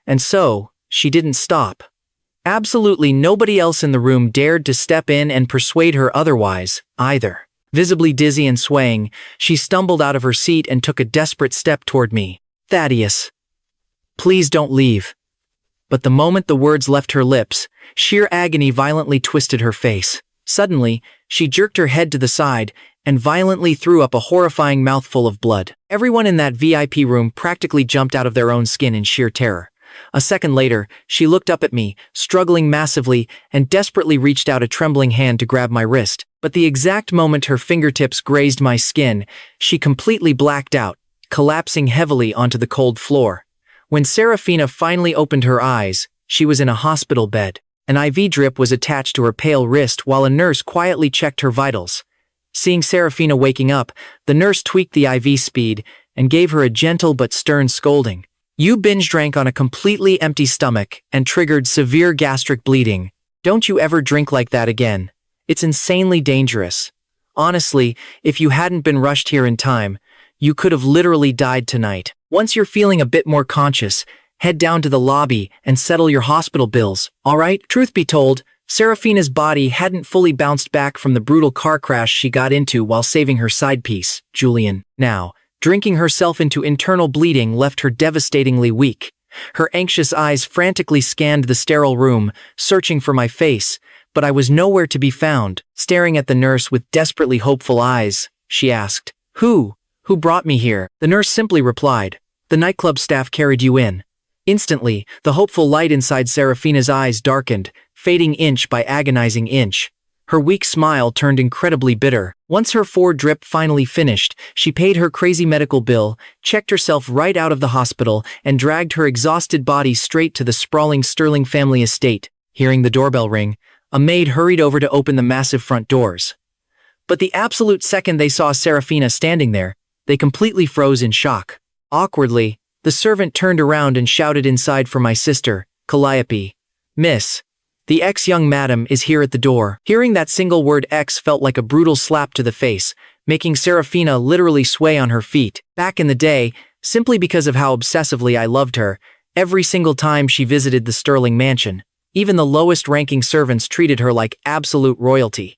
And so, she didn't stop. Absolutely nobody else in the room dared to step in and persuade her otherwise, either. Visibly dizzy and swaying, she stumbled out of her seat and took a desperate step toward me. "Thaddeus, please don't leave." But the moment the words left her lips, sheer agony violently twisted her face. Suddenly, she jerked her head to the side and violently threw up a horrifying mouthful of blood. Everyone in that VIP room practically jumped out of their own skin in sheer terror. A second later, she looked up at me, struggling massively, and desperately reached out a trembling hand to grab my wrist. But the exact moment her fingertips grazed my skin, she completely blacked out, collapsing heavily onto the cold floor. When Seraphina finally opened her eyes, she was in a hospital bed. An IV drip was attached to her pale wrist while a nurse quietly checked her vitals. Seeing Seraphina waking up, the nurse tweaked the IV speed and gave her a gentle but stern scolding. "You binge drank on a completely empty stomach and triggered severe gastric bleeding. Don't you ever drink like that again. It's insanely dangerous. Honestly, if you hadn't been rushed here in time, you could have literally died tonight. Once you're feeling a bit more conscious, head down to the lobby and settle your hospital bills, all right?" Truth be told, Seraphina's body hadn't fully bounced back from the brutal car crash she got into while saving her side piece, Julian. Now, drinking herself into internal bleeding left her devastatingly weak. Her anxious eyes frantically scanned the sterile room, searching for my face, but I was nowhere to be found. Staring at the nurse with desperately hopeful eyes, she asked, Who brought me here?" The nurse simply replied, "The nightclub staff carried you in." Instantly, the hopeful light inside Seraphina's eyes darkened, fading inch by agonizing inch. Her weak smile turned incredibly bitter. Once her 4-drip finally finished, she paid her crazy medical bill, checked herself right out of the hospital, and dragged her exhausted body straight to the sprawling Sterling family estate. Hearing the doorbell ring, a maid hurried over to open the massive front doors. But the absolute second they saw Seraphina standing there, they completely froze in shock. Awkwardly, the servant turned around and shouted inside for my sister, Calliope. "Miss, the ex-young madam is here at the door." Hearing that single word ex felt like a brutal slap to the face, making Seraphina literally sway on her feet. Back in the day, simply because of how obsessively I loved her, every single time she visited the Sterling mansion, even the lowest-ranking servants treated her like absolute royalty.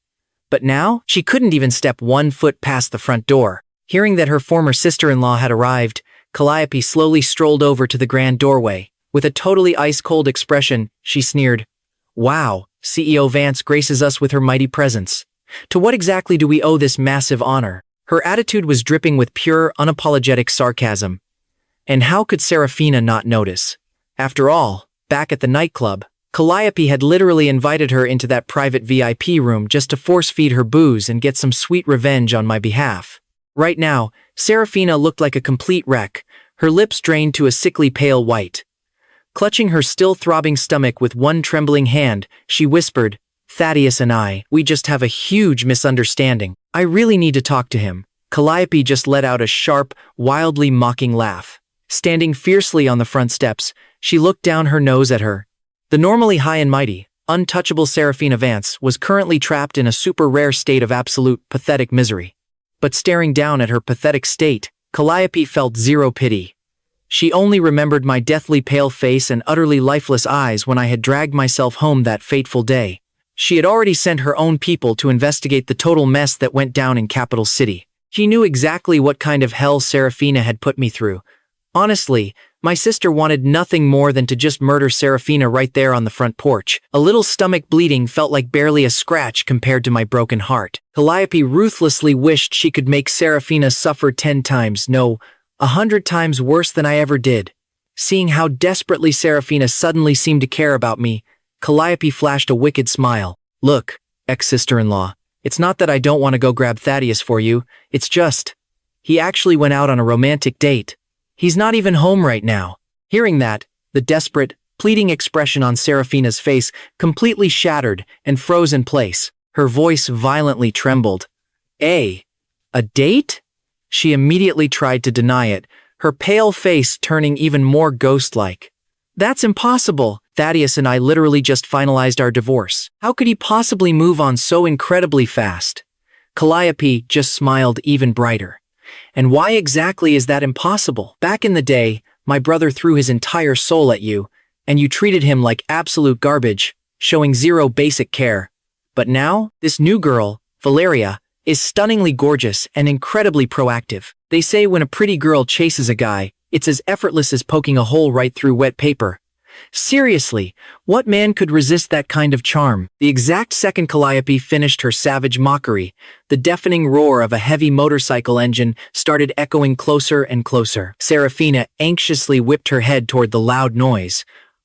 But now, she couldn't even step 1 foot past the front door. Hearing that her former sister-in-law had arrived, Calliope slowly strolled over to the grand doorway. With a totally ice-cold expression, she sneered, "Wow, CEO Vance graces us with her mighty presence. To what exactly do we owe this massive honor?" Her attitude was dripping with pure, unapologetic sarcasm. And how could Seraphina not notice? After all, back at the nightclub, Calliope had literally invited her into that private VIP room just to force-feed her booze and get some sweet revenge on my behalf. Right now, Seraphina looked like a complete wreck, her lips drained to a sickly pale white. Clutching her still-throbbing stomach with one trembling hand, she whispered, "Thaddeus and we just have a huge misunderstanding. I really need to talk to him." Calliope just let out a sharp, wildly mocking laugh. Standing fiercely on the front steps, she looked down her nose at her. The normally high and mighty, untouchable Seraphina Vance was currently trapped in a super-rare state of absolute, pathetic misery. But staring down at her pathetic state, Calliope felt zero pity. She only remembered my deathly pale face and utterly lifeless eyes when I had dragged myself home that fateful day. She had already sent her own people to investigate the total mess that went down in Capital City. She knew exactly what kind of hell Seraphina had put me through. Honestly, my sister wanted nothing more than to just murder Seraphina right there on the front porch. A little stomach bleeding felt like barely a scratch compared to my broken heart. Calliope ruthlessly wished she could make Seraphina suffer 10 times, no, 100 times worse than I ever did. Seeing how desperately Seraphina suddenly seemed to care about me, Calliope flashed a wicked smile. "Look, ex-sister-in-law, it's not that I don't want to go grab Thaddeus for you, it's just, he actually went out on a romantic date. He's not even home right now." Hearing that, the desperate, pleading expression on Seraphina's face completely shattered and froze in place. Her voice violently trembled. A date?" She immediately tried to deny it, her pale face turning even more ghost-like. "That's impossible. Thaddeus and I literally just finalized our divorce. How could he possibly move on so incredibly fast?" Calliope just smiled even brighter. "And why exactly is that impossible? Back in the day, my brother threw his entire soul at you, and you treated him like absolute garbage, showing zero basic care. But now, this new girl, Valeria, is stunningly gorgeous and incredibly proactive. They say when a pretty girl chases a guy, it's as effortless as poking a hole right through wet paper. Seriously, what man could resist that kind of charm?" The exact second Calliope finished her savage mockery, the deafening roar of a heavy motorcycle engine started echoing closer and closer. Seraphina anxiously whipped her head toward the loud noise,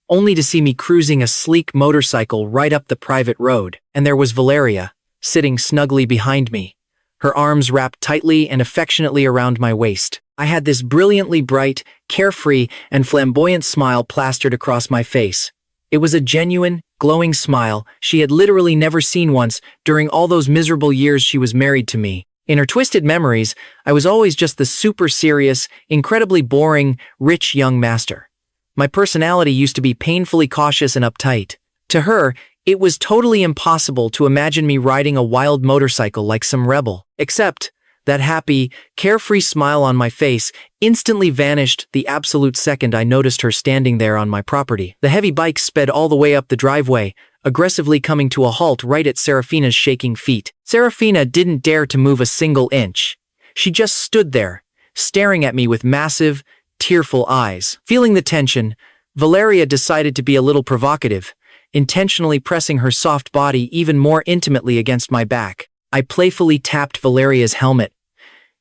only to see me cruising a sleek motorcycle right up the private road. And there was Valeria, sitting snugly behind me, her arms wrapped tightly and affectionately around my waist. I had this brilliantly bright, carefree, and flamboyant smile plastered across my face. It was a genuine, glowing smile she had literally never seen once during all those miserable years she was married to me. In her twisted memories, I was always just the super serious, incredibly boring, rich young master. My personality used to be painfully cautious and uptight. To her, it was totally impossible to imagine me riding a wild motorcycle like some rebel. Except, that happy, carefree smile on my face instantly vanished the absolute second I noticed her standing there on my property. The heavy bike sped all the way up the driveway, aggressively coming to a halt right at Seraphina's shaking feet. Seraphina didn't dare to move a single inch. She just stood there, staring at me with massive, tearful eyes. Feeling the tension, Valeria decided to be a little provocative, intentionally pressing her soft body even more intimately against my back. I playfully tapped Valeria's helmet.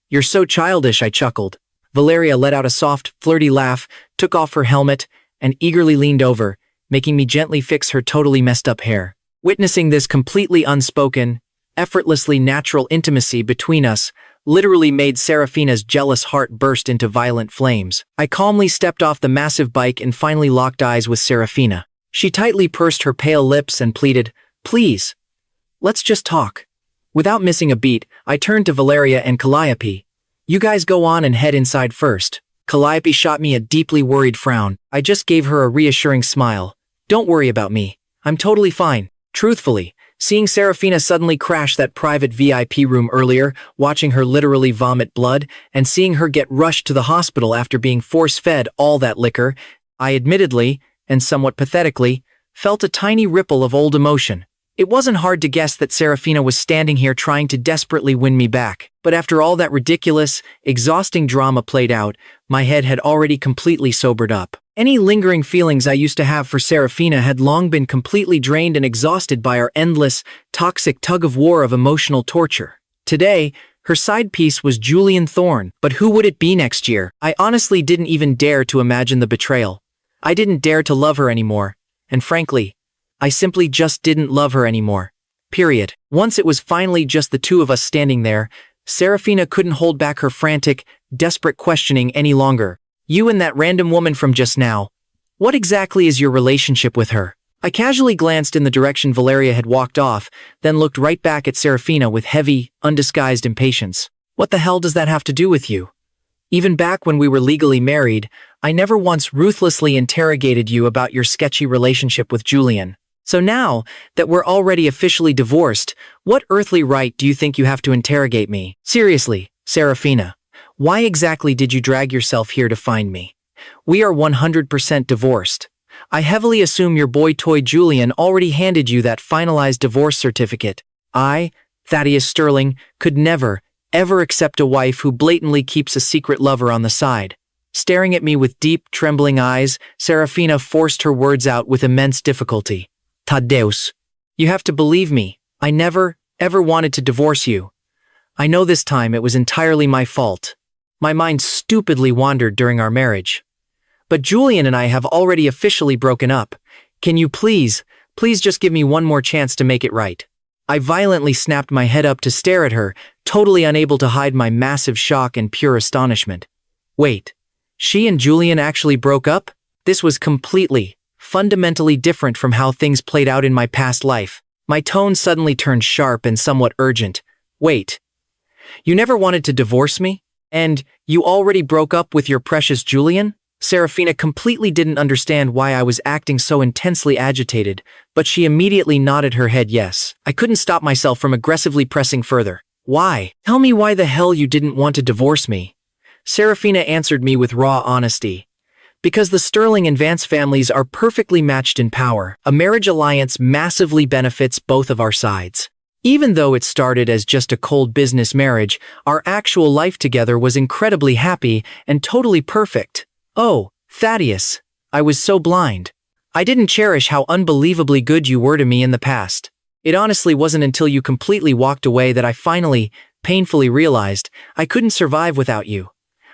"You're so childish," I chuckled. Valeria let out a soft, flirty laugh, took off her helmet, and eagerly leaned over, making me gently fix her totally messed up hair. Witnessing this completely unspoken, effortlessly natural intimacy between us literally made Seraphina's jealous heart burst into violent flames. I calmly stepped off the massive bike and finally locked eyes with Seraphina. She tightly pursed her pale lips and pleaded, "Please, let's just talk." Without missing a beat, I turned to Valeria and Calliope. "You guys go on and head inside first." Calliope shot me a deeply worried frown. I just gave her a reassuring smile. "Don't worry about me. I'm totally fine." Truthfully, seeing Seraphina suddenly crash that private VIP room earlier, watching her literally vomit blood, and seeing her get rushed to the hospital after being force-fed all that liquor, I admittedly, and somewhat pathetically, felt a tiny ripple of old emotion. It wasn't hard to guess that Seraphina was standing here trying to desperately win me back. But after all that ridiculous, exhausting drama played out, my head had already completely sobered up. Any lingering feelings I used to have for Seraphina had long been completely drained and exhausted by our endless, toxic tug-of-war of emotional torture. Today, her side piece was Julian Thorne, but who would it be next year? I honestly didn't even dare to imagine the betrayal. I didn't dare to love her anymore, and frankly, I simply just didn't love her anymore. Period. Once it was finally just the two of us standing there, Seraphina couldn't hold back her frantic, desperate questioning any longer. "You and that random woman from just now, what exactly is your relationship with her?" I casually glanced in the direction Valeria had walked off, then looked right back at Seraphina with heavy, undisguised impatience. "What the hell does that have to do with you? Even back when we were legally married, I never once ruthlessly interrogated you about your sketchy relationship with Julian. So now that we're already officially divorced, what earthly right do you think you have to interrogate me? Seriously, Seraphina, why exactly did you drag yourself here to find me? We are 100% divorced. I heavily assume your boy toy Julian already handed you that finalized divorce certificate. I, Thaddeus Sterling, could never, ever accept a wife who blatantly keeps a secret lover on the side." Staring at me with deep, trembling eyes, Seraphina forced her words out with immense difficulty. "Thaddeus, you have to believe me. I never, ever wanted to divorce you. I know this time it was entirely my fault. My mind stupidly wandered during our marriage. But Julian and I have already officially broken up. Can you please just give me one more chance to make it right?" I violently snapped my head up to stare at her, totally unable to hide my massive shock and pure astonishment. Wait, she and Julian actually broke up? This was completely, fundamentally different from how things played out in my past life. My tone suddenly turned sharp and somewhat urgent. "Wait, you never wanted to divorce me? And you already broke up with your precious Julian?" Seraphina completely didn't understand why I was acting so intensely agitated, but she immediately nodded her head yes. I couldn't stop myself from aggressively pressing further. "Why? Tell me why the hell you didn't want to divorce me." Seraphina answered me with raw honesty. "Because the Sterling and Vance families are perfectly matched in power. A marriage alliance massively benefits both of our sides. Even though it started as just a cold business marriage, our actual life together was incredibly happy and totally perfect. Oh, Thaddeus, I was so blind. I didn't cherish how unbelievably good you were to me in the past. It honestly wasn't until you completely walked away that I finally, painfully realized I couldn't survive without you.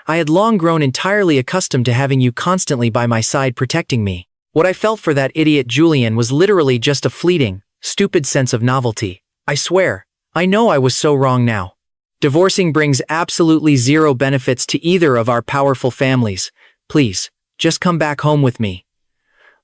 I had long grown entirely accustomed to having you constantly by my side protecting me. What I felt for that idiot Julian was literally just a fleeting, stupid sense of novelty. I swear, I know I was so wrong now. Divorcing brings absolutely zero benefits to either of our powerful families. Please, just come back home with me.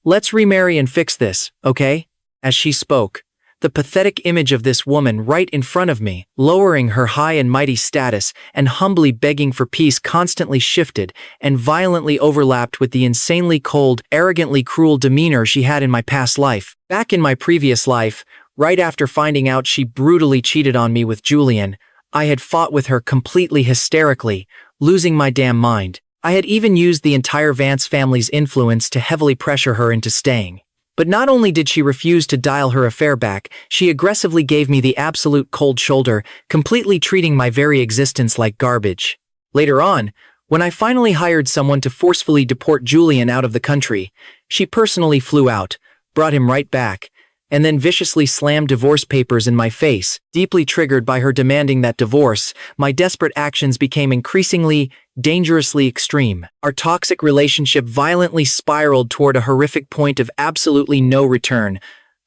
Let's remarry and fix this, okay?" As she spoke, the pathetic image of this woman right in front of me, lowering her high and mighty status and humbly begging for peace, constantly shifted and violently overlapped with the insanely cold, arrogantly cruel demeanor she had in my past life. Back in my previous life, right after finding out she brutally cheated on me with Julian, I had fought with her completely hysterically, losing my damn mind. I had even used the entire Vance family's influence to heavily pressure her into staying. But not only did she refuse to dial her affair back, she aggressively gave me the absolute cold shoulder, completely treating my very existence like garbage. Later on, when I finally hired someone to forcefully deport Julian out of the country, she personally flew out, brought him right back, and then viciously slammed divorce papers in my face. Deeply triggered by her demanding that divorce, my desperate actions became increasingly, dangerously extreme. Our toxic relationship violently spiraled toward a horrific point of absolutely no return,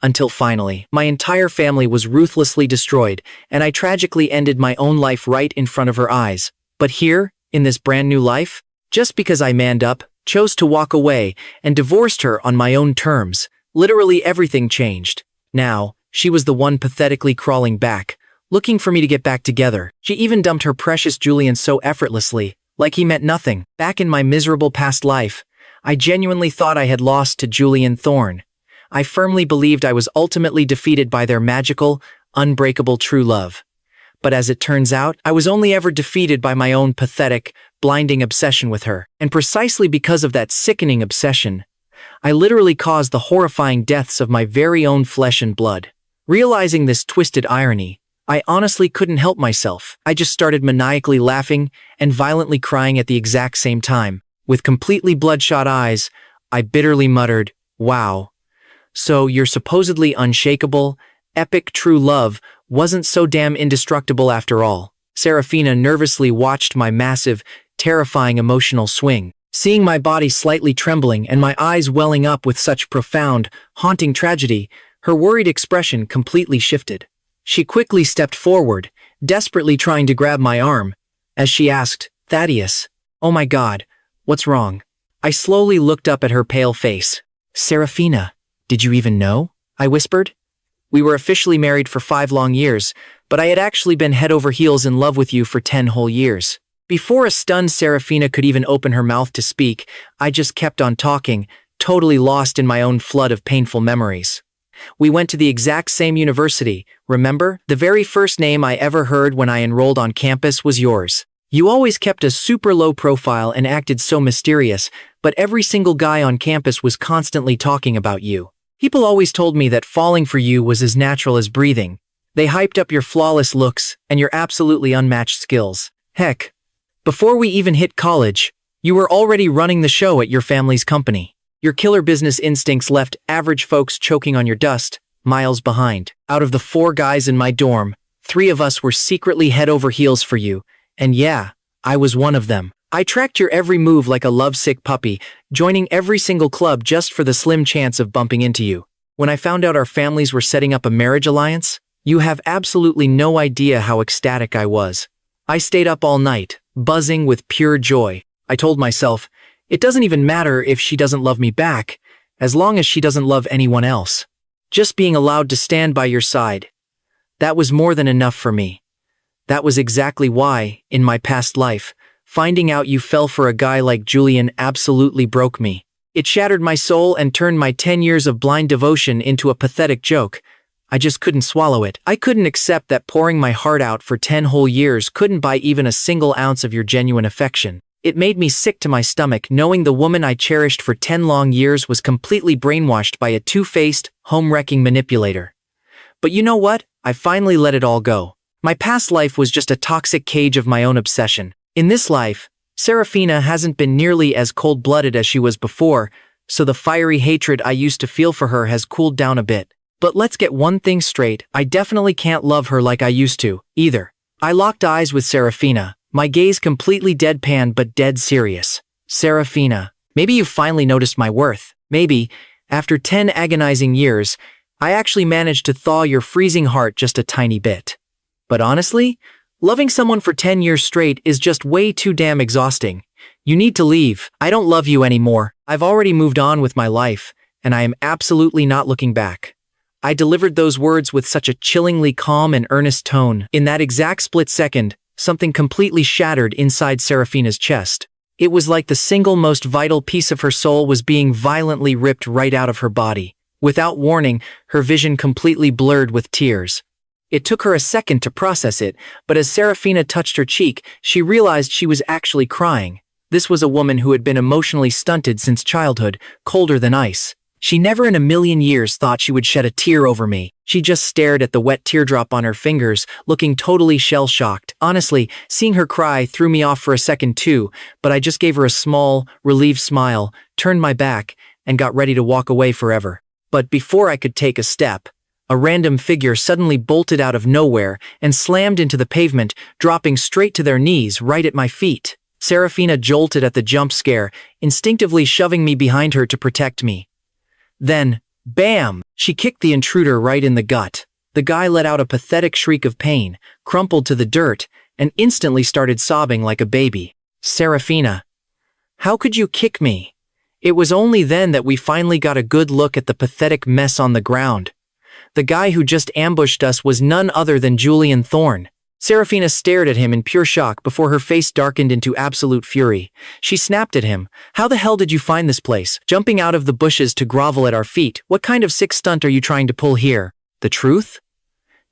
until finally, my entire family was ruthlessly destroyed, and I tragically ended my own life right in front of her eyes. But here, in this brand new life, just because I manned up, chose to walk away, and divorced her on my own terms, literally everything changed. Now, she was the one pathetically crawling back, looking for me to get back together. She even dumped her precious Julian so effortlessly, like he meant nothing. Back in my miserable past life, I genuinely thought I had lost to Julian Thorne. I firmly believed I was ultimately defeated by their magical, unbreakable true love. But as it turns out, I was only ever defeated by my own pathetic, blinding obsession with her. And precisely because of that sickening obsession, I literally caused the horrifying deaths of my very own flesh and blood. Realizing this twisted irony, I honestly couldn't help myself. I just started maniacally laughing and violently crying at the exact same time. With completely bloodshot eyes, I bitterly muttered, "Wow. So your supposedly unshakable, epic true love wasn't so damn indestructible after all." Seraphina nervously watched my massive, terrifying emotional swing. Seeing my body slightly trembling and my eyes welling up with such profound, haunting tragedy, her worried expression completely shifted. She quickly stepped forward, desperately trying to grab my arm, as she asked, "Thaddeus, oh my God, what's wrong?" I slowly looked up at her pale face. "Seraphina, did you even know?" I whispered. "We were officially married for 5 long years, but I had actually been head over heels in love with you for 10 whole years." Before a stunned Seraphina could even open her mouth to speak, I just kept on talking, totally lost in my own flood of painful memories. "We went to the exact same university, remember? The very first name I ever heard when I enrolled on campus was yours. You always kept a super low profile and acted so mysterious, but every single guy on campus was constantly talking about you. People always told me that falling for you was as natural as breathing. They hyped up your flawless looks and your absolutely unmatched skills. Heck, before we even hit college, you were already running the show at your family's company. Your killer business instincts left average folks choking on your dust, miles behind. Out of the 4 guys in my dorm, 3 of us were secretly head over heels for you, and yeah, I was one of them. I tracked your every move like a lovesick puppy, joining every single club just for the slim chance of bumping into you. When I found out our families were setting up a marriage alliance, you have absolutely no idea how ecstatic I was. I stayed up all night, buzzing with pure joy. I told myself, it doesn't even matter if she doesn't love me back, as long as she doesn't love anyone else. Just being allowed to stand by your side, that was more than enough for me. That was exactly why, in my past life, finding out you fell for a guy like Julian absolutely broke me. It shattered my soul and turned my 10 years of blind devotion into a pathetic joke. I just couldn't swallow it. I couldn't accept that pouring my heart out for 10 whole years couldn't buy even a single ounce of your genuine affection. It made me sick to my stomach knowing the woman I cherished for 10 long years was completely brainwashed by a two-faced, home-wrecking manipulator. But you know what? I finally let it all go. My past life was just a toxic cage of my own obsession. In this life, Seraphina hasn't been nearly as cold-blooded as she was before, so the fiery hatred I used to feel for her has cooled down a bit. But let's get one thing straight, I definitely can't love her like I used to, either. I locked eyes with Seraphina, my gaze completely deadpan but dead serious. Seraphina, maybe you finally noticed my worth. Maybe, after 10 agonizing years, I actually managed to thaw your freezing heart just a tiny bit. But honestly, Loving someone for 10 years straight is just way too damn exhausting. You need to leave. I don't love you anymore. I've already moved on with my life, and I am absolutely not looking back. I delivered those words with such a chillingly calm and earnest tone. In that exact split second, something completely shattered inside Seraphina's chest. It was like the single most vital piece of her soul was being violently ripped right out of her body. Without warning, her vision completely blurred with tears. It took her a second to process it, but as Seraphina touched her cheek, she realized she was actually crying. This was a woman who had been emotionally stunted since childhood, colder than ice. She never in a million years thought she would shed a tear over me. She just stared at the wet teardrop on her fingers, looking totally shell-shocked. Honestly, seeing her cry threw me off for a second too, but I just gave her a small, relieved smile, turned my back, and got ready to walk away forever. But before I could take a step, a random figure suddenly bolted out of nowhere and slammed into the pavement, dropping straight to their knees right at my feet. Seraphina jolted at the jump scare, instinctively shoving me behind her to protect me. Then, bam! She kicked the intruder right in the gut. The guy let out a pathetic shriek of pain, crumpled to the dirt, and instantly started sobbing like a baby. Seraphina, how could you kick me? It was only then that we finally got a good look at the pathetic mess on the ground. The guy who just ambushed us was none other than Julian Thorne. Seraphina stared at him in pure shock before her face darkened into absolute fury. She snapped at him. How the hell did you find this place? Jumping out of the bushes to grovel at our feet. What kind of sick stunt are you trying to pull here? The truth?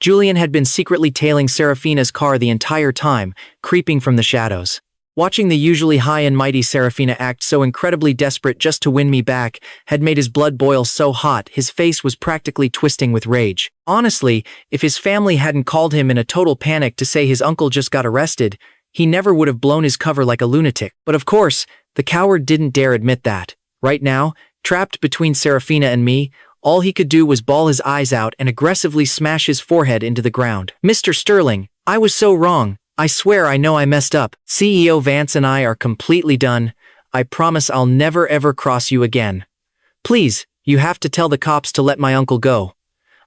Julian had been secretly tailing Seraphina's car the entire time, creeping from the shadows. Watching the usually high and mighty Seraphina act so incredibly desperate just to win me back had made his blood boil so hot his face was practically twisting with rage. Honestly, if his family hadn't called him in a total panic to say his uncle just got arrested, he never would have blown his cover like a lunatic. But of course, the coward didn't dare admit that. Right now, trapped between Seraphina and me, all he could do was bawl his eyes out and aggressively smash his forehead into the ground. Mr. Sterling, I was so wrong. I swear I know I messed up. CEO Vance and I are completely done. I promise I'll never ever cross you again. Please, you have to tell the cops to let my uncle go.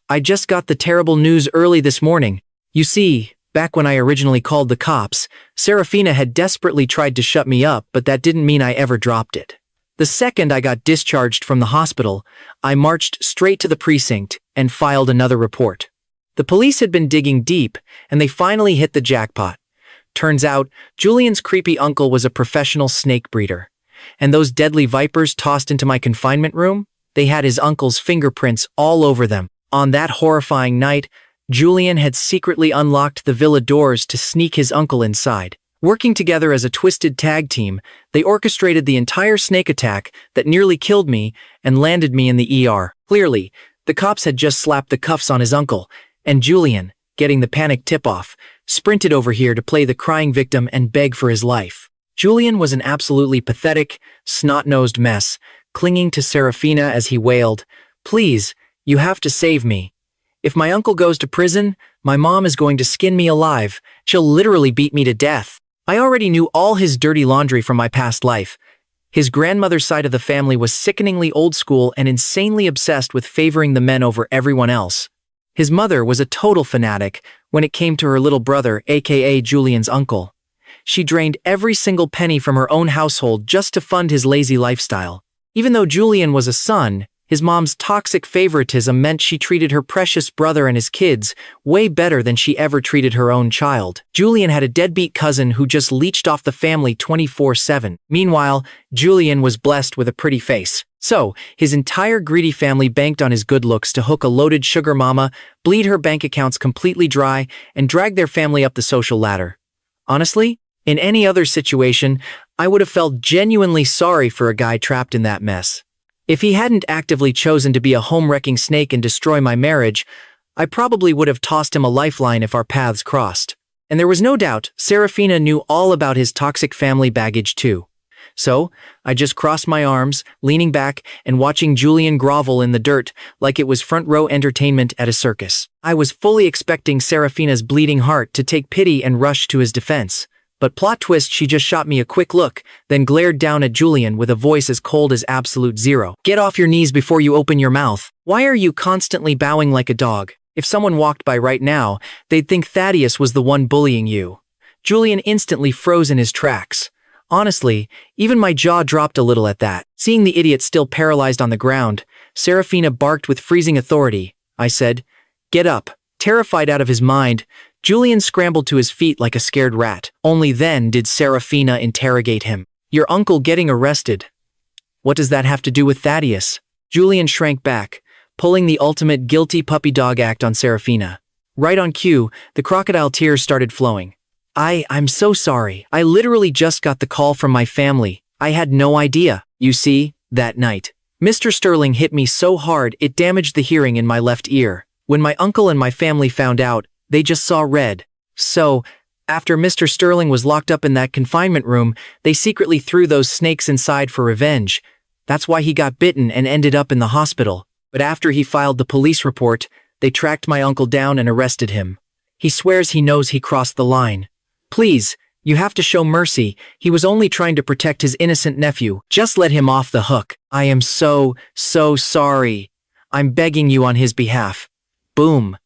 I just got the terrible news early this morning. You see, back when I originally called the cops, Seraphina had desperately tried to shut me up, but that didn't mean I ever dropped it. The second I got discharged from the hospital, I marched straight to the precinct and filed another report. The police had been digging deep, and they finally hit the jackpot. Turns out, Julian's creepy uncle was a professional snake breeder. And those deadly vipers tossed into my confinement room? They had his uncle's fingerprints all over them. On that horrifying night, Julian had secretly unlocked the villa doors to sneak his uncle inside. Working together as a twisted tag team, they orchestrated the entire snake attack that nearly killed me and landed me in the ER. Clearly, the cops had just slapped the cuffs on his uncle, and Julian, getting the panic tip-off, sprinted over here to play the crying victim and beg for his life. Julian was an absolutely pathetic, snot-nosed mess, clinging to Seraphina as he wailed, "Please, you have to save me. If my uncle goes to prison, my mom is going to skin me alive. She'll literally beat me to death." I already knew all his dirty laundry from my past life. His grandmother's side of the family was sickeningly old school and insanely obsessed with favoring the men over everyone else. His mother was a total fanatic when it came to her little brother, aka Julian's uncle. She drained every single penny from her own household just to fund his lazy lifestyle. Even though Julian was a son, his mom's toxic favoritism meant she treated her precious brother and his kids way better than she ever treated her own child. Julian had a deadbeat cousin who just leeched off the family 24/7. Meanwhile, Julian was blessed with a pretty face. So, his entire greedy family banked on his good looks to hook a loaded sugar mama, bleed her bank accounts completely dry, and drag their family up the social ladder. Honestly, in any other situation, I would have felt genuinely sorry for a guy trapped in that mess. If he hadn't actively chosen to be a home-wrecking snake and destroy my marriage, I probably would have tossed him a lifeline if our paths crossed. And there was no doubt Seraphina knew all about his toxic family baggage too. So, I just crossed my arms, leaning back and watching Julian grovel in the dirt like it was front-row entertainment at a circus. I was fully expecting Seraphina's bleeding heart to take pity and rush to his defense. But plot twist, she just shot me a quick look, then glared down at Julian with a voice as cold as absolute zero. "Get off your knees before you open your mouth. Why are you constantly bowing like a dog? If someone walked by right now, they'd think Thaddeus was the one bullying you. Julian instantly froze in his tracks. Honestly, even my jaw dropped a little at that. Seeing the idiot still paralyzed on the ground, Seraphina barked with freezing authority. I said, "Get up." Terrified out of his mind, Julian scrambled to his feet like a scared rat. Only then did Seraphina interrogate him. "Your uncle getting arrested. What does that have to do with Thaddeus?" Julian shrank back, pulling the ultimate guilty puppy dog act on Seraphina. Right on cue, the crocodile tears started flowing. I'm so sorry. I literally just got the call from my family. I had no idea. You see, that night, Mr. Sterling hit me so hard it damaged the hearing in my left ear. When my uncle and my family found out, they just saw red. So, after Mr. Sterling was locked up in that confinement room, they secretly threw those snakes inside for revenge. That's why he got bitten and ended up in the hospital. But after he filed the police report, they tracked my uncle down and arrested him. He swears he knows he crossed the line. Please, you have to show mercy. He was only trying to protect his innocent nephew. Just let him off the hook. I am so sorry. I'm begging you on his behalf. Boom.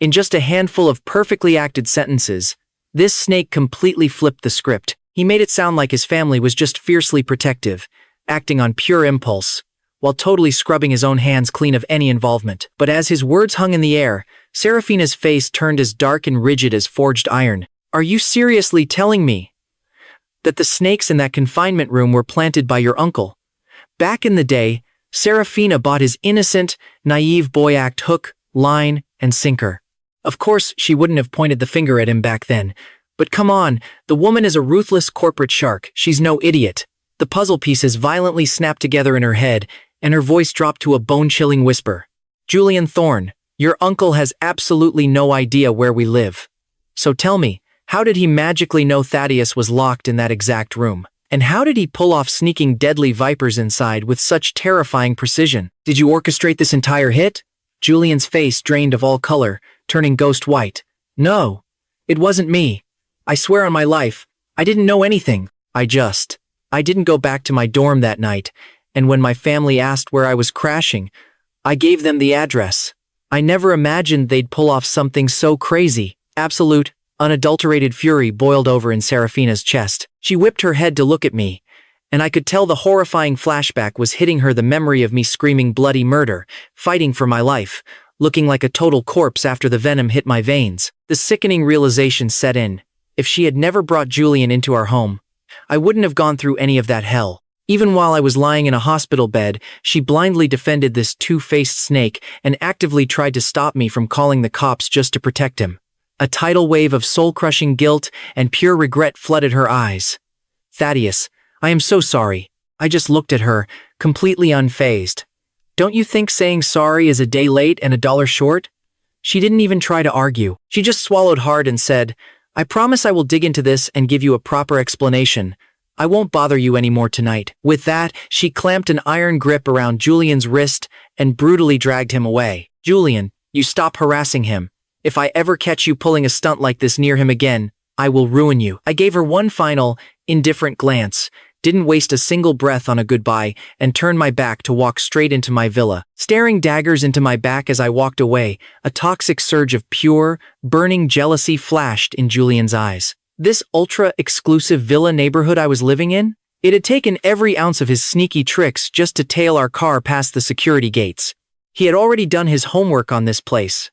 In just a handful of perfectly acted sentences, this snake completely flipped the script. He made it sound like his family was just fiercely protective, acting on pure impulse, while totally scrubbing his own hands clean of any involvement. But as his words hung in the air, Seraphina's face turned as dark and rigid as forged iron. Are you seriously telling me that the snakes in that confinement room were planted by your uncle? Back in the day, Seraphina bought his innocent, naive boy act hook, line, and sinker. Of course, she wouldn't have pointed the finger at him back then. But come on, the woman is a ruthless corporate shark. She's no idiot. The puzzle pieces violently snapped together in her head, and her voice dropped to a bone-chilling whisper. Julian Thorne, your uncle has absolutely no idea where we live. So tell me, how did he magically know Thaddeus was locked in that exact room? And how did he pull off sneaking deadly vipers inside with such terrifying precision? Did you orchestrate this entire hit? Julian's face drained of all color, turning ghost white. No, it wasn't me. I swear on my life, I didn't know anything. I didn't go back to my dorm that night, and when my family asked where I was crashing, I gave them the address. I never imagined they'd pull off something so crazy. Absolute, unadulterated fury boiled over in Seraphina's chest. She whipped her head to look at me, and I could tell the horrifying flashback was hitting her, the memory of me screaming bloody murder, fighting for my life, looking like a total corpse after the venom hit my veins. The sickening realization set in. If she had never brought Julian into our home, I wouldn't have gone through any of that hell. Even while I was lying in a hospital bed, she blindly defended this two-faced snake and actively tried to stop me from calling the cops just to protect him. A tidal wave of soul-crushing guilt and pure regret flooded her eyes. Thaddeus, I am so sorry. I just looked at her, completely unfazed. Don't you think saying sorry is a day late and a dollar short? She didn't even try to argue. She just swallowed hard and said, I promise I will dig into this and give you a proper explanation. I won't bother you anymore tonight. With that, she clamped an iron grip around Julian's wrist and brutally dragged him away. Julian, you stop harassing him. If I ever catch you pulling a stunt like this near him again, I will ruin you. I gave her one final, indifferent glance, didn't waste a single breath on a goodbye, and turned my back to walk straight into my villa. Staring daggers into my back as I walked away, a toxic surge of pure, burning jealousy flashed in Julian's eyes. This ultra-exclusive villa neighborhood I was living in? It had taken every ounce of his sneaky tricks just to tail our car past the security gates. He had already done his homework on this place.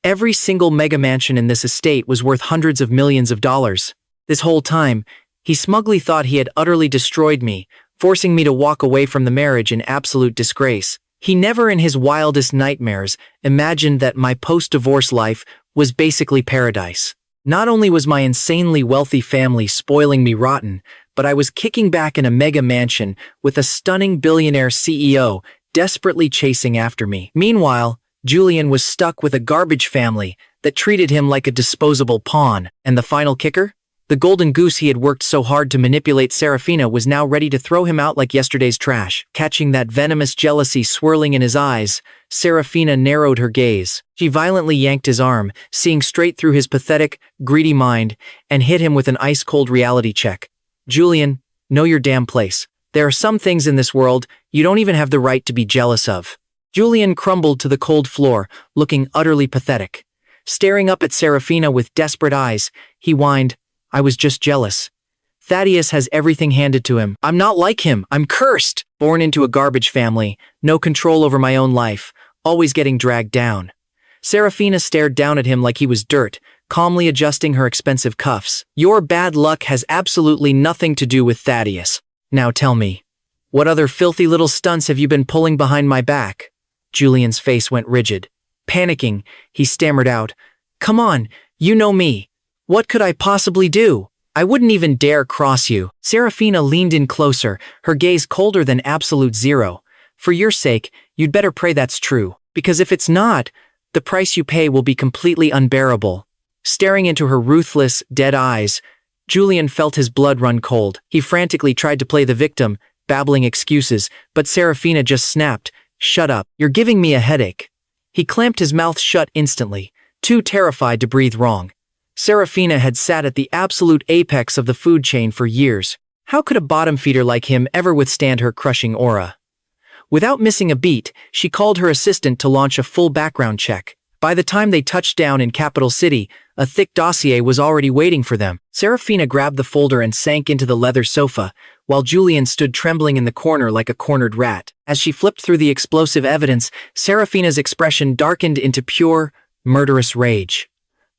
Every single mega mansion in this estate was worth hundreds of millions of dollars. This whole time, he smugly thought he had utterly destroyed me, forcing me to walk away from the marriage in absolute disgrace. He never in his wildest nightmares imagined that my post-divorce life was basically paradise. Not only was my insanely wealthy family spoiling me rotten, but I was kicking back in a mega mansion with a stunning billionaire CEO desperately chasing after me. Meanwhile, Julian was stuck with a garbage family that treated him like a disposable pawn. And the final kicker? The golden goose he had worked so hard to manipulate Seraphina was now ready to throw him out like yesterday's trash. Catching that venomous jealousy swirling in his eyes, Seraphina narrowed her gaze. She violently yanked his arm, seeing straight through his pathetic, greedy mind, and hit him with an ice-cold reality check. Julian, know your damn place. There are some things in this world you don't even have the right to be jealous of. Julian crumbled to the cold floor, looking utterly pathetic. Staring up at Seraphina with desperate eyes, he whined, "I was just jealous. Thaddeus has everything handed to him. I'm not like him. I'm cursed. Born into a garbage family, no control over my own life, always getting dragged down." Seraphina stared down at him like he was dirt, calmly adjusting her expensive cuffs. "Your bad luck has absolutely nothing to do with Thaddeus. Now tell me, what other filthy little stunts have you been pulling behind my back?" Julian's face went rigid. Panicking, he stammered out, "Come on, you know me. What could I possibly do? I wouldn't even dare cross you." Seraphina leaned in closer, her gaze colder than absolute zero. "For your sake, you'd better pray that's true, because if it's not, the price you pay will be completely unbearable." Staring into her ruthless, dead eyes, Julian felt his blood run cold. He frantically tried to play the victim, babbling excuses, but Seraphina just snapped, "Shut up, you're giving me a headache." He clamped his mouth shut instantly, too terrified to breathe wrong. Seraphina had sat at the absolute apex of the food chain for years. How could a bottom feeder like him ever withstand her crushing aura? Without missing a beat, she called her assistant to launch a full background check. By the time they touched down in Capital City, a thick dossier was already waiting for them. Seraphina grabbed the folder and sank into the leather sofa, while Julian stood trembling in the corner like a cornered rat. As she flipped through the explosive evidence, Seraphina's expression darkened into pure, murderous rage.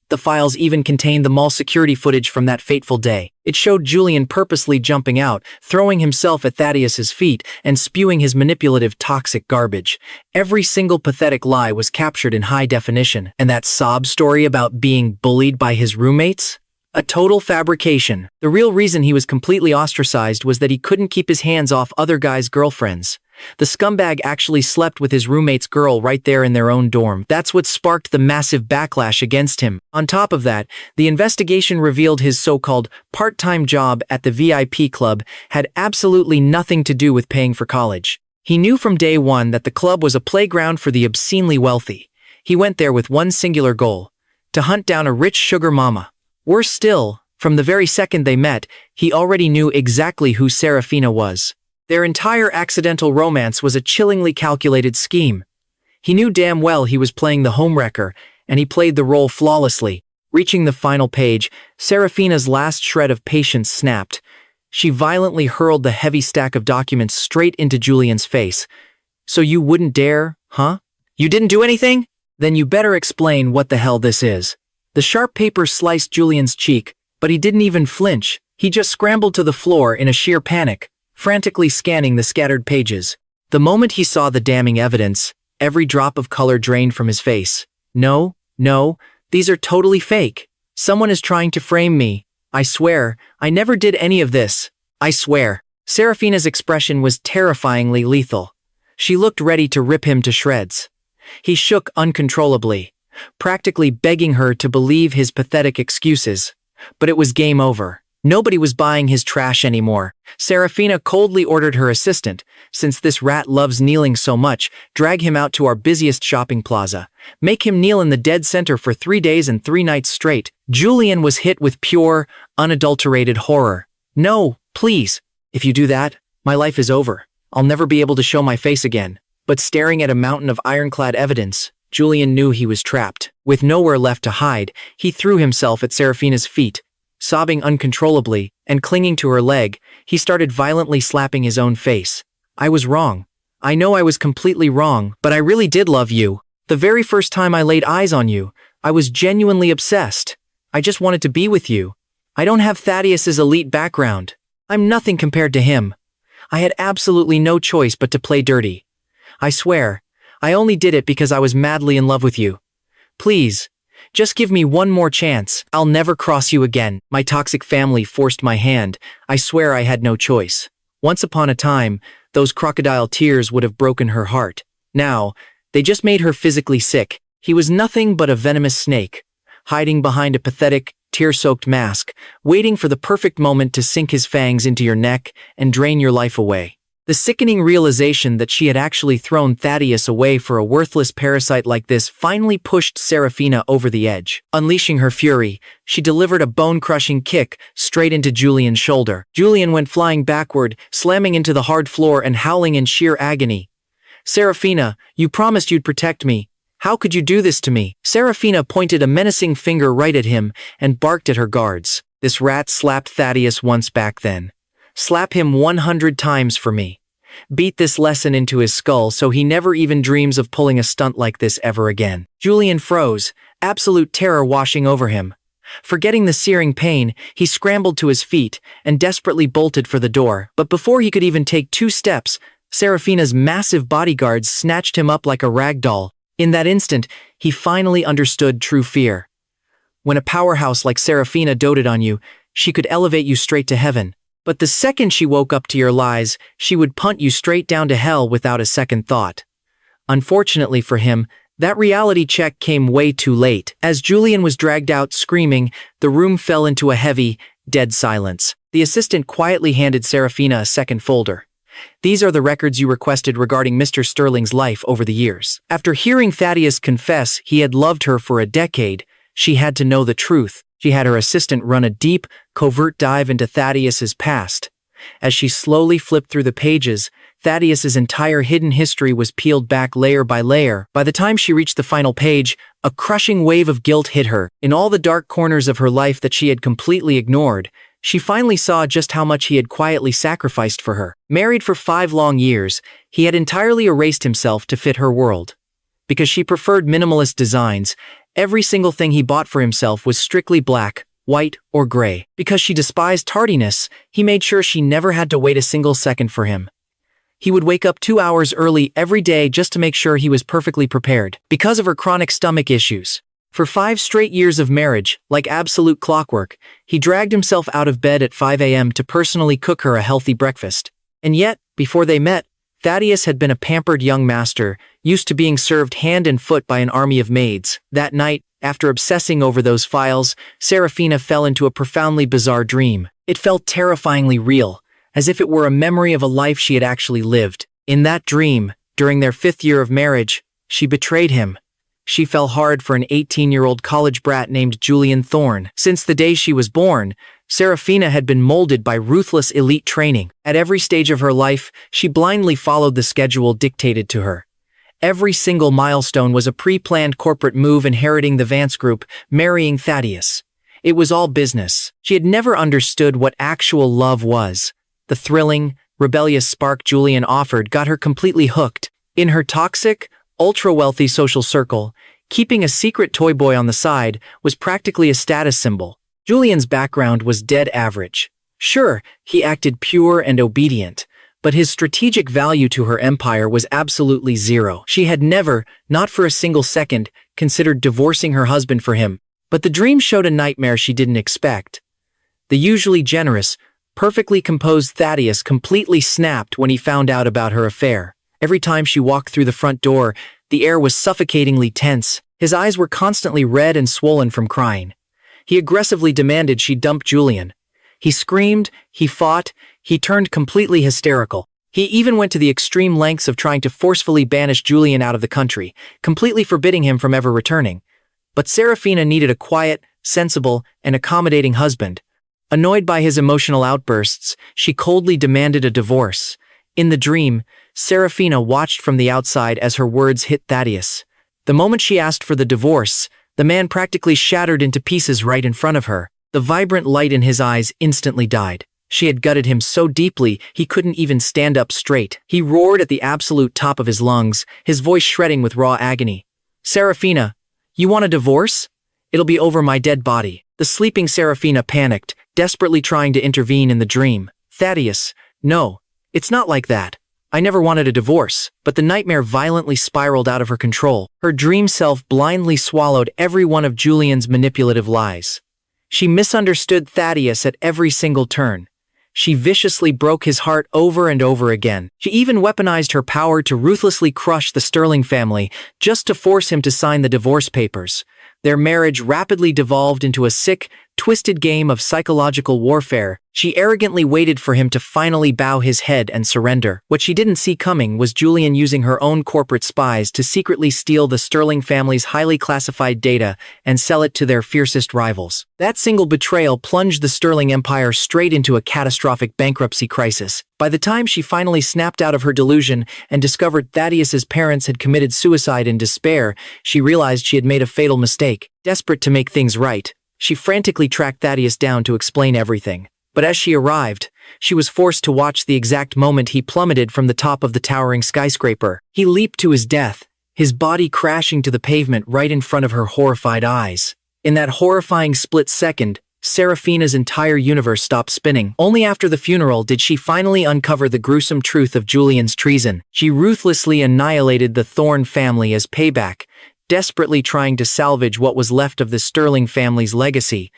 The files even contained the mall security footage from that fateful day. It showed Julian purposely jumping out, throwing himself at Thaddeus's feet, and spewing his manipulative, toxic garbage. Every single pathetic lie was captured in high definition. And that sob story about being bullied by his roommates? A total fabrication. The real reason he was completely ostracized was that he couldn't keep his hands off other guys' girlfriends. The scumbag actually slept with his roommate's girl right there in their own dorm. That's what sparked the massive backlash against him. On top of that, the investigation revealed his so-called part-time job at the VIP club had absolutely nothing to do with paying for college. He knew from day one that the club was a playground for the obscenely wealthy. He went there with one singular goal: to hunt down a rich sugar mama. Worse still, from the very second they met, he already knew exactly who Seraphina was. Their entire accidental romance was a chillingly calculated scheme. He knew damn well he was playing the homewrecker, and he played the role flawlessly. Reaching the final page, Seraphina's last shred of patience snapped. She violently hurled the heavy stack of documents straight into Julian's face. "So you wouldn't dare, huh? You didn't do anything? Then you better explain what the hell this is." The sharp paper sliced Julian's cheek, but he didn't even flinch. He just scrambled to the floor in a sheer panic, frantically scanning the scattered pages. The moment he saw the damning evidence, every drop of color drained from his face. No, these are totally fake. Someone is trying to frame me. I swear, I never did any of this. I swear." Seraphina's expression was terrifyingly lethal. She looked ready to rip him to shreds. He shook uncontrollably, practically begging her to believe his pathetic excuses. But it was game over. Nobody was buying his trash anymore. Seraphina coldly ordered her assistant, "Since this rat loves kneeling so much, drag him out to our busiest shopping plaza. Make him kneel in the dead center for 3 days and 3 nights straight." Julian was hit with pure, unadulterated horror. "No, please. If you do that, my life is over. I'll never be able to show my face again." But staring at a mountain of ironclad evidence, Julian knew he was trapped. With nowhere left to hide, he threw himself at Seraphina's feet. Sobbing uncontrollably and clinging to her leg, he started violently slapping his own face. "I was wrong. I know I was completely wrong, but I really did love you. The very first time I laid eyes on you, I was genuinely obsessed. I just wanted to be with you. I don't have Thaddeus's elite background. I'm nothing compared to him. I had absolutely no choice but to play dirty. I swear, I only did it because I was madly in love with you. Please, just give me one more chance. I'll never cross you again. My toxic family forced my hand. I swear I had no choice. Once upon a time, those crocodile tears would have broken her heart. Now, they just made her physically sick. He was nothing but a venomous snake, hiding behind a pathetic, tear-soaked mask, waiting for the perfect moment to sink his fangs into your neck and drain your life away." The sickening realization that she had actually thrown Thaddeus away for a worthless parasite like this finally pushed Seraphina over the edge. Unleashing her fury, she delivered a bone-crushing kick straight into Julian's shoulder. Julian went flying backward, slamming into the hard floor and howling in sheer agony. Seraphina, you promised you'd protect me. How could you do this to me? Seraphina pointed a menacing finger right at him and barked at her guards. This rat slapped Thaddeus once back then. Slap him 100 times for me. Beat this lesson into his skull so he never even dreams of pulling a stunt like this ever again. Julian froze, absolute terror washing over him. Forgetting the searing pain, he scrambled to his feet and desperately bolted for the door. But before he could even take 2 steps, Seraphina's massive bodyguards snatched him up like a rag doll. In that instant, he finally understood true fear. When a powerhouse like Seraphina doted on you, she could elevate you straight to heaven. But the second she woke up to your lies, she would punt you straight down to hell without a second thought. Unfortunately for him, that reality check came way too late. As Julian was dragged out screaming, the room fell into a heavy, dead silence. The assistant quietly handed Seraphina a second folder. These are the records you requested regarding Mr. Sterling's life over the years. After hearing Thaddeus confess he had loved her for a decade, she had to know the truth. She had her assistant run a deep, covert dive into Thaddeus's past. As she slowly flipped through the pages, Thaddeus's entire hidden history was peeled back layer by layer. By the time she reached the final page, a crushing wave of guilt hit her. In all the dark corners of her life that she had completely ignored, she finally saw just how much he had quietly sacrificed for her. Married for 5 long years, he had entirely erased himself to fit her world. Because she preferred minimalist designs, every single thing he bought for himself was strictly black, white, or gray. Because she despised tardiness, he made sure she never had to wait a single second for him. He would wake up 2 hours early every day just to make sure he was perfectly prepared. Because of her chronic stomach issues. For 5 straight years of marriage, like absolute clockwork, he dragged himself out of bed at 5 a.m. to personally cook her a healthy breakfast. And yet, before they met, Thaddeus had been a pampered young master, used to being served hand and foot by an army of maids. That night, after obsessing over those files, Seraphina fell into a profoundly bizarre dream. It felt terrifyingly real, as if it were a memory of a life she had actually lived. In that dream, during their 5th year of marriage, she betrayed him. She fell hard for an 18-year-old college brat named Julian Thorne. Since the day she was born, Seraphina had been molded by ruthless elite training. At every stage of her life, she blindly followed the schedule dictated to her. Every single milestone was a pre-planned corporate move inheriting the Vance group, marrying Thaddeus. It was all business. She had never understood what actual love was. The thrilling, rebellious spark Julian offered got her completely hooked. In her toxic, ultra-wealthy social circle, keeping a secret toy boy on the side was practically a status symbol. Julian's background was dead average. Sure, he acted pure and obedient, but his strategic value to her empire was absolutely zero. She had never, not for a single second, considered divorcing her husband for him. But the dream showed a nightmare she didn't expect. The usually generous, perfectly composed Thaddeus completely snapped when he found out about her affair. Every time she walked through the front door, the air was suffocatingly tense. His eyes were constantly red and swollen from crying. He aggressively demanded she dump Julian. He screamed, he fought, he turned completely hysterical. He even went to the extreme lengths of trying to forcefully banish Julian out of the country, completely forbidding him from ever returning. But Seraphina needed a quiet, sensible, and accommodating husband. Annoyed by his emotional outbursts, she coldly demanded a divorce. In the dream, Seraphina watched from the outside as her words hit Thaddeus. The moment she asked for the divorce, the man practically shattered into pieces right in front of her. The vibrant light in his eyes instantly died. She had gutted him so deeply he couldn't even stand up straight. He roared at the absolute top of his lungs, his voice shredding with raw agony. "Seraphina, you want a divorce? It'll be over my dead body." The sleeping Seraphina panicked, desperately trying to intervene in the dream. "Thaddeus, no, it's not like that. I never wanted a divorce." But the nightmare violently spiraled out of her control. Her dream self blindly swallowed every one of Julian's manipulative lies. She misunderstood Thaddeus at every single turn. She viciously broke his heart over and over again. She even weaponized her power to ruthlessly crush the Sterling family just to force him to sign the divorce papers. Their marriage rapidly devolved into a sick, twisted game of psychological warfare, she arrogantly waited for him to finally bow his head and surrender. What she didn't see coming was Julian using her own corporate spies to secretly steal the Sterling family's highly classified data and sell it to their fiercest rivals. That single betrayal plunged the Sterling empire straight into a catastrophic bankruptcy crisis. By the time she finally snapped out of her delusion and discovered Thaddeus's parents had committed suicide in despair, she realized she had made a fatal mistake. Desperate to make things right, she frantically tracked Thaddeus down to explain everything. But as she arrived, she was forced to watch the exact moment he plummeted from the top of the towering skyscraper. He leaped to his death, his body crashing to the pavement right in front of her horrified eyes. In that horrifying split second, Seraphina's entire universe stopped spinning. Only after the funeral did she finally uncover the gruesome truth of Julian's treason. She ruthlessly annihilated the Thorne family as payback, desperately trying to salvage what was left of the Sterling family's legacy.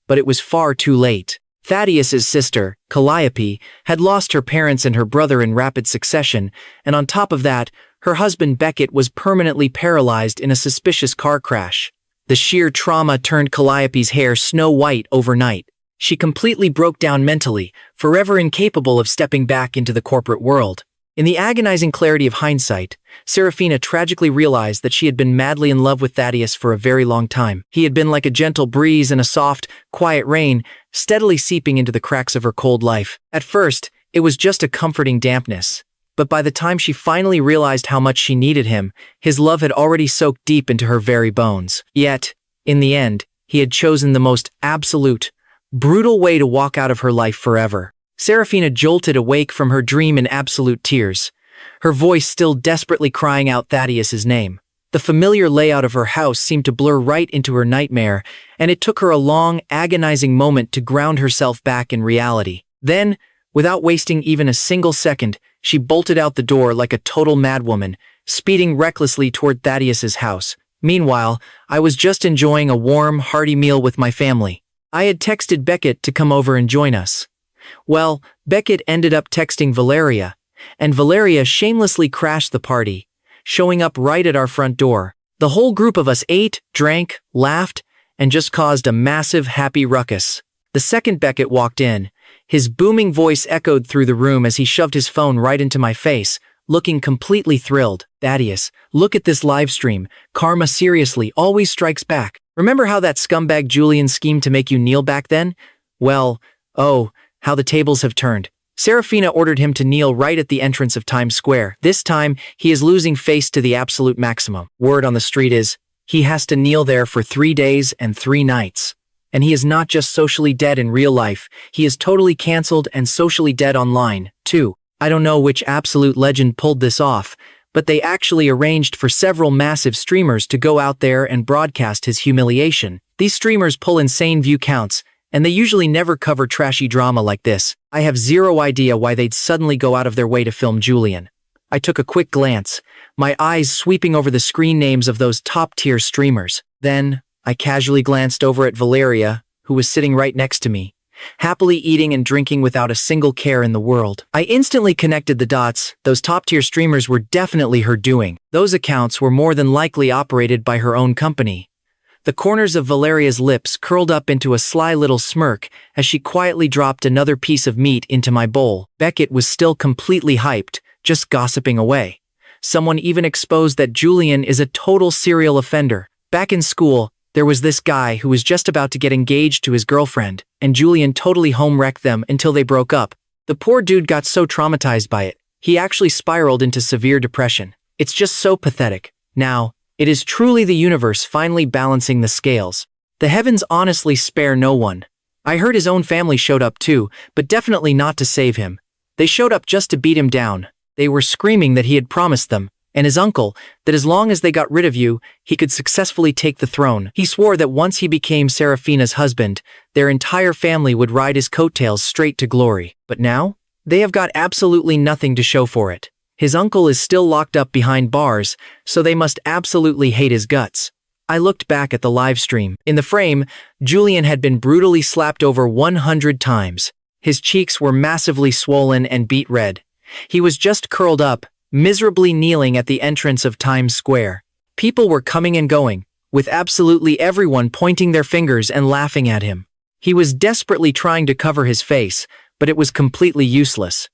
But it was far too late. Thaddeus's sister, Calliope, had lost her parents and her brother in rapid succession, and on top of that, her husband Beckett was permanently paralyzed in a suspicious car crash. The sheer trauma turned Calliope's hair snow white overnight. She completely broke down mentally, forever incapable of stepping back into the corporate world. In the agonizing clarity of hindsight, Seraphina tragically realized that she had been madly in love with Thaddeus for a very long time. He had been like a gentle breeze in a soft, quiet rain, steadily seeping into the cracks of her cold life. At first, it was just a comforting dampness. But by the time she finally realized how much she needed him, his love had already soaked deep into her very bones. Yet, in the end, he had chosen the most absolute, brutal way to walk out of her life forever. Seraphina jolted awake from her dream in absolute tears, her voice still desperately crying out Thaddeus's name. The familiar layout of her house seemed to blur right into her nightmare, and it took her a long, agonizing moment to ground herself back in reality. Then, without wasting even a single second, she bolted out the door like a total madwoman, speeding recklessly toward Thaddeus's house. Meanwhile, I was just enjoying a warm, hearty meal with my family. I had texted Beckett to come over and join us. Well, Beckett ended up texting Valeria, and Valeria shamelessly crashed the party, showing up right at our front door. The whole group of us ate, drank, laughed, and just caused a massive, happy ruckus. The second Beckett walked in, his booming voice echoed through the room as he shoved his phone right into my face, looking completely thrilled. "Thaddeus, look at this live stream. Karma seriously always strikes back. Remember how that scumbag Julian schemed to make you kneel back then? Well, oh, how the tables have turned." Seraphina ordered him to kneel right at the entrance of Times Square. This time, he is losing face to the absolute maximum. Word on the street is, he has to kneel there for 3 days and 3 nights. And he is not just socially dead in real life, he is totally cancelled and socially dead online, too. I don't know which absolute legend pulled this off, but they actually arranged for several massive streamers to go out there and broadcast his humiliation. These streamers pull insane view counts, and they usually never cover trashy drama like this. I have zero idea why they'd suddenly go out of their way to film Julian. I took a quick glance, my eyes sweeping over the screen names of those top-tier streamers. Then, I casually glanced over at Valeria, who was sitting right next to me, happily eating and drinking without a single care in the world. I instantly connected the dots. Those top-tier streamers were definitely her doing. Those accounts were more than likely operated by her own company. The corners of Valeria's lips curled up into a sly little smirk as she quietly dropped another piece of meat into my bowl. Beckett was still completely hyped, just gossiping away. Someone even exposed that Julian is a total serial offender. Back in school, there was this guy who was just about to get engaged to his girlfriend, and Julian totally home-wrecked them until they broke up. The poor dude got so traumatized by it, he actually spiraled into severe depression. It's just so pathetic. Now, it is truly the universe finally balancing the scales. The heavens honestly spare no one. I heard his own family showed up too, but definitely not to save him. They showed up just to beat him down. They were screaming that he had promised them, and his uncle, that as long as they got rid of you, he could successfully take the throne. He swore that once he became Seraphina's husband, their entire family would ride his coattails straight to glory. But now, they have got absolutely nothing to show for it. His uncle is still locked up behind bars, so they must absolutely hate his guts. I looked back at the live stream. In the frame, Julian had been brutally slapped over 100 times. His cheeks were massively swollen and beet red. He was just curled up, miserably kneeling at the entrance of Times Square. People were coming and going, with absolutely everyone pointing their fingers and laughing at him. He was desperately trying to cover his face, but it was completely useless.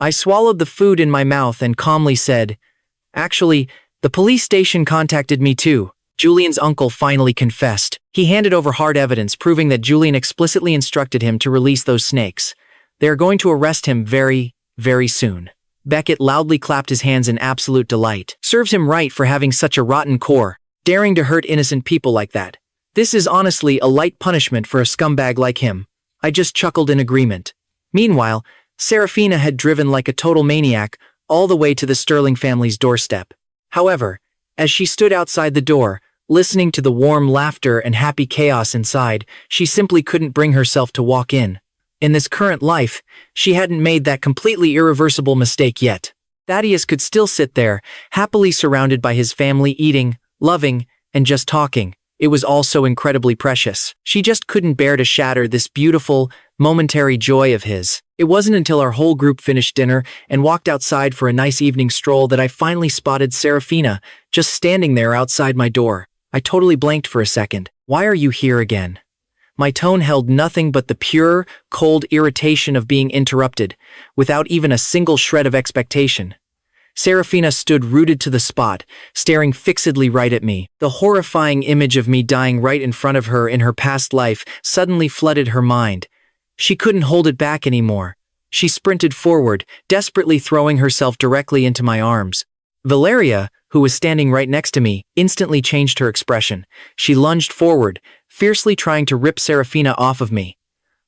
I swallowed the food in my mouth and calmly said, "Actually, the police station contacted me too." Julian's uncle finally confessed. He handed over hard evidence proving that Julian explicitly instructed him to release those snakes. They are going to arrest him very, very soon. Beckett loudly clapped his hands in absolute delight. Serves him right for having such a rotten core, daring to hurt innocent people like that. This is honestly a light punishment for a scumbag like him. I just chuckled in agreement. Meanwhile, Seraphina had driven like a total maniac all the way to the Sterling family's doorstep. However, as she stood outside the door, listening to the warm laughter and happy chaos inside, she simply couldn't bring herself to walk in. In this current life, she hadn't made that completely irreversible mistake yet. Thaddeus could still sit there, happily surrounded by his family eating, loving, and just talking. It was all so incredibly precious. She just couldn't bear to shatter this beautiful, momentary joy of his. It wasn't until our whole group finished dinner and walked outside for a nice evening stroll that I finally spotted Seraphina, just standing there outside my door. I totally blanked for a second. "Why are you here again?" My tone held nothing but the pure, cold irritation of being interrupted, without even a single shred of expectation. Seraphina stood rooted to the spot, staring fixedly right at me. The horrifying image of me dying right in front of her in her past life suddenly flooded her mind. She couldn't hold it back anymore. She sprinted forward, desperately throwing herself directly into my arms. Valeria, who was standing right next to me, instantly changed her expression. She lunged forward, fiercely trying to rip Seraphina off of me.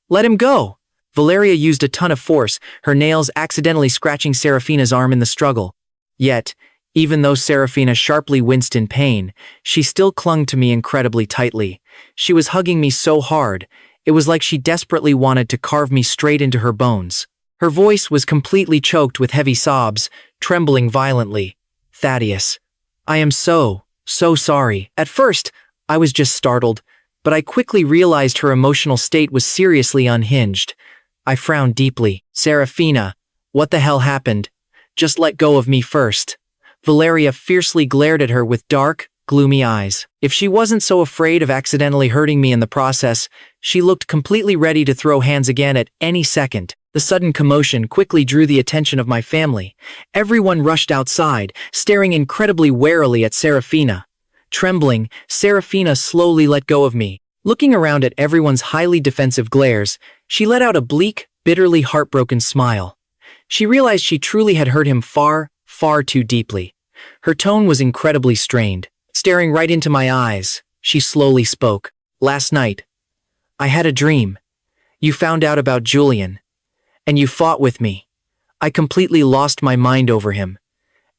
"Let him go!" Valeria used a ton of force, her nails accidentally scratching Seraphina's arm in the struggle. Yet, even though Seraphina sharply winced in pain, she still clung to me incredibly tightly. She was hugging me so hard, it was like she desperately wanted to carve me straight into her bones. Her voice was completely choked with heavy sobs, trembling violently. "Thaddeus, I am so sorry." At first, I was just startled, but I quickly realized her emotional state was seriously unhinged. I frowned deeply. "Seraphina, what the hell happened? Just let go of me first." Valeria fiercely glared at her with dark, gloomy eyes. If she wasn't so afraid of accidentally hurting me in the process, she looked completely ready to throw hands again at any second. The sudden commotion quickly drew the attention of my family. Everyone rushed outside, staring incredibly warily at Seraphina. Trembling, Seraphina slowly let go of me. Looking around at everyone's highly defensive glares, she let out a bleak, bitterly heartbroken smile. She realized she truly had hurt him far, far too deeply. Her tone was incredibly strained. Staring right into my eyes, she slowly spoke. "Last night, I had a dream. You found out about Julian. And you fought with me. I completely lost my mind over him.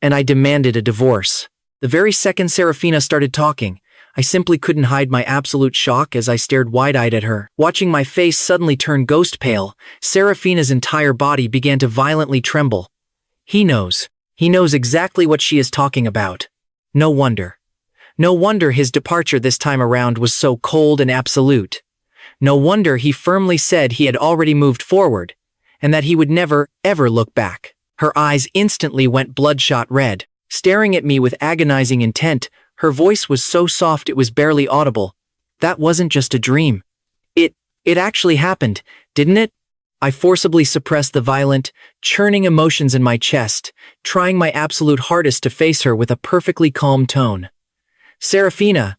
And I demanded a divorce." The very second Seraphina started talking, I simply couldn't hide my absolute shock as I stared wide-eyed at her. Watching my face suddenly turn ghost pale, Seraphina's entire body began to violently tremble. He knows exactly what she is talking about. No wonder his departure this time around was so cold and absolute. No wonder he firmly said he had already moved forward, and that he would never, ever look back. Her eyes instantly went bloodshot red. Staring at me with agonizing intent, her voice was so soft it was barely audible. "That wasn't just a dream. It actually happened, didn't it?" I forcibly suppressed the violent, churning emotions in my chest, trying my absolute hardest to face her with a perfectly calm tone. "Seraphina,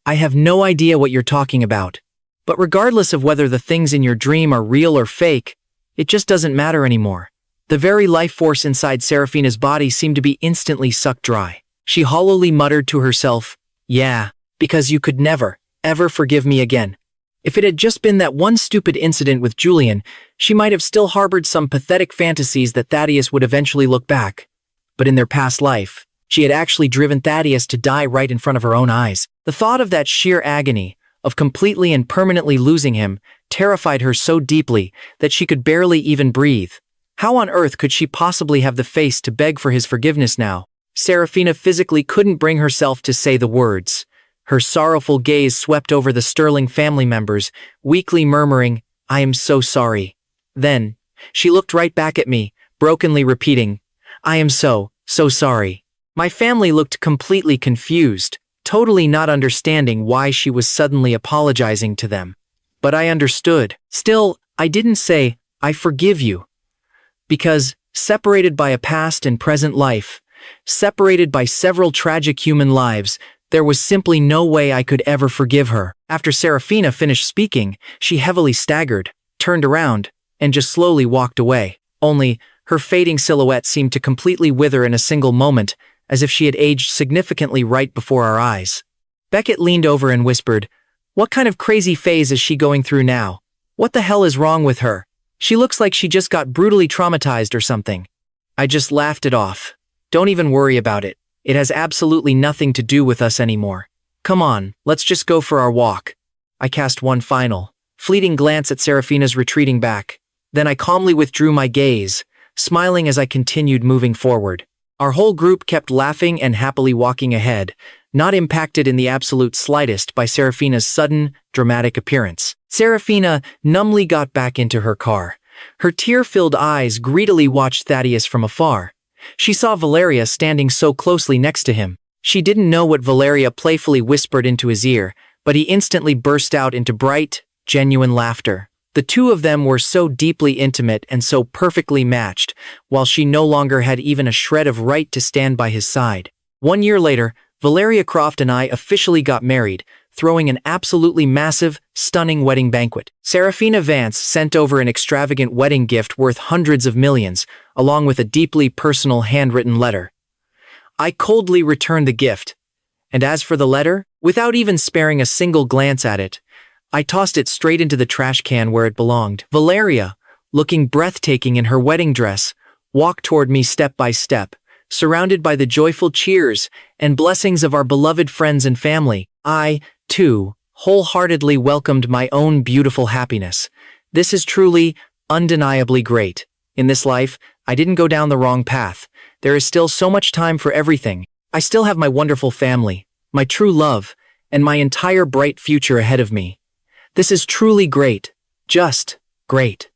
I have no idea what you're talking about. But regardless of whether the things in your dream are real or fake, it just doesn't matter anymore." The very life force inside Seraphina's body seemed to be instantly sucked dry. She hollowly muttered to herself, "Yeah, because you could never, ever forgive me again." If it had just been that one stupid incident with Julian, she might have still harbored some pathetic fantasies that Thaddeus would eventually look back. But in their past life, she had actually driven Thaddeus to die right in front of her own eyes. The thought of that sheer agony, of completely and permanently losing him, terrified her so deeply that she could barely even breathe. How on earth could she possibly have the face to beg for his forgiveness now? Seraphina physically couldn't bring herself to say the words. Her sorrowful gaze swept over the Sterling family members, weakly murmuring, "I am so sorry." Then, she looked right back at me, brokenly repeating, "I am so sorry." My family looked completely confused, totally not understanding why she was suddenly apologizing to them. but I understood. Still, I didn't say, "I forgive you." Because, separated by a past and present life, separated by several tragic human lives, there was simply no way I could ever forgive her. After Seraphina finished speaking, she heavily staggered, turned around, and just slowly walked away. Only, her fading silhouette seemed to completely wither in a single moment, as if she had aged significantly right before our eyes. Beckett leaned over and whispered, "What kind of crazy phase is she going through now? What the hell is wrong with her? She looks like she just got brutally traumatized or something." I just laughed it off. "Don't even worry about it. It has absolutely nothing to do with us anymore. Come on, let's just go for our walk." I cast one final, fleeting glance at Seraphina's retreating back. Then I calmly withdrew my gaze, smiling as I continued moving forward. Our whole group kept laughing and happily walking ahead, not impacted in the absolute slightest by Seraphina's sudden, dramatic appearance. Seraphina numbly got back into her car. Her tear-filled eyes greedily watched Thaddeus from afar. She saw Valeria standing so closely next to him. She didn't know what Valeria playfully whispered into his ear, but he instantly burst out into bright, genuine laughter. The two of them were so deeply intimate and so perfectly matched, while she no longer had even a shred of right to stand by his side. 1 year later, Valeria Croft and I officially got married, throwing an absolutely massive, stunning wedding banquet. Seraphina Vance sent over an extravagant wedding gift worth hundreds of millions, along with a deeply personal handwritten letter. I coldly returned the gift, and as for the letter, without even sparing a single glance at it, I tossed it straight into the trash can where it belonged. Valeria, looking breathtaking in her wedding dress, walked toward me step by step, surrounded by the joyful cheers and blessings of our beloved friends and family. I, too, wholeheartedly welcomed my own beautiful happiness. This is truly, undeniably great. In this life, I didn't go down the wrong path. There is still so much time for everything. I still have my wonderful family, my true love, and my entire bright future ahead of me. This is truly great. Just great.